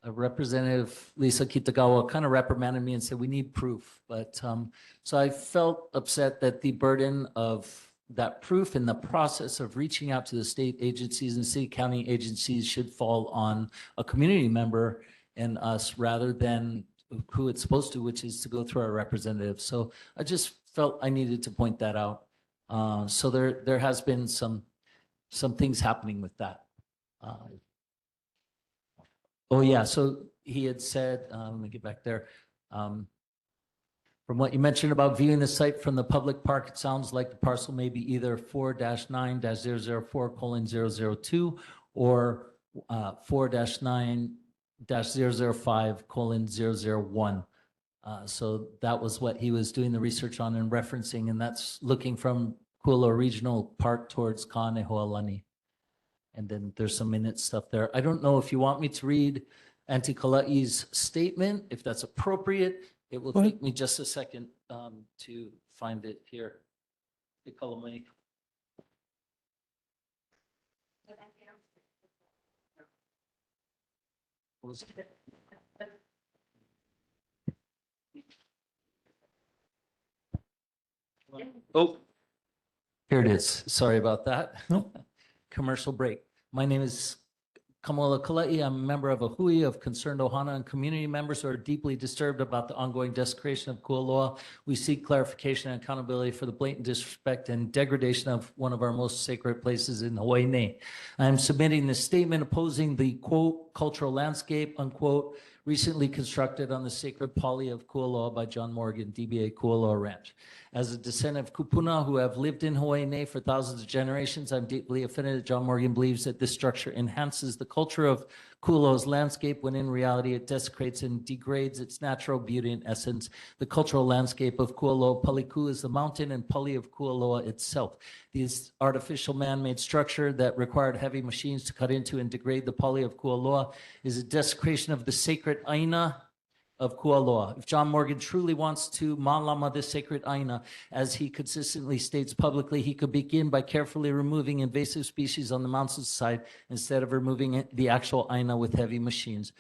Representative Lisa Kitagawa kind of reprimanded me and said, we need proof. But so I felt upset that the burden of that proof in the process of reaching out to the state agencies and city county agencies should fall on a community member and us rather than who it's supposed to, which is to go through our representatives. So I just felt I needed to point that out. So there has been some things happening with that. Oh yeah, so he had said, let me get back there. From what you mentioned about viewing the site from the public park, it sounds like the parcel may be either 4-9-004:002 or 4-9-005:001. So that was what he was doing the research on and referencing, and that's looking from Kualoa Regional Park towards Kanehoalani. And then there's some minute stuff there. I don't know if you want me to read Auntie Kala'i's statement, if that's appropriate. It will take me just a second to find it here. Oh, here it is. Sorry about that. Commercial break. My name is Kamola Kala'i. I'm a member of a hui of Concerned Ohana and community members who are deeply disturbed about the ongoing desecration of Kualoa. We seek clarification and accountability for the blatant disrespect and degradation of one of our most sacred places in Hawaii. I'm submitting this statement opposing the quote cultural landscape unquote recently constructed on the sacred pali of Kualoa by John Morgan, DBA Kualoa Ranch. As a descendant of Kupuna who have lived in Hawaii for thousands of generations, I'm deeply offended that John Morgan believes that this structure enhances the culture of Kualoa's landscape when in reality it desecrates and degrades its natural beauty and essence. The cultural landscape of Kualoa Paliku is the mountain and pali of Kualoa itself. This artificial man-made structure that required heavy machines to cut into and degrade the pali of Kualoa is a desecration of the sacred aina of Kualoa. If John Morgan truly wants to malama this sacred aina, as he consistently states publicly, he could begin by carefully removing invasive species on the mountainside instead of removing the actual aina with heavy machines.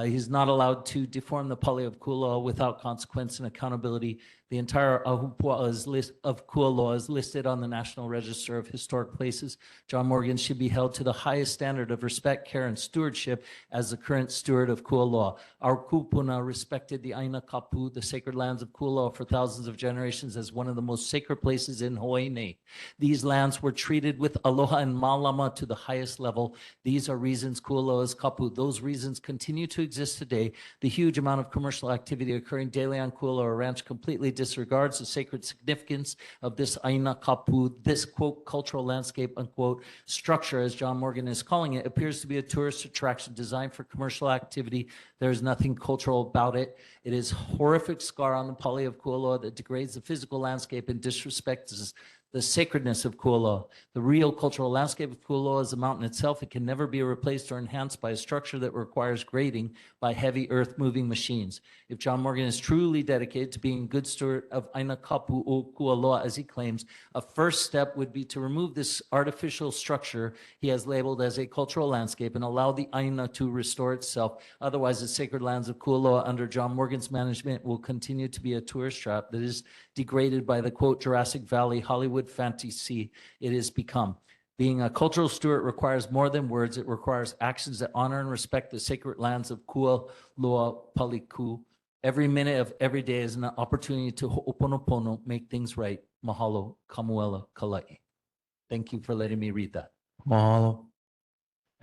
He's not allowed to deform the pali of Kualoa without consequence and accountability. The entire Ahupua'a of Kualoa is listed on the National Register of Historic Places. John Morgan should be held to the highest standard of respect, care, and stewardship as the current steward of Kualoa. Our kupuna respected the Aina Kapu, the sacred lands of Kualoa, for thousands of generations as one of the most sacred places in Hawaii. These lands were treated with aloha and malama to the highest level. These are reasons Kualoa is kapu. Those reasons continue to exist today. The huge amount of commercial activity occurring daily on Kualoa Ranch completely disregards the sacred significance of this Aina Kapu, this quote cultural landscape unquote structure, as John Morgan is calling it, appears to be a tourist attraction designed for commercial activity. There is nothing cultural about it. It is a horrific scar on the pali of Kualoa that degrades the physical landscape and disrespects the sacredness of Kualoa. The real cultural landscape of Kualoa is the mountain itself. It can never be replaced or enhanced by a structure that requires grading by heavy earth-moving machines. If John Morgan is truly dedicated to being a good steward of Aina Kapu'u Kualoa, as he claims, a first step would be to remove this artificial structure he has labeled as a cultural landscape and allow the Aina to restore itself. Otherwise, the sacred lands of Kualoa under John Morgan's management will continue to be a tourist trap that is degraded by the quote Jurassic Valley Hollywood fantasy it has become. Being a cultural steward requires more than words. It requires actions that honor and respect the sacred lands of Kualoa Paliku. Every minute of every day is an opportunity to ho'oponopono, make things right. Mahalo, kamuela, kalai. Thank you for letting me read that. Mahalo.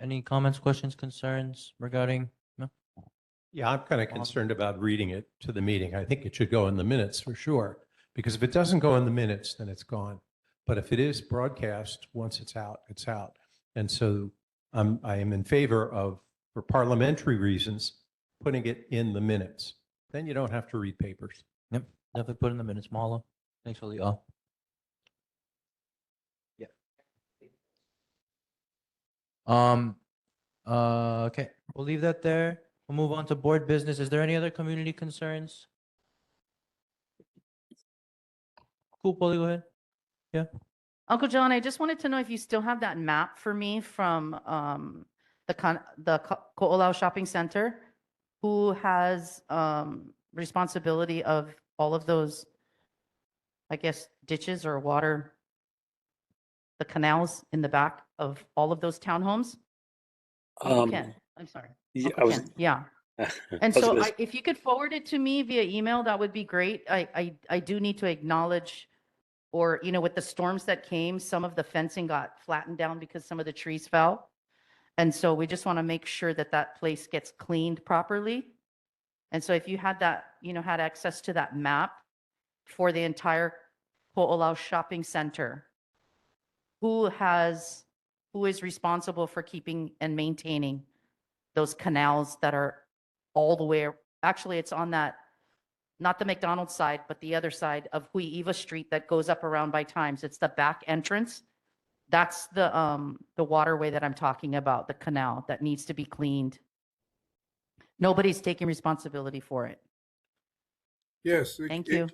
Any comments, questions, concerns regarding? No? Yeah, I'm kind of concerned about reading it to the meeting. I think it should go in the minutes for sure, because if it doesn't go in the minutes, then it's gone. But if it is broadcast, once it's out, it's out. And so I am in favor of, for parliamentary reasons, putting it in the minutes. Then you don't have to read papers. Yep, definitely put in the minutes. Mahalo. Thanks for the all. Yeah. Okay, we'll leave that there. We'll move on to board business. Is there any other community concerns? Cool, Polly, go ahead. Yeah. Uncle John, I just wanted to know if you still have that map for me from the Ko'olau Shopping Center. Who has responsibility of all of those, I guess, ditches or water, the canals in the back of all of those townhomes? Uncle Ken, I'm sorry. Yeah, Uncle Ken, yeah. I And was so gonna if you could forward it to me via email, that would be great. I do need to acknowledge, or, you know, with the storms that came, some of the fencing got flattened down because some of the trees fell. And so we just want to make sure that that place gets cleaned properly. And so if you had that, you know, had access to that map for the entire Ko'olau Shopping Center, who is responsible for keeping and maintaining those canals that are all the way, actually it's on that, not the McDonald's side, but the other side of Hui'iva Street that goes up around by Times. It's the back entrance. That's the waterway that I'm talking about, the canal that needs to be cleaned. Nobody's taking responsibility for it. Yes. Thank you.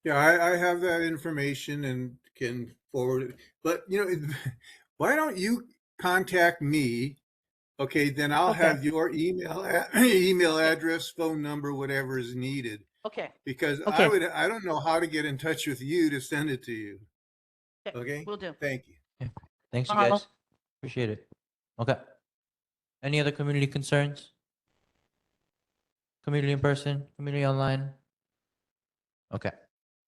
Yeah, I have that information and can forward it. But, you know, why don't you contact me? Okay, then I'll have your email address, phone number, whatever is needed. Okay. Because Okay. I don't know how to get in touch with you to send it to you. Okay? Will do. Thank you. Thanks, you Mahalo. guys. Appreciate it. Okay. Any other community concerns? Community in person, community online? Okay.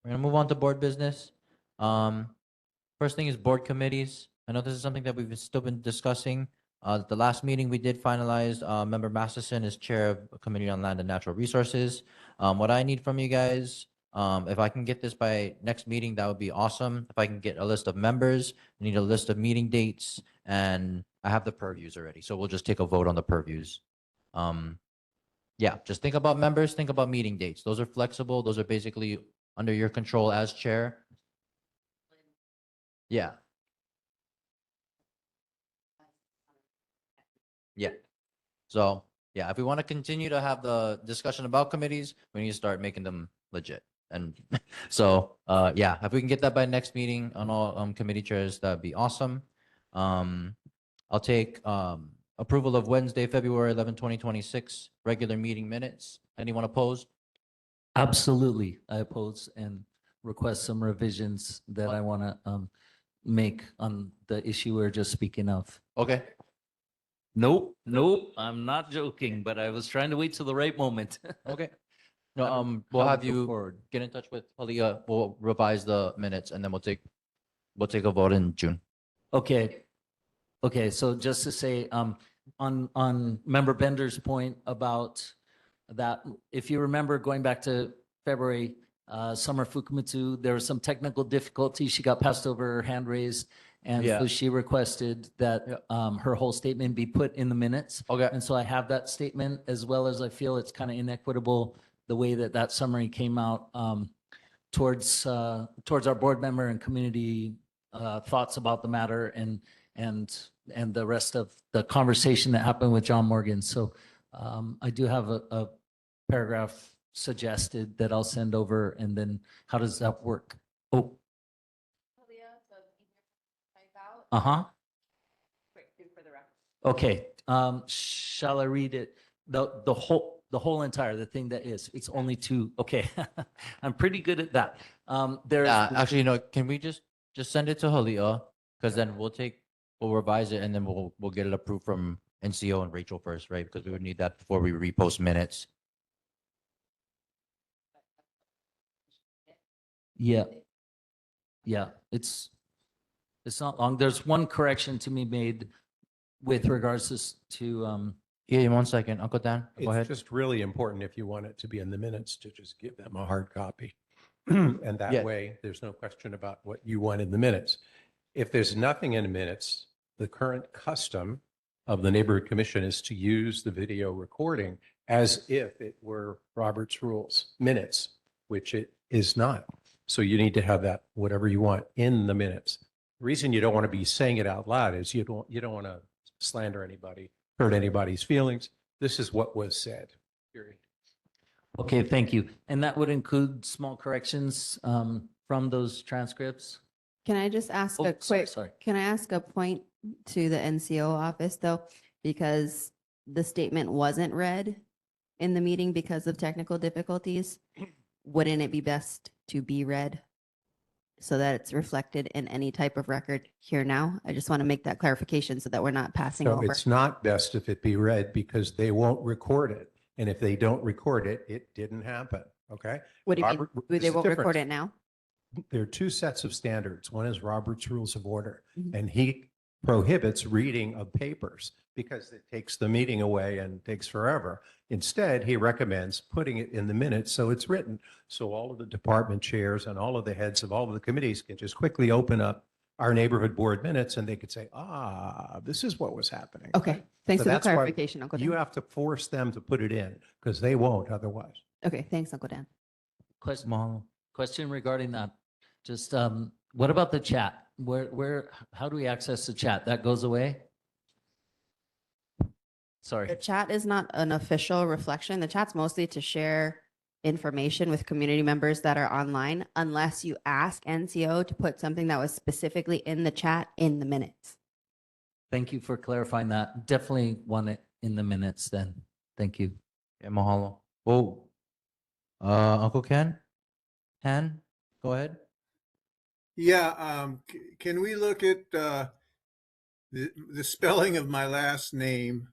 We're gonna move on to board business. First thing is board committees. I know this is something that we've still been discussing. The last meeting we did finalize, Member Masterson is chair of Committee on Land and Natural Resources. What I need from you guys, if I can get this by next meeting, that would be awesome. If I can get a list of members, I need a list of meeting dates, and I have the purviews already. So we'll just take a vote on the purviews. Yeah, just think about members, think about meeting dates. Those are flexible. Those are basically under your control as chair. Yeah. Yeah. So, yeah, if we want to continue to have the discussion about committees, we need to start making them legit. And so, yeah, if we can get that by next meeting on all committee chairs, that'd be awesome. I'll take approval of Wednesday, February 11, 2026, regular meeting minutes. Anyone opposed? Absolutely. I oppose and request some revisions that I want to make on the issue we are just speaking of. Okay. Nope, nope, I'm not joking, but I was trying to wait till the right moment. Okay. No, we'll How to have go you forward. get in touch with Aaliyah. We'll revise the minutes and then we'll take a vote in June. Okay. Okay, so just to say, on Member Bender's point about that, if you remember going back to February, Summer Fukumitsu, there was some technical difficulty. She got passed over, her hand raised. And Yeah. so she requested that her whole statement be put in the minutes. Okay. And so I have that statement, as well as I feel it's kind of inequitable, the way that that summary came out towards our board member and community thoughts about the matter and the rest of the conversation that happened with John Morgan. So I do have a paragraph suggested that I'll send over, and then how does that work? Oh. Uh-huh. Okay, shall I read it? The whole entire, the thing that is, it's only two, okay. I'm pretty good at that. There's. Actually, no, can we just send it to Aaliyah? Because then we'll revise it and then we'll get it approved from NCO and Rachel first, right? Because we would need that before we repost minutes. Yeah. Yeah, it's not long. There's one correction to be made with regards to, Yeah, 1 second. Uncle Dan, go ahead. It's just really important if you want it to be in the minutes to just give them a hard copy. And that Yeah. way, there's no question about what you want in the minutes. If there's nothing in the minutes, the current custom of the neighborhood commission is to use the video recording as if it were Robert's rules minutes, which it is not. So you need to have that, whatever you want, in the minutes. The reason you don't want to be saying it out loud is you don't want to slander anybody, hurt anybody's feelings. This is what was said, period. okay, thank you. And that would include small corrections from those transcripts? Can I just ask Oh, a quick, sorry. can I ask a point to the NCO office though? Because the statement wasn't read in the meeting because of technical difficulties. Wouldn't it be best to be read so that it's reflected in any type of record here now? I just want to make that clarification so that we're not passing So over. it's not best if it be read because they won't record it. And if they don't record it, it didn't happen, okay? What do you mean? Robert- They this is won't record different. it now? There are two sets of standards. One is Robert's Rules of Order, Mhm. and he prohibits reading of papers because it takes the meeting away and takes forever. Instead, he recommends putting it in the minutes so it's written. So all of the department chairs and all of the heads of all of the committees can just quickly open up our neighborhood board minutes and they could say, this is what was happening. Okay, thanks So for the that's why clarification, Uncle You Dan. have to force them to put it in because they won't otherwise. Okay, thanks, Uncle Dan. Question regarding that. Just, what about the chat? How do we access the chat? That goes away? Sorry. The chat is not an official reflection. The chat's mostly to share information with community members that are online, unless you ask NCO to put something that was specifically in the chat in the minutes. Thank you for clarifying that. Definitely want it in the minutes then. Thank you. Yeah, mahalo. Well, Uncle Ken, go ahead. Yeah, can we look at the spelling of my last name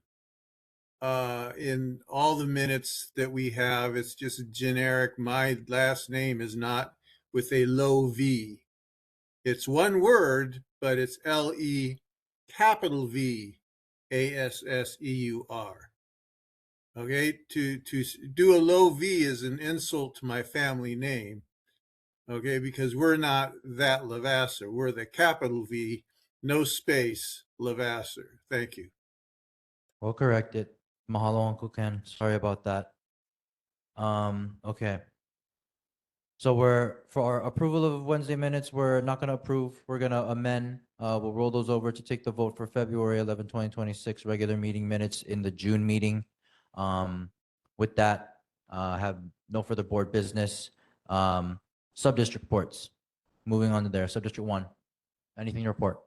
in all the minutes that we have? It's just generic. My last name is not with a low V. It's one word, but it's L-E capital V A-S-S-E-U-R. Okay, to do a low V is an insult to my family name. Okay, because we're not that Levasseur. We're the capital V, no space, Levasseur. Thank you. We'll correct it. Mahalo, Uncle Ken. Sorry about that. Okay. So for our approval of Wednesday minutes, we're not going to approve. We're going to amend. We'll roll those over to take the vote for February 11, 2026 regular meeting minutes in the June meeting. With that, have no further board business. Sub-district reports. Moving on to there. Sub-district 1. Anything to report?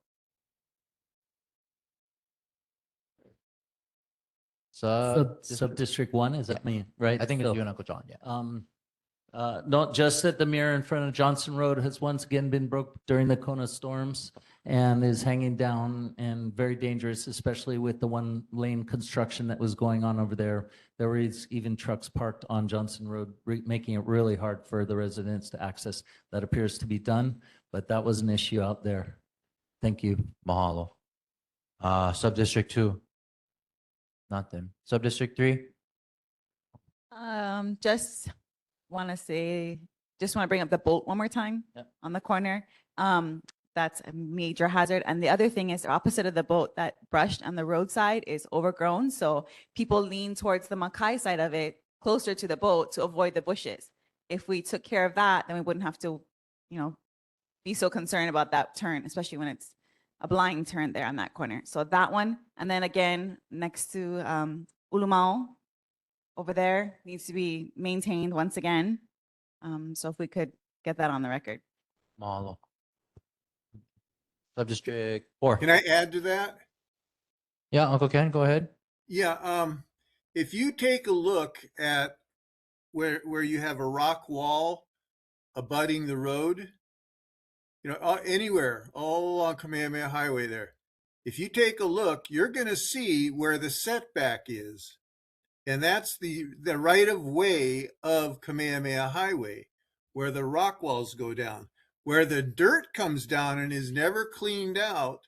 Sub-district 1, is that me, right? I think it's So, you and Uncle John, yeah. Not just that the mirror in front of Johnson Road has once again been broke during the Kona storms and is hanging down and very dangerous, especially with the one lane construction that was going on over there. There were even trucks parked on Johnson Road, making it really hard for the residents to access. That appears to be done, but that was an issue out there. Thank you. Mahalo. Sub-District 2. Nothing. Sub-District 3. Just want to say, just want to bring up the boat one more time on the corner. That's a major hazard. And the other thing is, the opposite of the boat, that brush on the roadside is overgrown. So people lean towards the Makai side of it, closer to the boat, to avoid the bushes. If we took care of that, then we wouldn't have to, be so concerned about that turn, especially when it's a blind turn there on that corner. So that one, and then again, next to Ulumau, over there, needs to be maintained once again. So if we could get that on the record. Mahalo. Sub-District 4. Can I add to that? Yeah, Uncle Ken, go ahead. Yeah, if you take a look at where you have a rock wall abutting the road, anywhere all along Kamehameha Highway there, if you take a look, you're going to see where the setback is. And that's the right of way of Kamehameha Highway, where the rock walls go down. Where the dirt comes down and is never cleaned out,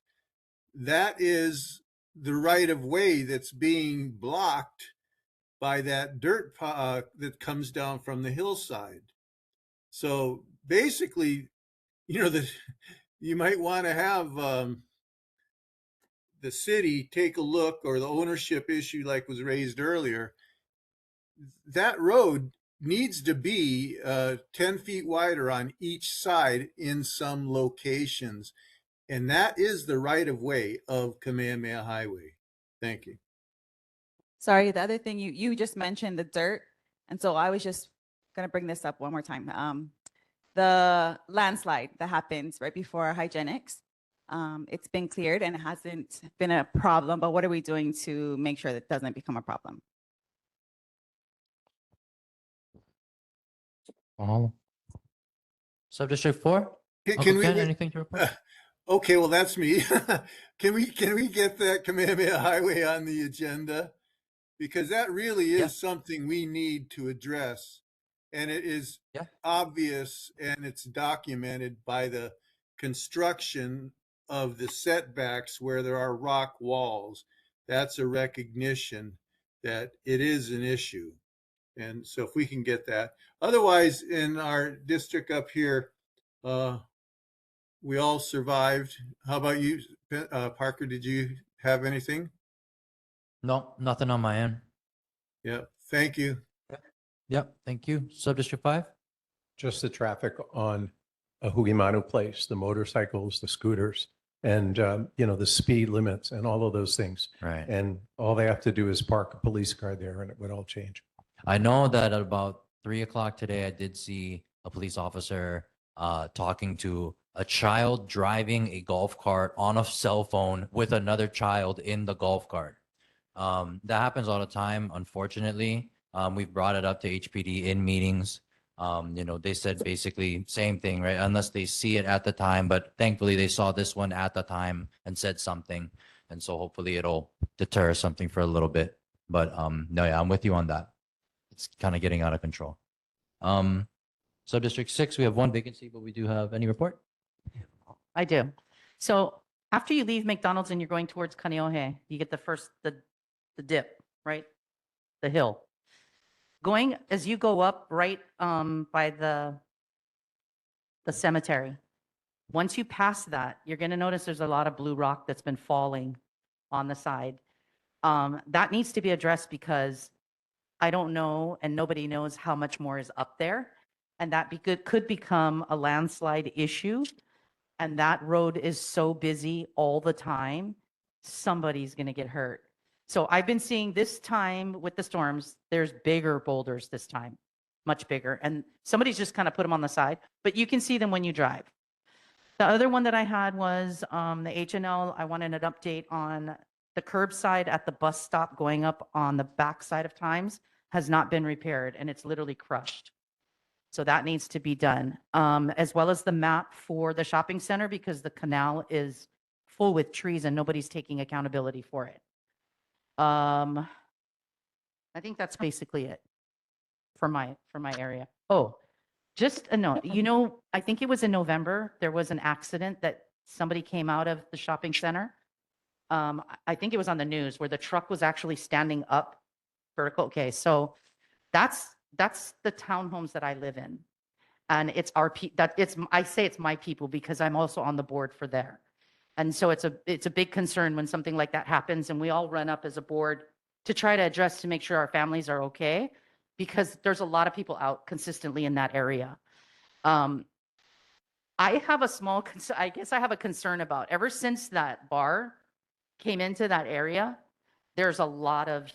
that is the right of way that's being blocked by that dirt that comes down from the hillside. So basically, you might want to have the city take a look, or the ownership issue like was raised earlier. That road needs to be 10 feet wider on each side in some locations. And that is the right of way of Kamehameha Highway. Thank you. Sorry, the other thing you just mentioned, the dirt. And so I was just going to bring this up one more time. The landslide that happens right before hygienics, it's been cleared and it hasn't been a problem, but what are we doing to make sure that it doesn't become a problem? Mahalo. Sub-District 4. Can Uncle we Ken, get- anything to report? Okay, well, that's me. Can we get that Kamehameha Highway on the agenda? Because that really is something we need to address. And it is obvious, and it's documented by the construction of the setbacks where there are rock walls. That's a recognition that it is an issue. And so if we can get that. Otherwise, in our district up here, we all survived. How about you, Parker? Did you have anything? No, nothing on my end. Yeah, thank you. Yep, thank you. Sub-District 5. Just the traffic on Hugimanu Place, the motorcycles, the scooters, and, the speed limits and all of those things. Right. And all they have to do is park a police car there and it would all change. I know that at about 3 o'clock today, I did see a police officer talking to a child driving a golf cart on a cell phone with another child in the golf cart. That happens all the time, unfortunately. We've brought it up to HPD in meetings. They said basically same thing, right? Unless they see it at the time, but thankfully they saw this one at the time and said something. And so hopefully it'll deter something for a little bit. But no, yeah, I'm with you on that. It's kind of getting out of control. Sub-District 6, we have one vacancy, but we do have any report? I do. So after you leave McDonald's and you're going towards Kaneohe, you get the dip, right? The hill. Going as you go up right by the cemetery. Once you pass that, you're going to notice there's a lot of blue rock that's been falling on the side. That needs to be addressed because I don't know, and nobody knows how much more is up there. And that could become a landslide issue. And that road is so busy all the time, somebody's going to get hurt. So I've been seeing this time with the storms, there's bigger boulders this time, much bigger. And somebody's just kind of put them on the side, but you can see them when you drive. The other one that I had was the H&L. I wanted an update on the curbside at the bus stop going up on the back side of Times has not been repaired, and it's literally crushed. So that needs to be done, as well as the map for the shopping center because the canal is full with trees and nobody's taking accountability for it. I think that's basically it for my area. Oh, just a note, I think it was in November, there was an accident that somebody came out of the shopping center. I think it was on the news where the truck was actually standing up vertical. Okay, so that's the townhomes that I live in. And it's I say it's my people because I'm also on the board for there. And so it's a big concern when something like that happens and we all run up as a board to try to address to make sure our families are okay because there's a lot of people out consistently in that area. I have a small concern, I guess I have a concern about ever since that bar came into that area, there's a lot of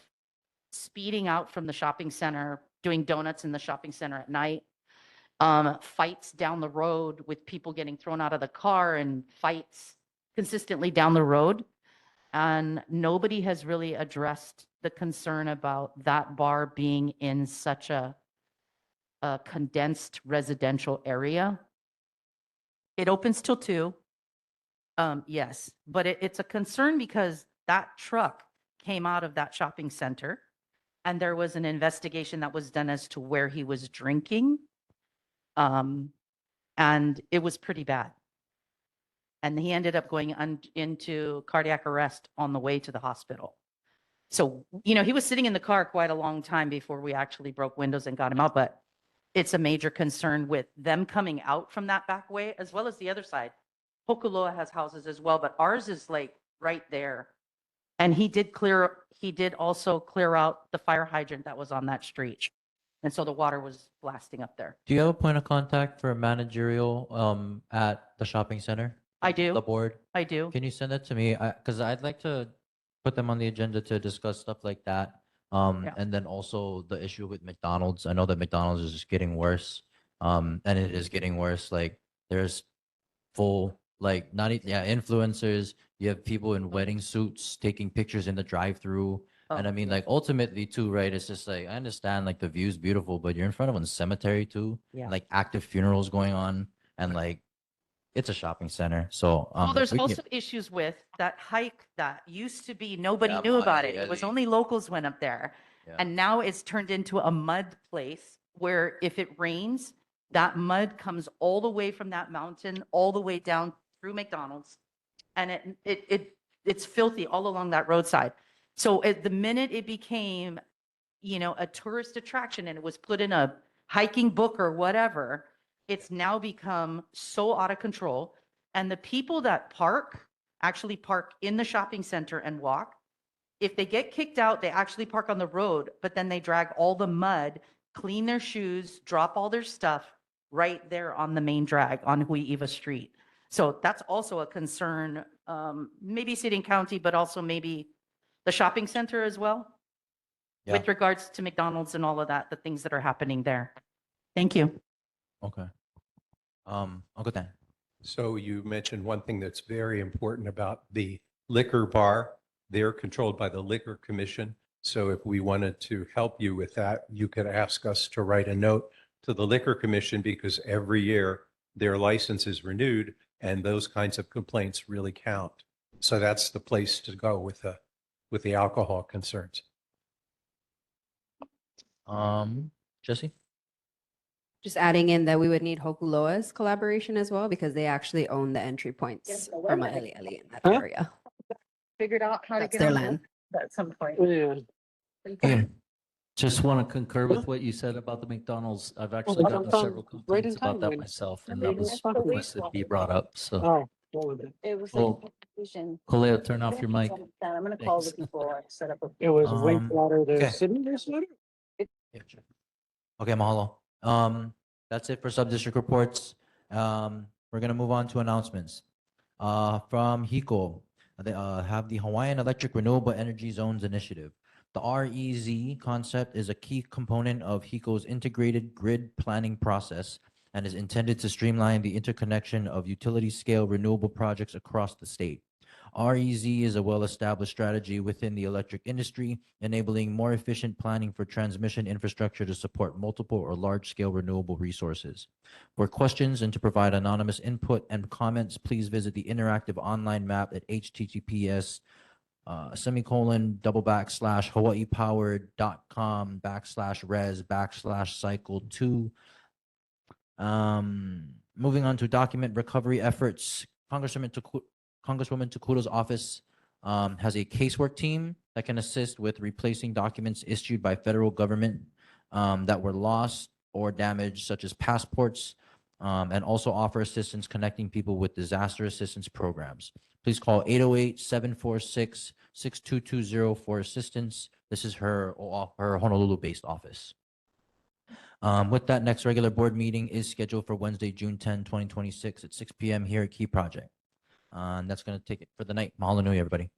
speeding out from the shopping center, doing donuts in the shopping center at night. Fights down the road with people getting thrown out of the car and fights consistently down the road. And nobody has really addressed the concern about that bar being in such a condensed residential area. It opens till 2. Yes, but it's a concern because that truck came out of that shopping center and there was an investigation that was done as to where he was drinking. And it was pretty bad. And he ended up going into cardiac arrest on the way to the hospital. So, he was sitting in the car quite a long time before we actually broke windows and got him out, but it's a major concern with them coming out from that back way, as well as the other side. Hokuloa has houses as well, but ours is like right there. And he did also clear out the fire hydrant that was on that street. And so the water was blasting up there. Do you have a point of contact for managerial at the shopping center? I do. The board? I do. Can you send that to me? Because I'd like to put them on the agenda to discuss stuff like that. Yeah. And then also the issue with McDonald's. I know that McDonald's is just getting worse. And it is getting worse. Like there's full, like influencers. You have people in wedding suits taking pictures in the drive-through. And I mean, like ultimately too, right? It's just like, I understand like the view's beautiful, but you're in front of a cemetery too. Yeah. Like active funerals going on and like, it's a shopping center. So, Well, there's we can- also issues with that hike that used to be, nobody Yeah, knew mud about it. It was alley. only locals went up there. Yeah. And now it's turned into a mud place where if it rains, that mud comes all the way from that mountain, all the way down through McDonald's. And it's filthy all along that roadside. So at the minute it became, a tourist attraction and it was put in a hiking book or whatever, it's now become so out of control. And the people that actually park in the shopping center and walk. If they get kicked out, they actually park on the road, but then they drag all the mud, clean their shoes, drop all their stuff right there on the main drag on Hui'iva Street. So that's also a concern, maybe city and county, but also maybe the shopping center as well. Yeah. With regards to McDonald's and all of that, the things that are happening there. Thank you. Okay. Uncle Dan. So you mentioned one thing that's very important about the liquor bar. They're controlled by the Liquor Commission. So if we wanted to help you with that, you could ask us to write a note to the Liquor Commission because every year their license is renewed and those kinds of complaints really count. So that's the place to go with the alcohol concerns. Jesse? Just adding in that we would need Hokuloa's collaboration as well because they actually own the entry points for Ma'ali'ali in that area. Figured out how That's their land. at some point. Yeah. Just want to concur with what you said about the McDonald's. I've actually I'm gotten fine. several Right in complaints about time, that then. myself, and Right that in was time. requested to be brought up. So, Oh, what was it? It was Oh, confusion. Kaleo, turn off your mic. I'm gonna call Thanks. the people and set up a. It was Um, wastewater, the okay. city wastewater? Yeah, sure. Okay, mahalo. That's it for sub-district reports. We're gonna move on to announcements. From HECO, they have the Hawaiian Electric Renewable Energy Zones Initiative. The REZ concept is a key component of HECO's integrated grid planning process and is intended to streamline the interconnection of utility-scale renewable projects across the state. REZ is a well-established strategy within the electric industry, enabling more efficient planning for transmission infrastructure to support multiple or large-scale renewable resources. For questions and to provide anonymous input and comments, please visit the interactive online map at https://hawaiipowered.com/res/cycle2. Moving on to document recovery efforts, Congresswoman Takuto's office has a casework team that can assist with replacing documents issued by federal government that were lost or damaged, such as passports, and also offer assistance connecting people with disaster assistance programs. Please call 808-746-6220 for assistance. This is her Honolulu-based office. With that, next regular board meeting is scheduled for Wednesday, June 10, 2026 at 6 p.m. here at Key Project. And that's going to take it for the night. Mahalo nui, everybody.